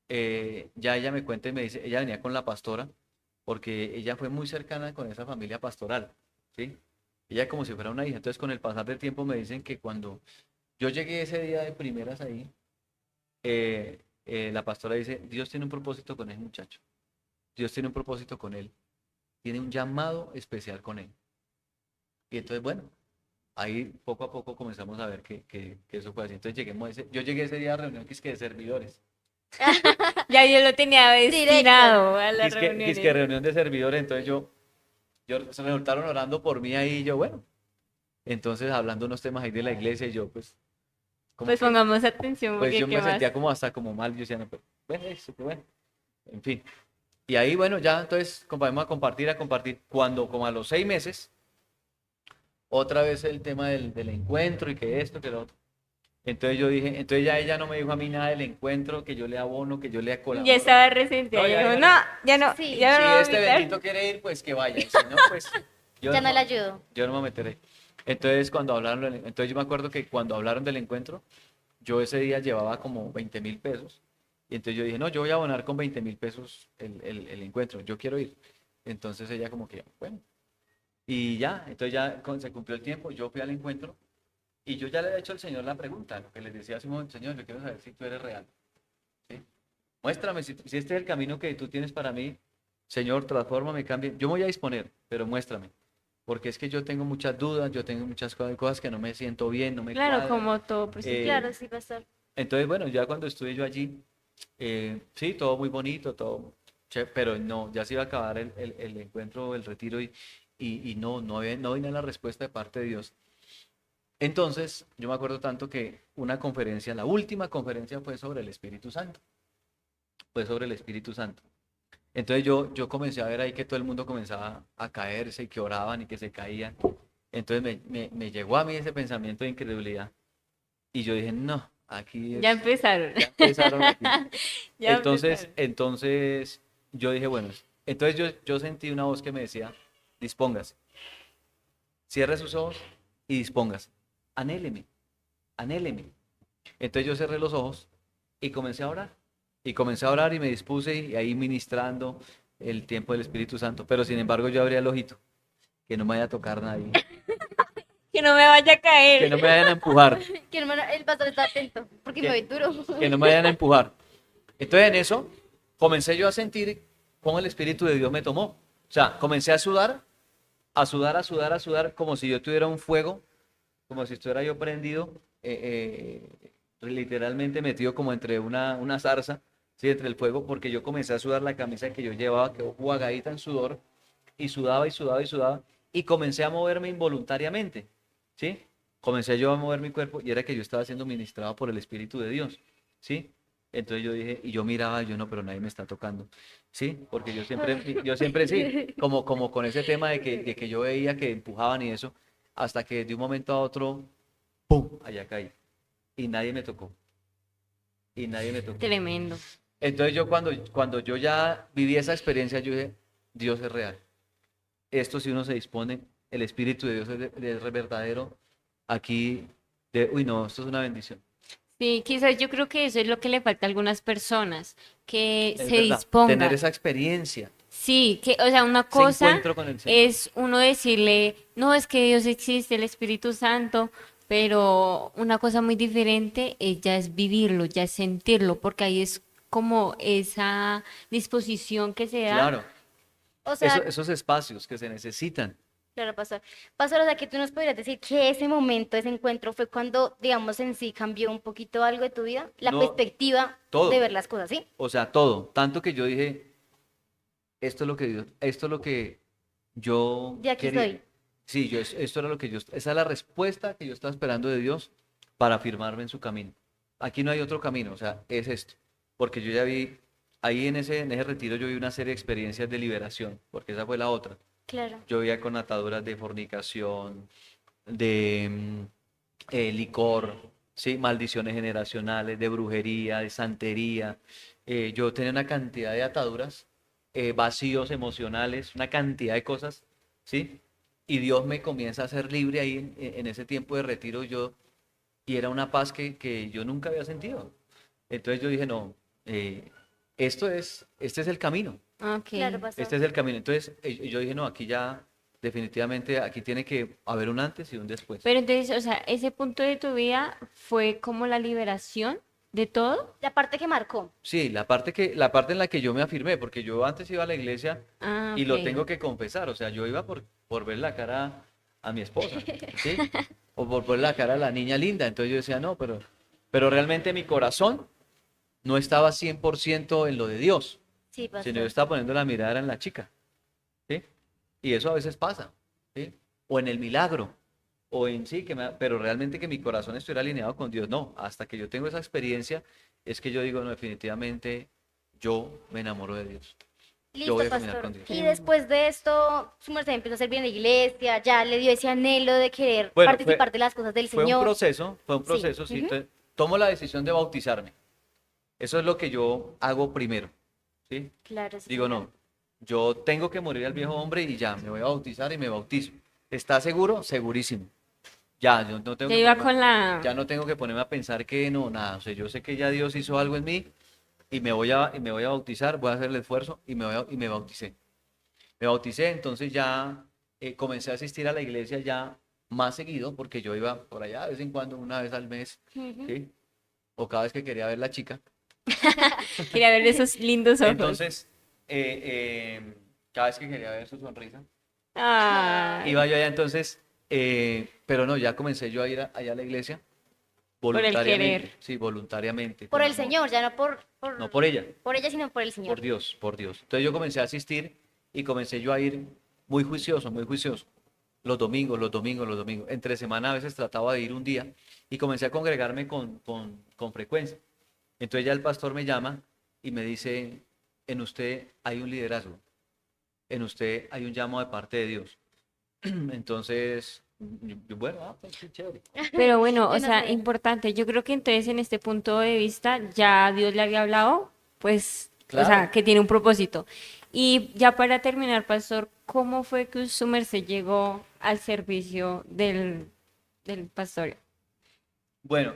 Speaker 2: ya ella me cuenta y me dice, ella venía con la pastora, porque ella fue muy cercana con esa familia pastoral, ¿sí? Ella como si fuera una hija. Entonces, con el pasar del tiempo me dicen que cuando yo llegué ese día de primeras ahí, la pastora dice, Dios tiene un propósito con ese muchacho, Dios tiene un propósito con él, tiene un llamado especial con él. Y entonces, bueno, ahí poco a poco comenzamos a ver que eso fue así. Entonces yo llegué ese día a reunión que es que de servidores.
Speaker 3: Ya Dios lo tenía destinado a las
Speaker 2: Que es que
Speaker 3: reuniones.
Speaker 2: reunión de servidores, entonces se resultaron orando por mí ahí y yo, bueno, entonces hablando unos temas ahí de la iglesia y yo pues, como
Speaker 3: Pues
Speaker 2: que,
Speaker 3: pongamos atención
Speaker 2: pues
Speaker 3: porque
Speaker 2: yo
Speaker 3: qué
Speaker 2: me
Speaker 3: más.
Speaker 2: sentía como hasta como mal, yo decía, no, pues, bueno, eso, que bueno, en fin. Y ahí, bueno, ya entonces vamos a compartir, cuando como a los 6 meses, otra vez el tema del encuentro y que esto, que lo otro. Entonces yo dije, entonces ya ella no me dijo a mí nada del encuentro, que yo le abono, que yo le
Speaker 3: Ya
Speaker 2: colaboro.
Speaker 3: estaba resentida.
Speaker 2: No,
Speaker 3: Ya
Speaker 2: ya
Speaker 3: dijo,
Speaker 2: dijo,
Speaker 3: no,
Speaker 2: no.
Speaker 3: ya no,
Speaker 1: Sí,
Speaker 3: ya no
Speaker 2: Si
Speaker 3: lo voy a
Speaker 2: este
Speaker 3: invitar.
Speaker 2: bendito quiere ir, pues que vaya. Y si no, pues yo
Speaker 1: ya
Speaker 2: no,
Speaker 1: no la ayudo.
Speaker 2: yo no me meteré. Entonces, entonces yo me acuerdo que cuando hablaron del encuentro, yo ese día llevaba como 20.000 pesos. Y entonces yo dije, no, yo voy a abonar con 20.000 pesos el encuentro, yo quiero ir. Entonces ella como que, bueno. Y ya, entonces ya se cumplió el tiempo, yo fui al encuentro y yo ya le había hecho al Señor la pregunta, lo que les decía hace un momento, Señor, yo quiero saber si tú eres real. ¿Sí? Muéstrame si este es el camino que tú tienes para mí, Señor, transfórmame, cambia. Yo me voy a disponer, pero muéstrame. Porque es que yo tengo muchas dudas, yo tengo muchas cosas que no me siento bien, no me
Speaker 3: Claro,
Speaker 2: cuadran.
Speaker 3: como todo proceso.
Speaker 1: Claro, sí, pastor.
Speaker 2: Entonces, bueno, ya cuando estuve yo allí, sí, todo muy bonito, todo, pero no, ya se iba a acabar el encuentro, el retiro y no venía la respuesta de parte de Dios. Entonces, yo me acuerdo tanto que una conferencia, la última conferencia fue sobre el Espíritu Santo, fue sobre el Espíritu Santo. Entonces yo comencé a ver ahí que todo el mundo comenzaba a caerse y que oraban y que se caían. Entonces me llegó a mí ese pensamiento de incredulidad y yo dije, no, aquí
Speaker 3: Ya
Speaker 2: es,
Speaker 3: empezaron.
Speaker 2: ya empezaron aquí.
Speaker 3: Ya empezaron.
Speaker 2: Entonces yo dije, bueno, entonces yo sentí una voz que me decía, dispóngase, cierre sus ojos y dispóngase, anhéleme, anhéleme. Entonces yo cerré los ojos y comencé a orar. Y comencé a orar y me dispuse y ahí ministrando el tiempo del Espíritu Santo. Pero sin embargo yo abría el ojito, que no me vaya a tocar nadie,
Speaker 3: Que no me vaya a
Speaker 2: que
Speaker 3: caer.
Speaker 2: no me vayan a empujar,
Speaker 1: Que hermano, el pastor está atento, porque me
Speaker 2: que,
Speaker 1: voy duro.
Speaker 2: que no me vayan a empujar. Entonces en eso comencé yo a sentir cómo el Espíritu de Dios me tomó. O sea, comencé a sudar, a sudar, a sudar, a sudar, como si yo tuviera un fuego, como si estuviera yo prendido, literalmente metido como entre una zarza, ¿sí? Entre el fuego, porque yo comencé a sudar la camisa que yo llevaba, quedó jugadita en sudor, y sudaba y sudaba y sudaba, y comencé a moverme involuntariamente, ¿sí? Comencé yo a mover mi cuerpo y era que yo estaba siendo ministrado por el Espíritu de Dios, ¿sí? Entonces yo dije, y yo miraba, yo no, pero nadie me está tocando, ¿sí? Porque yo siempre sí, como con ese tema de que yo veía que empujaban y eso, hasta que de un momento a otro, ¡pum!, allá caí. Y nadie me tocó, y nadie me tocó.
Speaker 3: Tremendo.
Speaker 2: Entonces yo cuando yo ya viví esa experiencia, yo dije, Dios es real. Esto si uno se dispone, el Espíritu de Dios es verdadero. Aquí, uy no, esto es una bendición.
Speaker 3: Sí, quizás yo creo que eso es lo que le falta a algunas personas, que
Speaker 2: Es
Speaker 3: se
Speaker 2: verdad, tener
Speaker 3: dispongan.
Speaker 2: esa experiencia,
Speaker 3: Sí, que, o sea, una
Speaker 2: ese
Speaker 3: cosa
Speaker 2: encuentro con el Señor.
Speaker 3: es uno decirle, no, es que Dios existe, el Espíritu Santo, pero una cosa muy diferente ya es vivirlo, ya es sentirlo, porque ahí es como esa disposición que se da.
Speaker 2: Claro,
Speaker 1: O sea,
Speaker 2: esos espacios que se necesitan.
Speaker 1: claro, pastor. Pastor, o sea, que tú nos podrías decir que ese momento, ese encuentro fue cuando, digamos, en sí cambió un poquito algo de tu vida, la
Speaker 2: No,
Speaker 1: perspectiva de
Speaker 2: todo,
Speaker 1: ver las cosas, ¿sí?
Speaker 2: o sea, todo. Tanto que yo dije, esto es lo que yo
Speaker 1: De aquí
Speaker 2: quería.
Speaker 1: soy.
Speaker 2: Sí, esto era lo que esa es la respuesta que yo estaba esperando de Dios para afirmarme en su camino. Aquí no hay otro camino, o sea, es esto. Porque yo ya vi, ahí en ese retiro yo vi una serie de experiencias de liberación, porque esa fue la otra.
Speaker 1: Claro.
Speaker 2: Yo vivía con ataduras de fornicación, de licor, ¿sí? Maldiciones generacionales, de brujería, de santería. Yo tenía una cantidad de ataduras, vacíos emocionales, una cantidad de cosas, ¿sí? Y Dios me comienza a hacer libre ahí en ese tiempo de retiro y era una paz que yo nunca había sentido. Entonces yo dije, no, este es el camino.
Speaker 3: Ok.
Speaker 1: Claro, pastor.
Speaker 2: Este es el camino. Entonces, yo dije, no, aquí ya, definitivamente, aquí tiene que haber un antes y un después.
Speaker 3: Pero entonces, o sea, ese punto de tu vida fue como la liberación de todo.
Speaker 1: La parte que marcó.
Speaker 2: Sí, la parte en la que yo me afirmé, porque yo antes iba a la iglesia
Speaker 3: Ah,
Speaker 2: y
Speaker 3: ok.
Speaker 2: lo tengo que confesar, o sea, yo iba por ver la cara a mi esposa, ¿sí? O por ver la cara a la niña linda. Entonces yo decía, no, pero realmente mi corazón no estaba 100% en lo de Dios,
Speaker 1: Sí,
Speaker 2: sino yo
Speaker 1: pastor.
Speaker 2: estaba poniendo la mirada en la chica, ¿sí? Y eso a veces pasa, ¿sí? O en el milagro, o en sí, pero realmente que mi corazón estuviera alineado con Dios, no. Hasta que yo tengo esa experiencia, es que yo digo, no, definitivamente yo me enamoro de Dios. Yo
Speaker 1: Listo,
Speaker 2: voy a caminar
Speaker 1: pastor.
Speaker 2: con Dios.
Speaker 1: Y después de esto, su merced empezó a servir en la iglesia, ya le dio ese anhelo de querer
Speaker 2: Bueno,
Speaker 1: participar de las cosas del
Speaker 2: fue un
Speaker 1: Señor.
Speaker 2: fue un
Speaker 1: Sí.
Speaker 2: proceso, sí. Entonces, tomo la decisión de bautizarme. Eso es lo que yo hago primero, ¿sí?
Speaker 1: Claro, sí,
Speaker 2: Digo,
Speaker 1: señor.
Speaker 2: no, yo tengo que morir al viejo hombre y ya, me voy a bautizar y me bautizo. ¿Está seguro? Segurísimo. Ya, yo no tengo
Speaker 3: Ya
Speaker 2: que
Speaker 3: iba
Speaker 2: ponerme,
Speaker 3: con la...
Speaker 2: ya no tengo que ponerme a pensar que no, nada. O sea, yo sé que ya Dios hizo algo en mí y me voy a bautizar, voy a hacer el esfuerzo y me bauticé. Me bauticé, entonces ya comencé a asistir a la iglesia ya más seguido, porque yo iba por allá de vez en cuando, una vez al mes,
Speaker 1: Ujú.
Speaker 2: ¿sí? O cada vez que quería ver la chica.
Speaker 3: Quería ver esos lindos ojos.
Speaker 2: Entonces, cada vez que quería ver su sonrisa,
Speaker 3: Ay,
Speaker 2: iba yo allá entonces, pero no, ya comencé yo a ir allá a la iglesia
Speaker 3: por el
Speaker 2: voluntariamente,
Speaker 3: querer.
Speaker 2: sí, voluntariamente,
Speaker 1: Por
Speaker 2: con
Speaker 1: el
Speaker 2: amor.
Speaker 1: Señor, ya no
Speaker 2: No por ella,
Speaker 1: por ella, sino por el Señor.
Speaker 2: por Dios, por Dios. Entonces yo comencé a asistir y comencé yo a ir muy juicioso. Los domingos, los domingos, los domingos. Entre semana a veces trataba de ir un día y comencé a congregarme con frecuencia. Entonces ya el pastor me llama y me dice, en usted hay un liderazgo, en usted hay un llamado de parte de Dios. Entonces, bueno, pues qué chévere.
Speaker 3: Pero bueno, o
Speaker 1: Yo no
Speaker 3: sea,
Speaker 1: sé.
Speaker 3: importante. Yo creo que entonces en este punto de vista ya Dios le había hablado, pues, o
Speaker 2: Claro.
Speaker 3: sea, que tiene un propósito. Y ya para terminar, pastor, ¿cómo fue que su merced llegó al servicio del pastor?
Speaker 2: Bueno,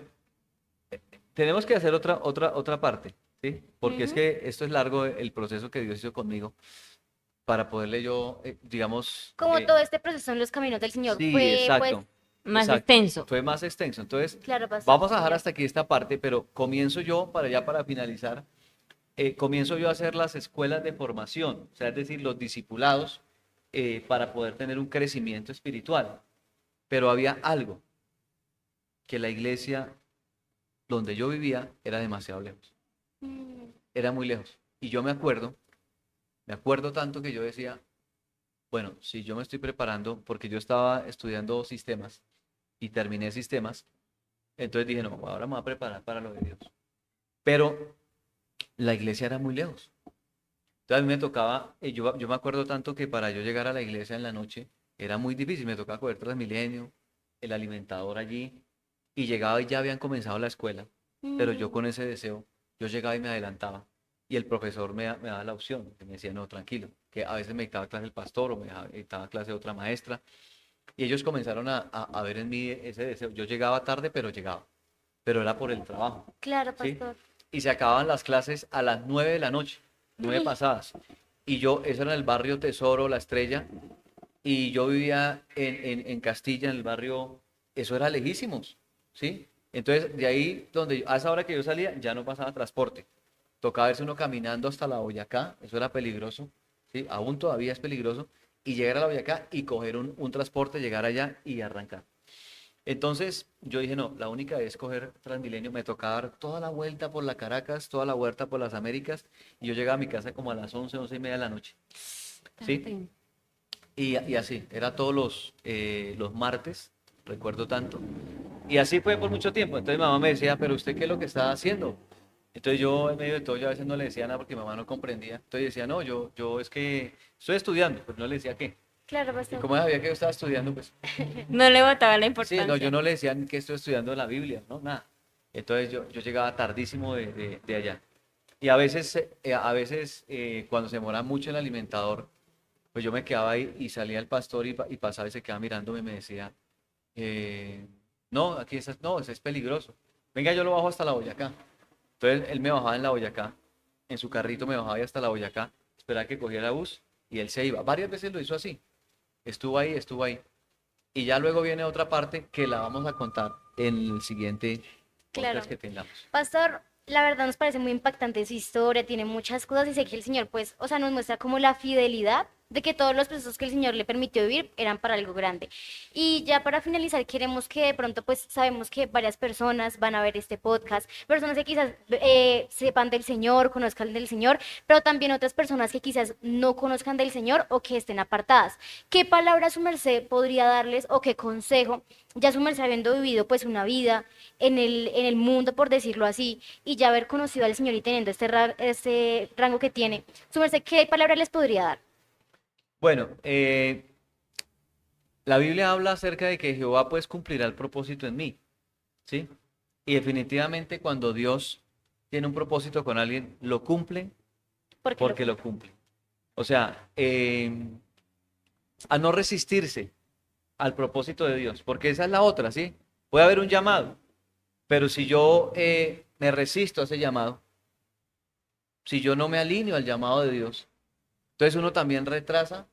Speaker 2: tenemos que hacer otra parte, ¿sí? Porque es
Speaker 1: Ujú.
Speaker 2: que esto es largo el proceso que Dios hizo conmigo para poderle yo, digamos,
Speaker 1: Como todo este proceso en los caminos del Señor
Speaker 2: sí,
Speaker 1: fue, pues,
Speaker 2: exacto,
Speaker 3: Más
Speaker 2: exacto.
Speaker 3: extenso.
Speaker 2: Fue más extenso. Entonces,
Speaker 1: claro, pastor,
Speaker 2: vamos
Speaker 1: sí,
Speaker 2: a dejar
Speaker 1: señor.
Speaker 2: hasta aquí esta parte, pero comienzo yo para finalizar, comienzo yo a hacer las escuelas de formación, o sea, es decir, los discipulados para poder tener un crecimiento espiritual. Pero había algo, que la iglesia donde yo vivía era demasiado lejos,
Speaker 1: Mm,
Speaker 2: era muy lejos. Y yo me acuerdo tanto que yo decía, bueno, si yo me estoy preparando, porque yo estaba estudiando sistemas y terminé sistemas, entonces dije, no, ahora me voy a preparar para lo de Dios. Pero la iglesia era muy lejos. Entonces a mí me tocaba, yo me acuerdo tanto que para yo llegar a la iglesia en la noche era muy difícil, me tocaba coger Transmilenio, el alimentador allí, y llegaba y ya habían comenzado la escuela, pero yo
Speaker 1: mm,
Speaker 2: con ese deseo, yo llegaba y me adelantaba, y el profesor me daba la opción, que me decía, no, tranquilo, que a veces me dictaba clase el pastor o dictaba clase otra maestra, y ellos comenzaron a ver en mí ese deseo. Yo llegaba tarde, pero llegaba, pero era por el trabajo,
Speaker 1: claro,
Speaker 2: ¿sí?
Speaker 1: pastor.
Speaker 2: Y se acababan las clases a las 9 de la noche, 9
Speaker 1: Uy,
Speaker 2: pasadas. Y yo, eso era en el barrio Tesoro, La Estrella, y yo vivía en Castilla, en el barrio, eso era lejísimos, ¿sí? Entonces, de ahí, a esa hora que yo salía, ya no pasaba transporte. Tocaba verse uno caminando hasta la Boyacá, eso era peligroso, ¿sí? Aún todavía es peligroso, y llegar a la Boyacá y coger un transporte, llegar allá y arrancar. Entonces yo dije, no, la única es coger Transmilenio, me tocaba dar toda la vuelta por la Caracas, toda la vuelta por las Américas, y yo llegaba a mi casa como a las 11, 11:30 de la noche, ¿sí?
Speaker 3: Tarde.
Speaker 2: Y así, era todos los martes, recuerdo tanto, y así fue por mucho tiempo. Entonces mamá me decía, pero ¿usted qué es lo que está haciendo? Entonces yo en medio de todo, yo a veces no le decía nada porque mamá no comprendía. Entonces decía, no, yo es que estoy estudiando, pero no le decía qué.
Speaker 1: Claro,
Speaker 2: Y
Speaker 1: pastor.
Speaker 2: como sabía que yo estaba estudiando, pues
Speaker 3: No le botaba la
Speaker 2: sí,
Speaker 3: importancia.
Speaker 2: no, yo no le decía que estoy estudiando la Biblia, no, nada. Entonces yo llegaba tardísimo de allá. Y a veces cuando se demora mucho el alimentador, pues yo me quedaba ahí y salía el pastor y pasaba y se quedaba mirándome y me decía, eh, no, aquí estás, no, eso es peligroso. Venga, yo lo bajo hasta la Boyacá. Entonces él me bajaba en la Boyacá, en su carrito me bajaba y hasta la Boyacá, esperaba que cogiera el bus y él se iba. Varias veces lo hizo así. Estuvo ahí, estuvo ahí. Y ya luego viene otra parte que la vamos a contar en el siguiente
Speaker 1: Claro.
Speaker 2: podcast que tengamos.
Speaker 1: Pastor, la verdad nos parece muy impactante su historia, tiene muchas cosas y sé que el Señor, pues, o sea, nos muestra como la fidelidad de que todos los procesos que el Señor le permitió vivir eran para algo grande. Y ya para finalizar, queremos que de pronto, pues, sabemos que varias personas van a ver este podcast, personas que quizás sepan del Señor, conozcan del Señor, pero también otras personas que quizás no conozcan del Señor o que estén apartadas. ¿Qué palabra su merced podría darles o qué consejo? Ya su merced habiendo vivido pues una vida en el mundo, por decirlo así, y ya haber conocido al Señor y teniendo este rango que tiene, su merced, ¿qué palabra les podría dar?
Speaker 2: Bueno, la Biblia habla acerca de que Jehová pues cumplirá el propósito en mí, ¿sí? Y definitivamente cuando Dios tiene un propósito con alguien, lo cumple
Speaker 1: Porque
Speaker 2: porque lo cumple. O sea, a no resistirse al propósito de Dios, porque esa es la otra, ¿sí? Puede haber un llamado, pero si yo me resisto a ese llamado, si yo no me alineo al llamado de Dios, entonces uno también retrasa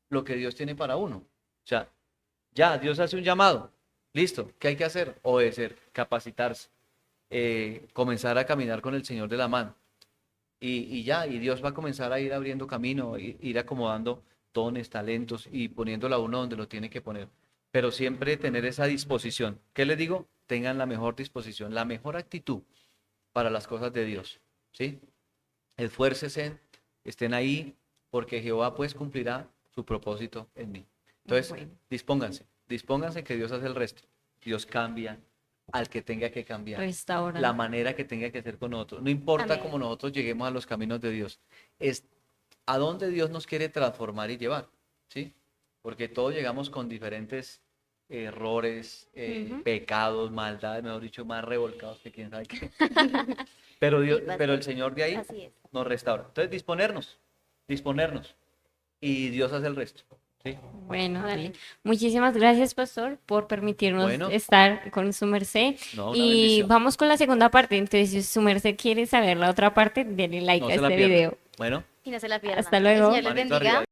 Speaker 2: lo que Dios tiene para uno. O sea, ya, Dios hace un llamado, listo, ¿qué hay que hacer? Obedecer, capacitarse, comenzar a caminar con el Señor de la mano. Y ya, y Dios va a comenzar a ir abriendo camino, ir acomodando dones, talentos y poniéndolo a uno donde lo tiene que poner. Pero siempre tener esa disposición. ¿Qué les digo? Tengan la mejor disposición, la mejor actitud para las cosas de Dios. ¿Sí? Esfuércense, estén ahí, porque Jehová pues cumplirá su propósito en mí. Entonces,
Speaker 3: Bueno.
Speaker 2: dispónganse que Dios hace el resto. Dios cambia al que tenga que cambiar,
Speaker 3: Restaura.
Speaker 2: la manera que tenga que ser con nosotros. No importa
Speaker 1: Amén.
Speaker 2: cómo nosotros lleguemos a los caminos de Dios, es a dónde Dios nos quiere transformar y llevar, ¿sí? Porque todos llegamos con diferentes errores,
Speaker 1: Ujú.
Speaker 2: pecados, maldades, mejor dicho, más revolcados que quién sabe qué. Pero
Speaker 1: Sí,
Speaker 2: pero el
Speaker 1: pastor.
Speaker 2: Señor de ahí
Speaker 1: Así es.
Speaker 2: nos restaura. Entonces, disponernos, y Dios hace el resto, ¿sí?
Speaker 3: Bueno, dale.
Speaker 1: Amén.
Speaker 3: Muchísimas gracias, pastor, por permitirnos
Speaker 2: Bueno.
Speaker 3: estar con su merced.
Speaker 2: No, una
Speaker 3: Y
Speaker 2: bendición.
Speaker 3: vamos con la segunda parte. Entonces, si su merced quiere saber la otra parte, denle like
Speaker 2: No
Speaker 3: a
Speaker 2: se la
Speaker 3: este
Speaker 2: pierda.
Speaker 3: video.
Speaker 2: Bueno,
Speaker 1: Y no se la pierdan.
Speaker 3: Hasta
Speaker 1: El
Speaker 3: luego.
Speaker 1: Señor les
Speaker 2: manito
Speaker 1: bendiga.
Speaker 2: arriba.